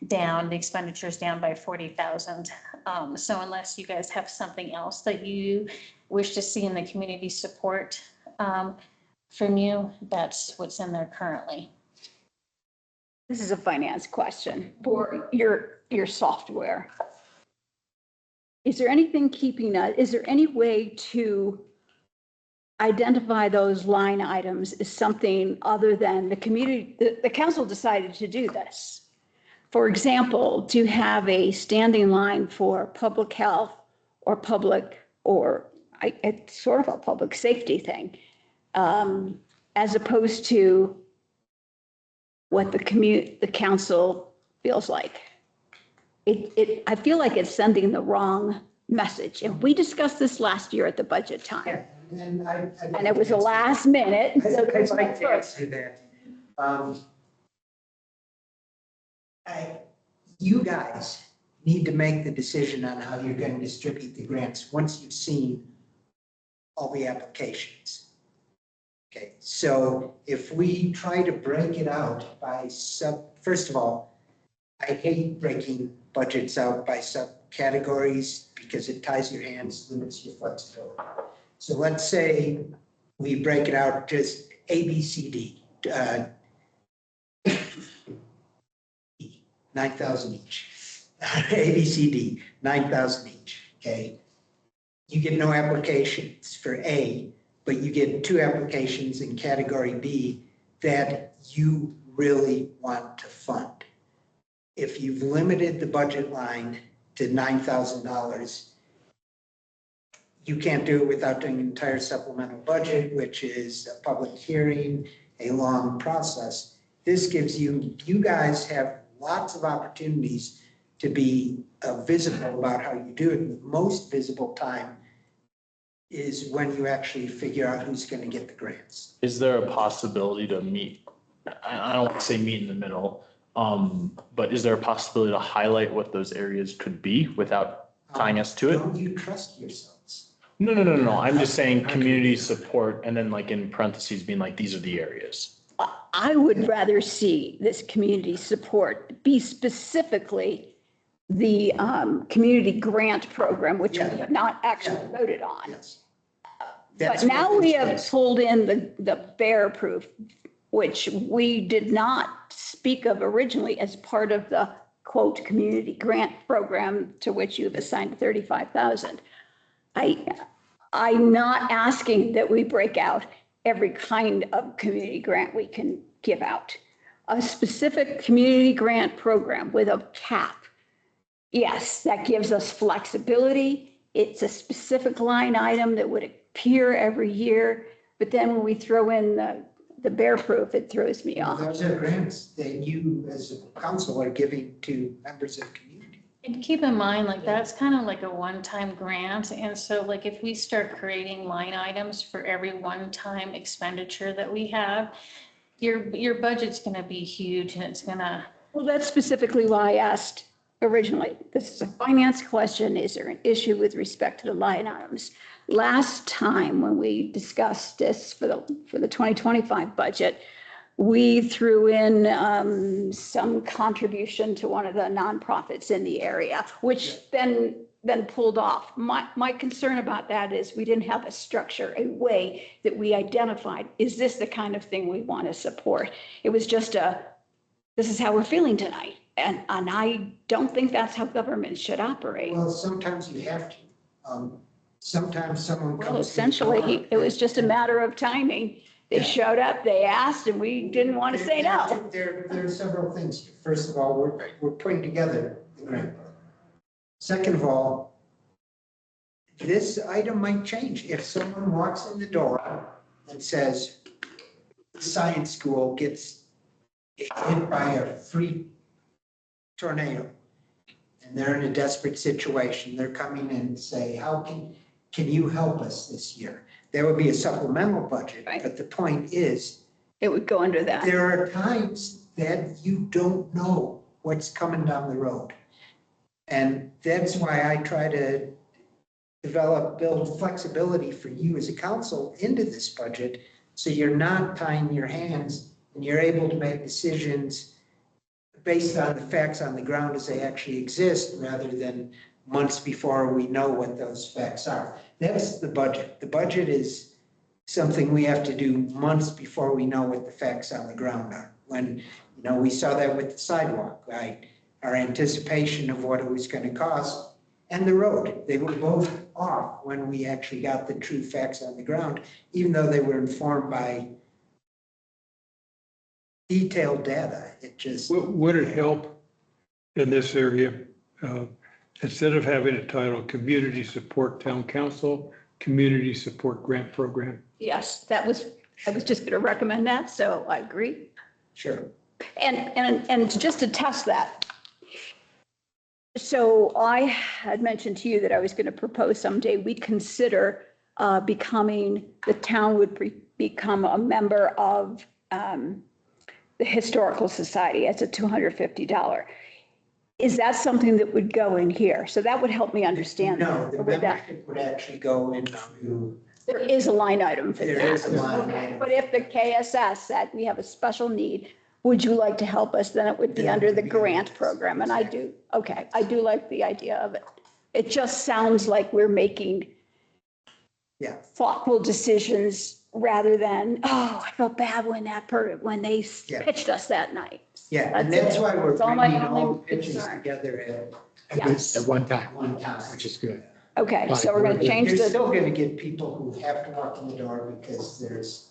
down, the expenditures down by 40,000. So unless you guys have something else that you wish to see in the community support from you, that's what's in there currently. This is a finance question for your software. Is there anything keeping us, is there any way to identify those line items as something other than the community, the council decided to do this? For example, to have a standing line for public health or it's sort of a public safety thing, as opposed to what the council feels like. I feel like it's sending the wrong message. And we discussed this last year at the budget time. And it was a last minute. So I'd like to answer that. You guys need to make the decision on how you're going to distribute the grants once you've seen all the applications. Okay, so if we try to break it out by first of all, I hate breaking budgets out by subcategories because it ties your hands, limits your flexibility. So let's say we break it out just A, B, C, D, 9,000 each. A, B, C, D, 9,000 each, okay? You get no applications for A, but you get 2 applications in category B that you really want to fund. If you've limited the budget line to $9,000, you can't do it without doing an entire supplemental budget, which is a public hearing, a long process. This gives you guys have lots of opportunities to be visible about how you do it. The most visible time is when you actually figure out who's going to get the grants. Is there a possibility to meet, I don't want to say meet in the middle, but is there a possibility to highlight what those areas could be without tying us to it? Don't you trust yourselves? No. I'm just saying community support, and then like in parentheses being like, these are the areas. I would rather see this community support be specifically the community grant program, which we have not actually voted on. Yes. But now we have pulled in the bear proof, which we did not speak of originally as part of the quote community grant program to which you've assigned 35,000. I'm not asking that we break out every kind of community grant we can give out. A specific community grant program with a cap. Yes, that gives us flexibility. It's a specific line item that would appear every year. But then when we throw in the bear proof, it throws me off. Those are grants that you as a council are giving to members of the community. And keep in mind, like, that's kind of like a one-time grant. And so like, if we start creating line items for every one-time expenditure that we have, your budget's gonna be huge and it's gonna. Well, that's specifically why I asked originally. This is a finance question. Is there an issue with respect to the line items? Last time when we discussed this for the 2025 budget, we threw in some contribution to one of the nonprofits in the area, which then pulled off. My concern about that is we didn't have a structure, a way that we identified, is this the kind of thing we want to support? It was just this is how we're feeling tonight. And I don't think that's how government should operate. Well, sometimes you have to. Sometimes someone comes. Well, essentially, it was just a matter of timing. They showed up, they asked, and we didn't want to say no. There are several things. First of all, we're putting together the grant. Second of all, this item might change. If someone walks in the door and says, the science school gets hit by a freak tornado, and they're in a desperate situation, they're coming in and say, how can you help us this year? There would be a supplemental budget, Right. but the point is, It would go under that. there are times that you don't know what's coming down the road. And that's why I try to build flexibility for you as a council into this budget, so you're not tying your hands and you're able to make decisions based on the facts on the ground as they actually exist, rather than months before we know what those facts are. That's the budget. The budget is something we have to do months before we know what the facts on the ground are. When, we saw that with the sidewalk, right? Our anticipation of what it was going to cost and the road, they were both off when we actually got the true facts on the ground, even though they were informed by detailed data. It just. Would it help in this area, instead of having a title, Community Support Town Council, Community Support Grant Program? Yes, I was just going to recommend that, so I agree. Sure. And just to test that. So I had mentioned to you that I was going to propose someday we consider the town would become a member of the Historical Society as a $250. Is that something that would go in here? So that would help me understand. No, the Or would that- membership would actually go into. There is a line item for that. There is a line item. But if the KSS said we have a special need, would you like to help us? Then it would be Then it under would the be grant under- program. And I do like the idea of it. It just sounds like we're making Yeah. thoughtful decisions rather than, oh, I felt bad when they Yeah. pitched us that night. Yeah, and That's that's it. why we're That's all my bringing all the only pitches concern. together Yes. At one time, at one time. which is good. Okay, so we're going to change You're the, still gonna get people who have to walk in the door because there's.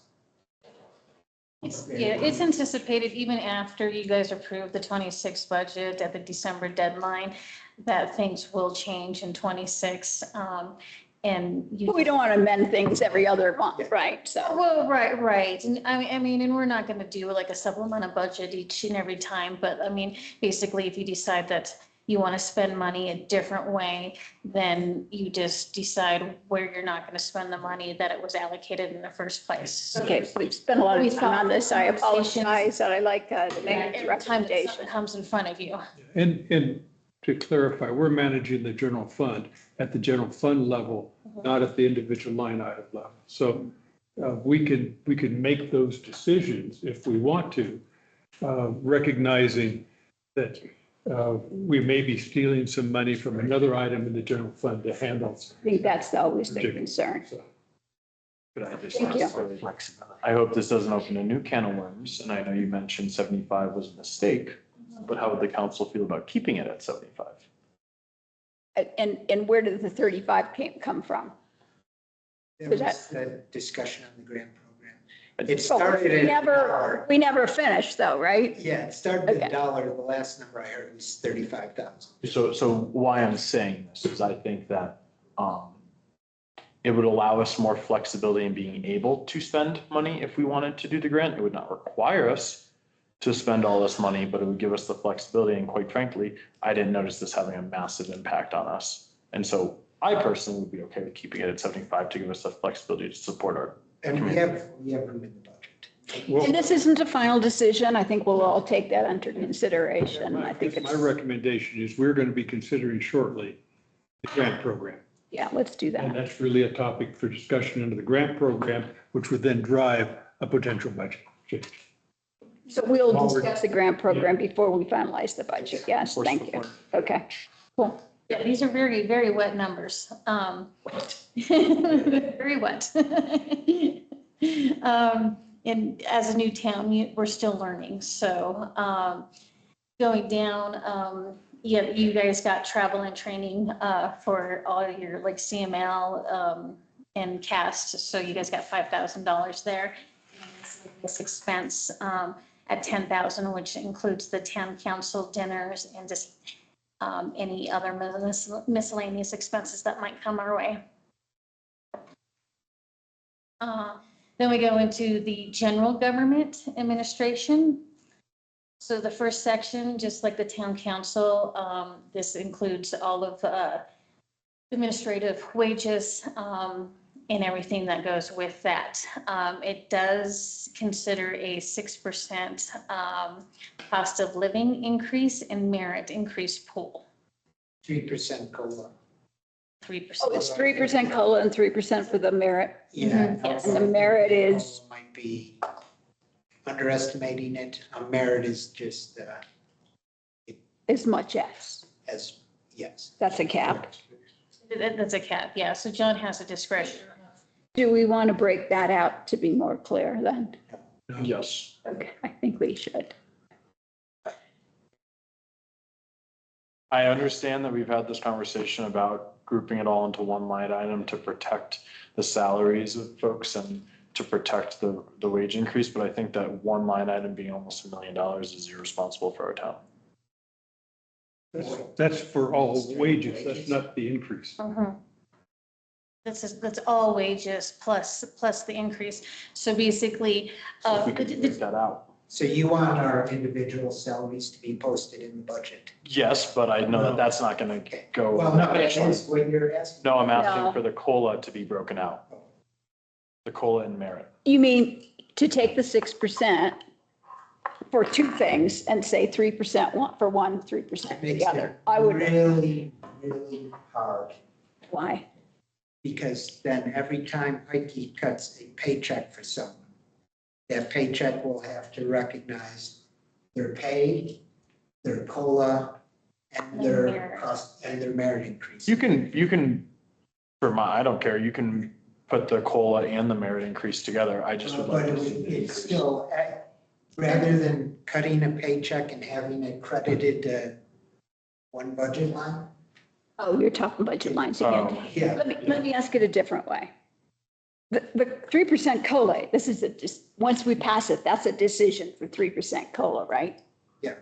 Yeah, it's anticipated even after you guys approve the 26 budget at the December deadline, that things will change in 26. And you. we don't want to amend things every other month, right? So, Well, right. And I mean, and we're not going to do like a supplemental budget each and every time, but I mean, basically, if you decide that you want to spend money a different way, then you just decide where you're not going to spend the money that it was allocated in the first place. okay, we've spent a lot We of time on this. I thought- apologize that I like the Every mayor's time that recommendation. something comes in front of you. And to clarify, we're managing the general fund at the general fund level, not at the individual line item level. So we can make those decisions if we want to, recognizing that we may be stealing some money from another item in the general fund to handle. I think that's always the concern. So, Could I just? Thank you. I hope this doesn't open a new can of worms, and I know you mentioned 75 was a mistake, but how would the council feel about keeping it at 75? And where did the 35 come from? There was a discussion on the grant program. It But started at $1. we never finished though, right? Yeah, it started at Okay. $1. The last number I heard was 35,000. So why I'm saying this is I think that, it would allow us more flexibility in being able to spend money if we wanted to do the grant. It would not require us to spend all this money, but it would give us the flexibility. And quite frankly, I didn't notice this having a massive impact on us. And so I personally would be okay with keeping it at 75 to give us the flexibility to support our. And we have room in the budget. Well, And this isn't a final decision. I think we'll all take that under consideration. I think my it's, recommendation is we're going to be considering shortly the grant program. yeah, let's do And that. that's really a topic for discussion under the grant program, which would then drive a potential budget change. So we'll discuss the grant program before we finalize the budget. Yes, thank you. Okay, cool. Yeah, these are very, very wet numbers. Very wet. And as a new town, we're still learning, so, going down, yeah, you guys got travel and training, for all your like CML, and cast, so you guys got $5,000 there. This expense, at 10,000, which includes the town council dinners and just, any other miscellaneous expenses that might come our way. Then we go into the general government administration. So the first section, just like the town council, this includes all of administrative wages and everything that goes with that. It does consider a 6% cost of living increase and merit increase pool. 3% COLA. 3%. Oh, it's 3% COLA and 3% for the merit. Yeah. Yes. And the merit is, Might be underestimating it. Merit is just, as much as, yes. that's a cap. That's a cap, yeah. So John has a discretion. Do we want to break that out to be more clear then? Yes. Okay, I think we should. I understand that we've had this conversation about grouping it all into one line item to protect the salaries of folks and to protect the wage increase, but I think that one line item being almost $1 million is irresponsible for our town. That's for all wages. That's not the increase. That's all wages plus the increase. So basically, So if we could break that out. So you want our individual salaries to be posted in the budget? Yes, but I know that that's not gonna go. Well, no, that is what you're asking. No, I'm asking No. for the COLA to be broken out. The COLA and merit. You mean to take the 6% for two things and say 3% for one, 3% for It the makes other? it I would, really, really hard, why? because then every time Heike cuts a paycheck for someone, that paycheck will have to recognize their pay, their COLA, and their merit. cost, and their merit increase. You can, I don't care, you can put the COLA and the merit increase together. I just would like But to see. the it's increase. still, rather than cutting a paycheck and having it credited to one budget line. Oh, you're talking budget lines again. Oh. Yeah. Let me ask it a different way. The 3% COLA, this is once we pass it, that's a decision for 3% COLA, right? Yeah.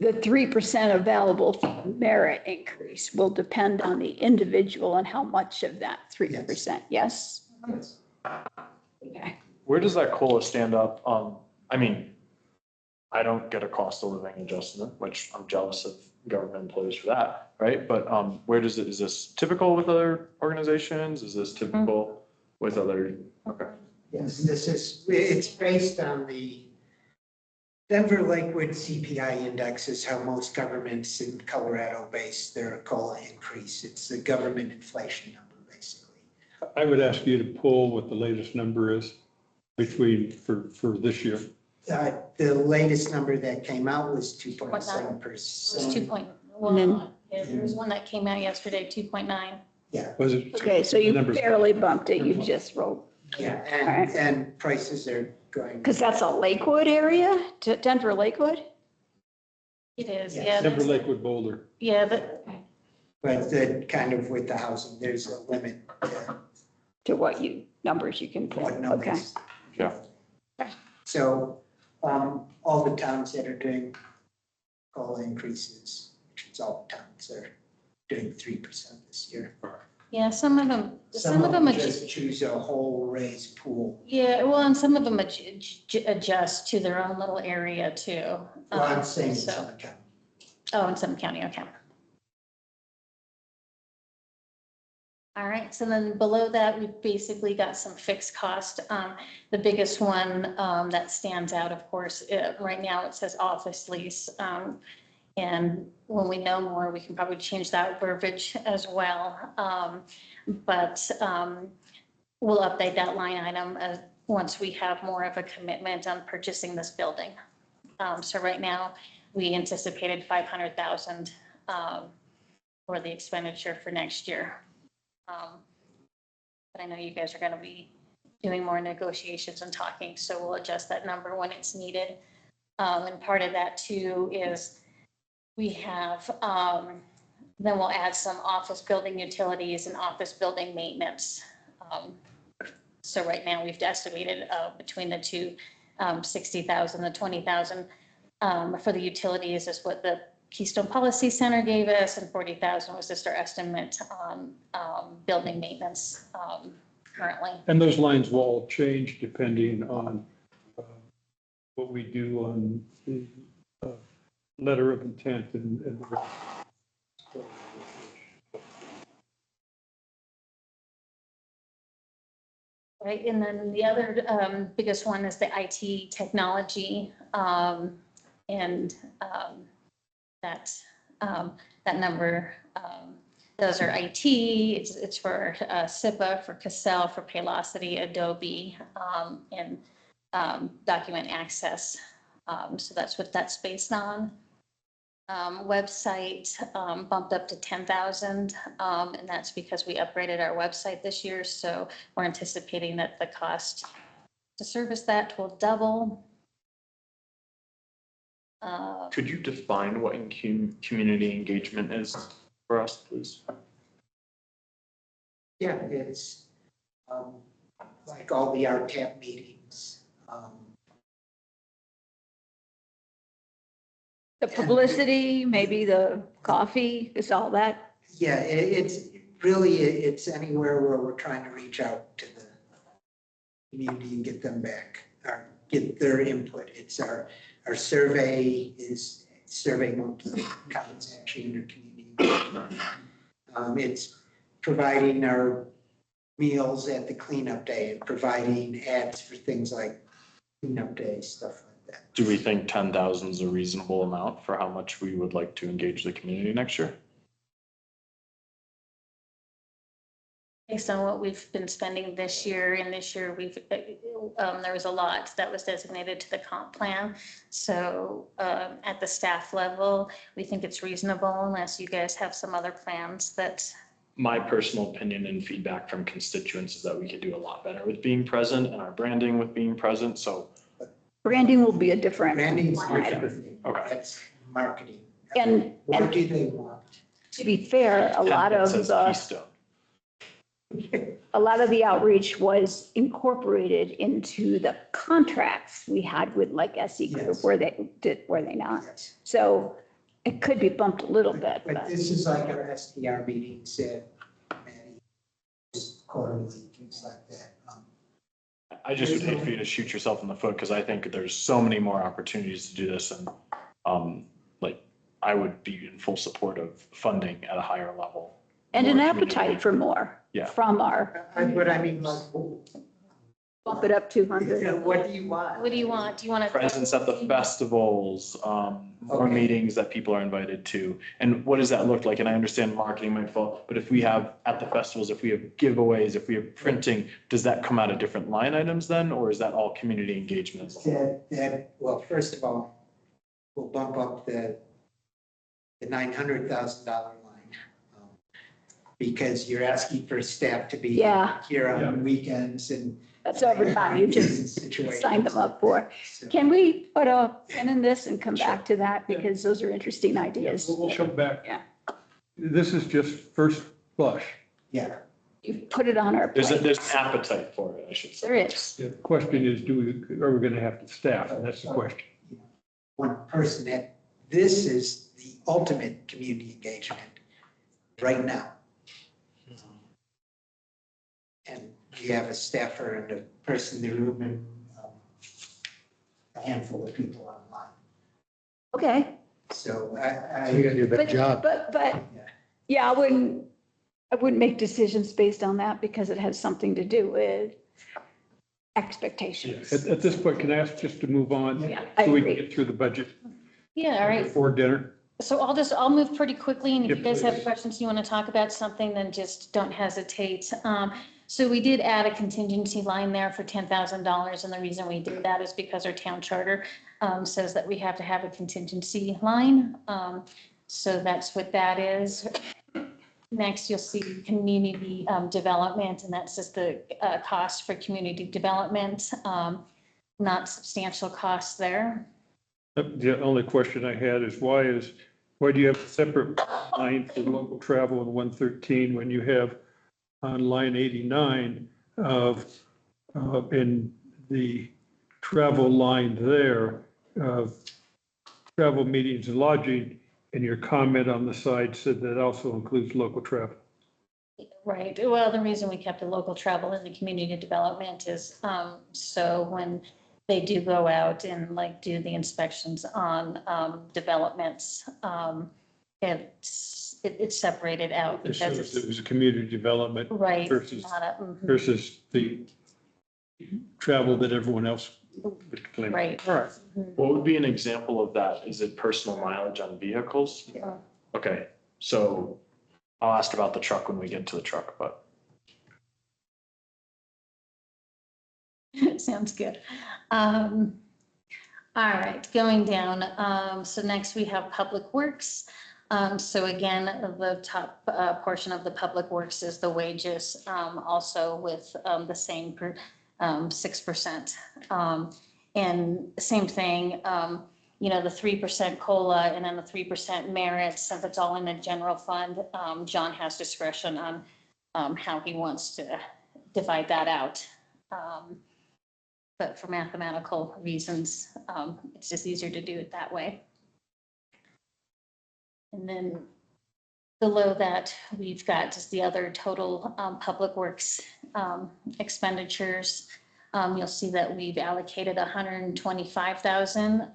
The 3% available for merit increase will depend on the individual and how much of that 3%, yes? Yes. Okay. Where does that COLA stand up? I mean, I don't get a cost of living adjustment, which I'm jealous of government employees for that, right? But where does is this typical with other organizations? Is this typical with other? Okay. Yes, it's based on the Denver Lakewood CPI index is how most governments in Colorado base their COLA increase. It's the government inflation number, basically. I would ask you to pull what the latest number is for this year. The latest number that came out was It's 2.7%. 2.1. There was one that came out yesterday, 2.9. Yeah, Was it? Okay, so The you numbers- barely bumped it, you just rolled, yeah, Alright. and prices are going. because that's a Lakewood area, Denver Lakewood? It is, Yes. yeah. Denver, that's- Lakewood, Boulder. Yeah, But the kind of with the housing, there's a limit. to what numbers you can what put. Okay. numbers. Yeah. So, all the towns that are doing COLA increases, which is all the towns are doing 3% this year. Yeah, some of them Just choose a whole raise pool. yeah, well, and some of them adjust to their own little area too. Well, I'm saying in So- Summit County. Oh, in Summit County, okay. All right, so then below that, we've basically got some fixed cost. The biggest one that stands out, of course, right now it says office lease. And when we know more, we can probably change that verbiage as well. But we'll update that line item once we have more of a commitment on purchasing this building. So right now, we anticipated 500,000 for the expenditure for next year. But I know you guys are going to be doing more negotiations and talking, so we'll adjust that number when it's needed. And part of that too is we have, then we'll add some office building utilities and office building maintenance. So right now we've estimated between the two, 60,000 to 20,000 for the utilities is what the Keystone Policy Center gave us, and 40,000 was just our estimate on building maintenance currently. And those lines will all change depending on what we do on the letter of intent and the rest. Right, and then the other biggest one is the IT technology, and that number, those are IT, it's for SIPA, for Cassell, for Paylocity, Adobe, and document access. So that's what that's based on. Website bumped up to 10,000, and that's because we upgraded our website this year. So we're anticipating that the cost to service that will double. Could you define what community engagement is for us, please? Yeah, it's like all the RTAP meetings. The publicity, maybe the coffee, is all that. Yeah, it's anywhere where we're trying to reach out to the community and get them back, or get their input. It's our survey is Survey Monkey, comments actually under community. It's providing our meals at the cleanup day and providing ads for things like cleanup day, stuff like that. Do we think 10,000 is a reasonable amount for how much we would like to engage the community next year? Based on what we've been spending this year, and this year there was a lot that was designated to the comp plan. So at the staff level, we think it's reasonable unless you guys have some other plans that. My personal opinion and feedback from constituents is that we could do a lot better with being present and our branding with being present. So Branding will be a different Branding's line item. different. Okay. That's marketing. And What do they want? to be fair, a lot it of says the Keystone. a lot of the outreach was incorporated into the contracts we had with like SE Group, Yes. were they not? Yes. So it could be bumped a little bit, But but this is like our SDR meetings at Maddie, just quarterly, things like that. I just would hate for you to shoot yourself in the foot because I think there's so many more opportunities to do this, and like I would be in full support of funding at a higher level. and an More community. appetite for more Yeah. from our, But I mean, like, bump it up 200. what do you want? What do you want? Do you want to? Presence at the festivals, more Okay. meetings that people are invited to. And what does that look like? And I understand marketing might fall, but if we have at the festivals, if we have giveaways, if we have printing, does that come out of different line items then? Or is that all community engagement? Well, first of all, we'll bump up the $900,000 line. Because you're asking for staff to be Yeah. here on weekends and. That's overtime you just Situations. signed them up for. So- Can we put a pin in this and come back to that? Because those are interesting ideas. We'll come back. Yeah. This is just first blush. Yeah, you put it on our There's plate. an appetite for it, I should say. There is. The question is, are we going to have to staff? And that's the question. One person that, this is the ultimate community engagement right now. And we have a staffer and a person in the room and a handful of people online. Okay. So You I, gotta do a better But, job. but, yeah, I wouldn't make decisions based on that because it has something to do with expectations. At this point, can I ask just to move on? Yeah, I So we can agree. get through the budget Yeah, all right. before dinner? So I'll move pretty quickly, and if you Yeah, guys have please. questions, you want to talk about something, then just don't hesitate. So we did add a contingency line there for $10,000, and the reason we did that is because our town charter says that we have to have a contingency line. So that's what that is. Next, you'll see community development, and that's just the cost for community development. Not substantial costs there. The only question I had is why do you have a separate line for local travel in 113 when you have on line 89 of, in the travel line there, of travel, meetings and lodging, and your comment on the side said that also includes local travel. Right. Well, the reason we kept the local travel in the community development is, so when they do go out and like do the inspections on, developments, it's separated out It because shows it it's, was a community development right. versus, not a- versus the travel that everyone else would claim. Right. All right. What would be an example of that? Is it personal mileage on vehicles? Yeah. Okay, so I'll ask about the truck when we get to the truck, but Sounds good. All right, going down. So next we have Public Works. So again, the top portion of the Public Works is the wages, also with the same 6%. And same thing, the 3% COLA and then the 3% merit, since it's all in the general fund, John has discretion on how he wants to divide that out. But for mathematical reasons, it's just easier to do it that way. And then below that, we've got just the other total Public Works expenditures. You'll see that we've allocated 125,000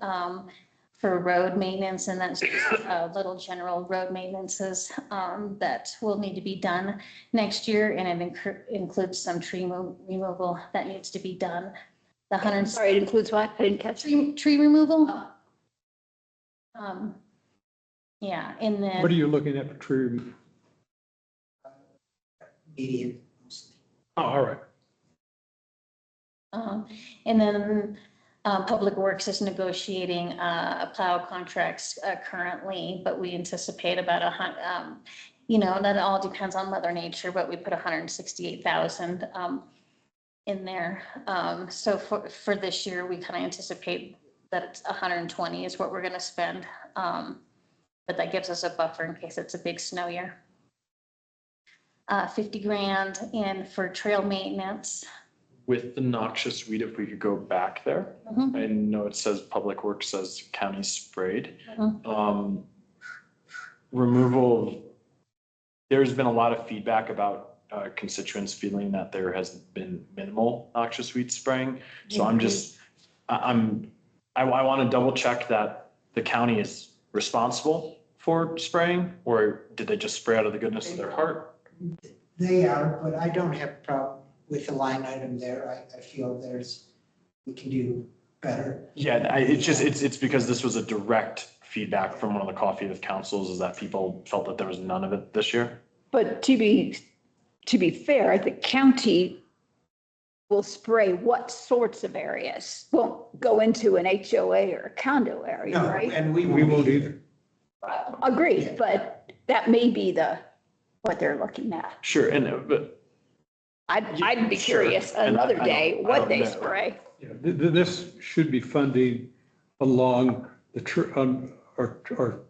for road maintenance, and that's just little general road maintenances that will need to be done next year, and it includes some tree removal that needs to be done. The 100. Sorry, it includes what? I didn't catch it. Tree removal. Yeah, and What are then, you looking at for tree removal? median mostly. Oh, all right. and then Public Works is negotiating plow contracts currently, but we anticipate about that all depends on Mother Nature, but we put 168,000 in there. So for this year, we kind of anticipate that it's 120 is what we're going to spend. But that gives us a buffer in case it's a big snow year. 50 grand in for trail maintenance. with the noxious weed, if we could go back there. Mhm. I know it says Public Works says county sprayed. Removal, there's been a lot of feedback about constituents feeling that there has been minimal noxious weed spraying. So I'm just, I want to double check that the county is responsible for spraying, or did they just spray out of the goodness of their heart? They are, but I don't have a problem with the line item there. I feel we can do better. Yeah, it's because this was a direct feedback from one of the coffee with councils, is that people felt that there was none of it this year. But to be fair, the county will spray what sorts of areas? Won't go into an HOA or a condo area, No, right? and we We won't won't either. Agreed, but that may be what they're looking at. Sure, and, but I'd be Sure. curious And another I day don't what they know. spray. Yeah, this should be funding along or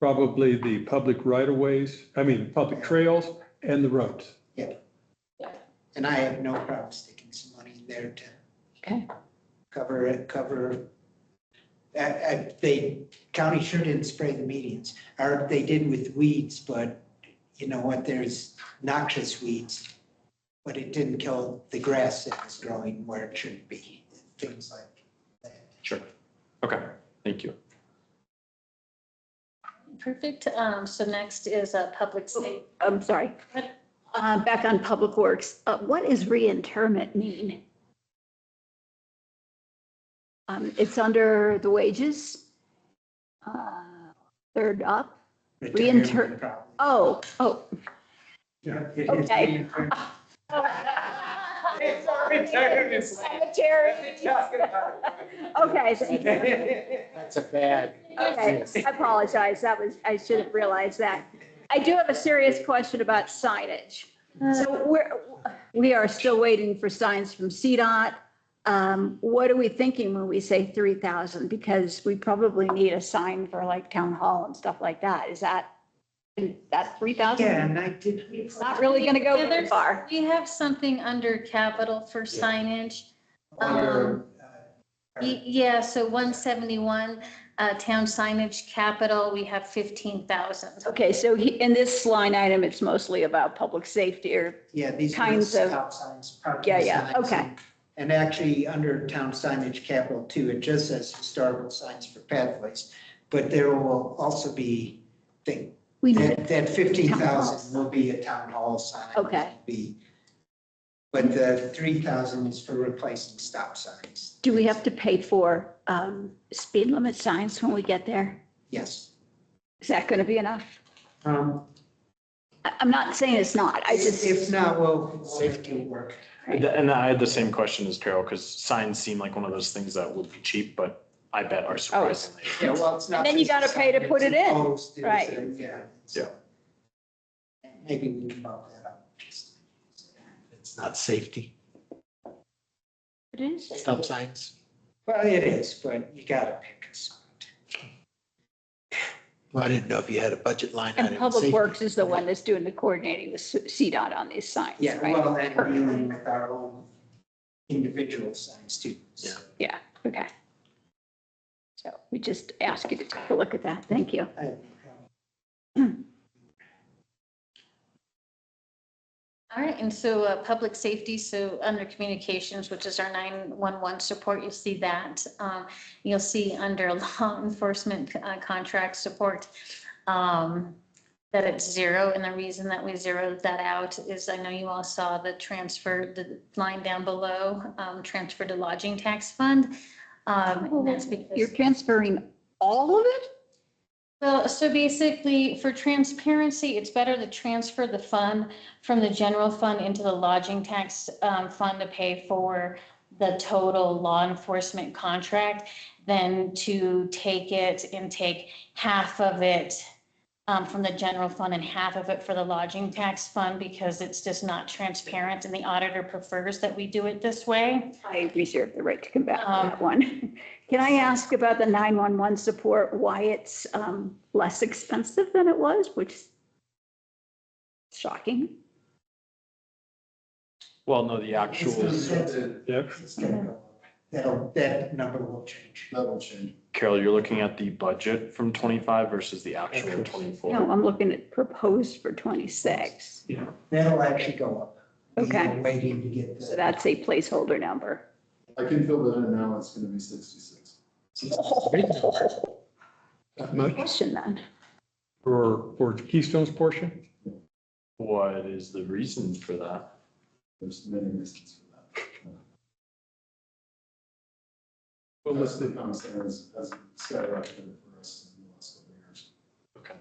probably the public right of ways, public trails and the roads. And I have no problem sticking some money in there to Okay. cover. County sure didn't spray the medians, or they did with weeds, but you know what, there's noxious weeds. But it didn't kill the grass that was growing where it shouldn't be, things like that. Sure. Okay, thank you. Perfect. So next is public safety. I'm sorry. Back on Public Works, what does reinterment mean? It's under the wages. Third up. Retirement probably. Oh, It is okay. reoccurring. Cemetery. Okay, thank you. That's a bad. Okay, I apologize. I should have realized that. I do have a serious question about signage. So we are still waiting for signs from CDOT. What are we thinking when we say 3,000? Because we probably need a sign for like town hall and stuff like that. Is that 3,000? Yeah, and I did. It's not really going to go Yeah, very there's- far. We have something under capital for signage. Under, Yeah, so 171, town signage capital, we have 15,000. Okay, so in this line item, it's mostly about public safety or, yeah, these are the kinds of- stop signs, parking yeah, signs. okay. And actually, under town signage capital too, it just says historical signs for pathways. But there will also be, we need, that 15,000 will be a town hall sign. Okay. But the 3,000 is for replacing stop signs. do we have to pay for speed limit signs when we get there? Yes. Is that going to be enough? Um, I'm not saying it's not. I just. If not, we'll safety work. And I had the same question as Carol, because signs seem like one of those things that would be cheap, but I bet are surprisingly. Yeah, well, it's not. And then you just a gotta pay to sign, put it's it in, a post, it's right. Yeah. Yeah. Maybe we can bump that up. It's not safety. It is. Stop signs. Well, it is, but you gotta pick a spot. Well, I didn't know if you had a budget line item. And Public Safety. Works is the one that's doing the coordinating with CDOT on these signs, Yeah, right? well, and dealing with our own individual signs too. Yeah. Yeah, okay. So we just ask you to take a look at that. Thank you. I have no problem. All right, and so public safety, so under communications, which is our 911 support, you'll see that. You'll see under law enforcement contract support that it's zero. And the reason that we zeroed that out is I know you all saw the transfer, the line down below, transfer to lodging tax fund. And that's because. You're transferring all of it? Well, so basically, for transparency, it's better to transfer the fund from the general fund into the lodging tax fund to pay for the total law enforcement contract than to take it and take half of it from the general fund and half of it for the lodging tax fund, because it's just not transparent and the auditor prefers that we do it this way. I reserve the right to come back to that one. Can I ask about the 911 support, why it's less expensive than it was, which is shocking? Well, no, the actual, Yeah. It's gonna go up. That number will change. That will change. Carol, you're looking at the budget from 25 versus the actual No, 24. I'm looking at proposed for 26. That'll actually go up. Okay. We're waiting to get So the. that's a placeholder number. I can fill that in now, it's gonna be 66. Not much. Question then. For Keystone's portion? What is the reason for that? There's many reasons for that. Well, Most of the commissary has skyrocketed for us in the last couple of years. Okay.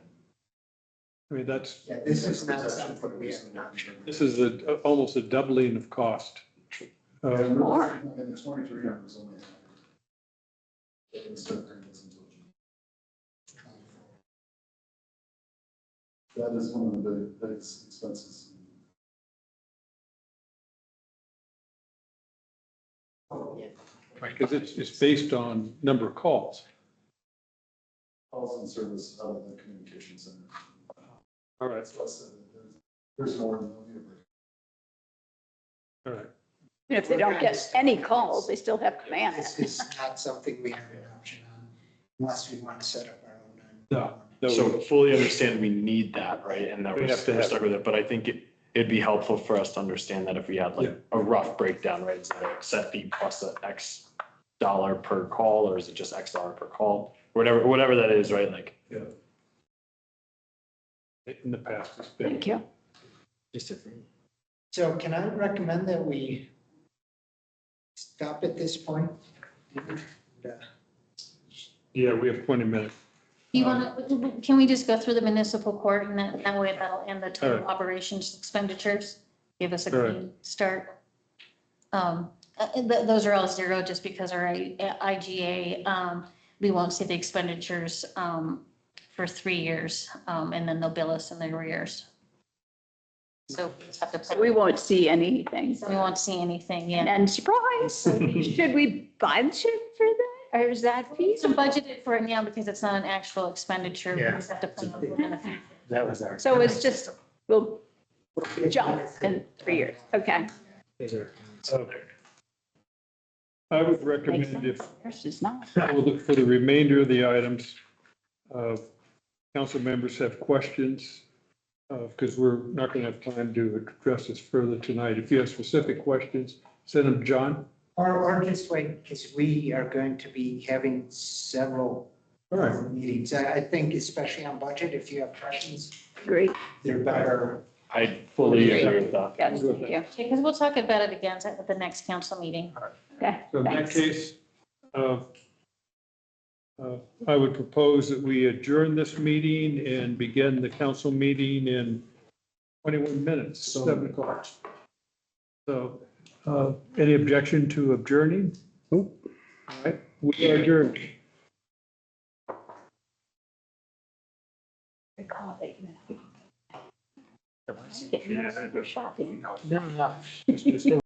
I mean, that's, Yeah, this is not something we have an option. this is almost a doubling of cost. More. And the 23 numbers only. It was 13 until June. That is one of the biggest expenses. Because it's based on number of calls. Calls and service out of the communication center. All right. So I said, there's more than there'll be a break. All right. Even if they don't get any calls, they still have to man it. This is not something we have an option on unless we want to set up our own. No. So fully understand we need that, right? And that We we're have to we're have stuck with it, but I think it'd be helpful for us to understand that if we had like a rough breakdown, right? Is it a set fee plus a X dollar per call, or is it just X dollar per call? Whatever that is, right? Like, In the past, it's been. Thank you. Just a, So can I recommend that we stop at this point? Yeah, we have 20 minutes. You want to, can we just go through the municipal court and that way that'll end the total Alright. operations expenditures? Give us a Alright. clean start. Those are all zero just because our IGA, we won't see the expenditures, for 3 years, and then they'll bill us in the arrears. So we just have to. So we won't see anything. So we won't see anything yet. And surprise, should we budget for that? Or is that So feasible? budgeted for it now because it's not an actual expenditure. We just have to plan on it in the future. that was our. So it's just, we'll jump in 3 years. Okay. Okay. I would recommend if, Yours is not. for the remainder of the items, council members have questions, because we're not going to have time to address this further tonight. If you have specific questions, send them to John. Or just wait, because we are going to be having several All right. meetings. I think especially on budget, if you have questions, Great. they're better. I fully agree with that. Yes, thank you. Because we'll talk about it again at the next council meeting. Okay. So in that Thanks. case, I would propose that we adjourn this meeting and begin the council meeting in 21 minutes, 7 o'clock. So, any objection to adjourning? Nope. All right, we are adjourned. Recall that you have. Get your shopping. No, no. Just-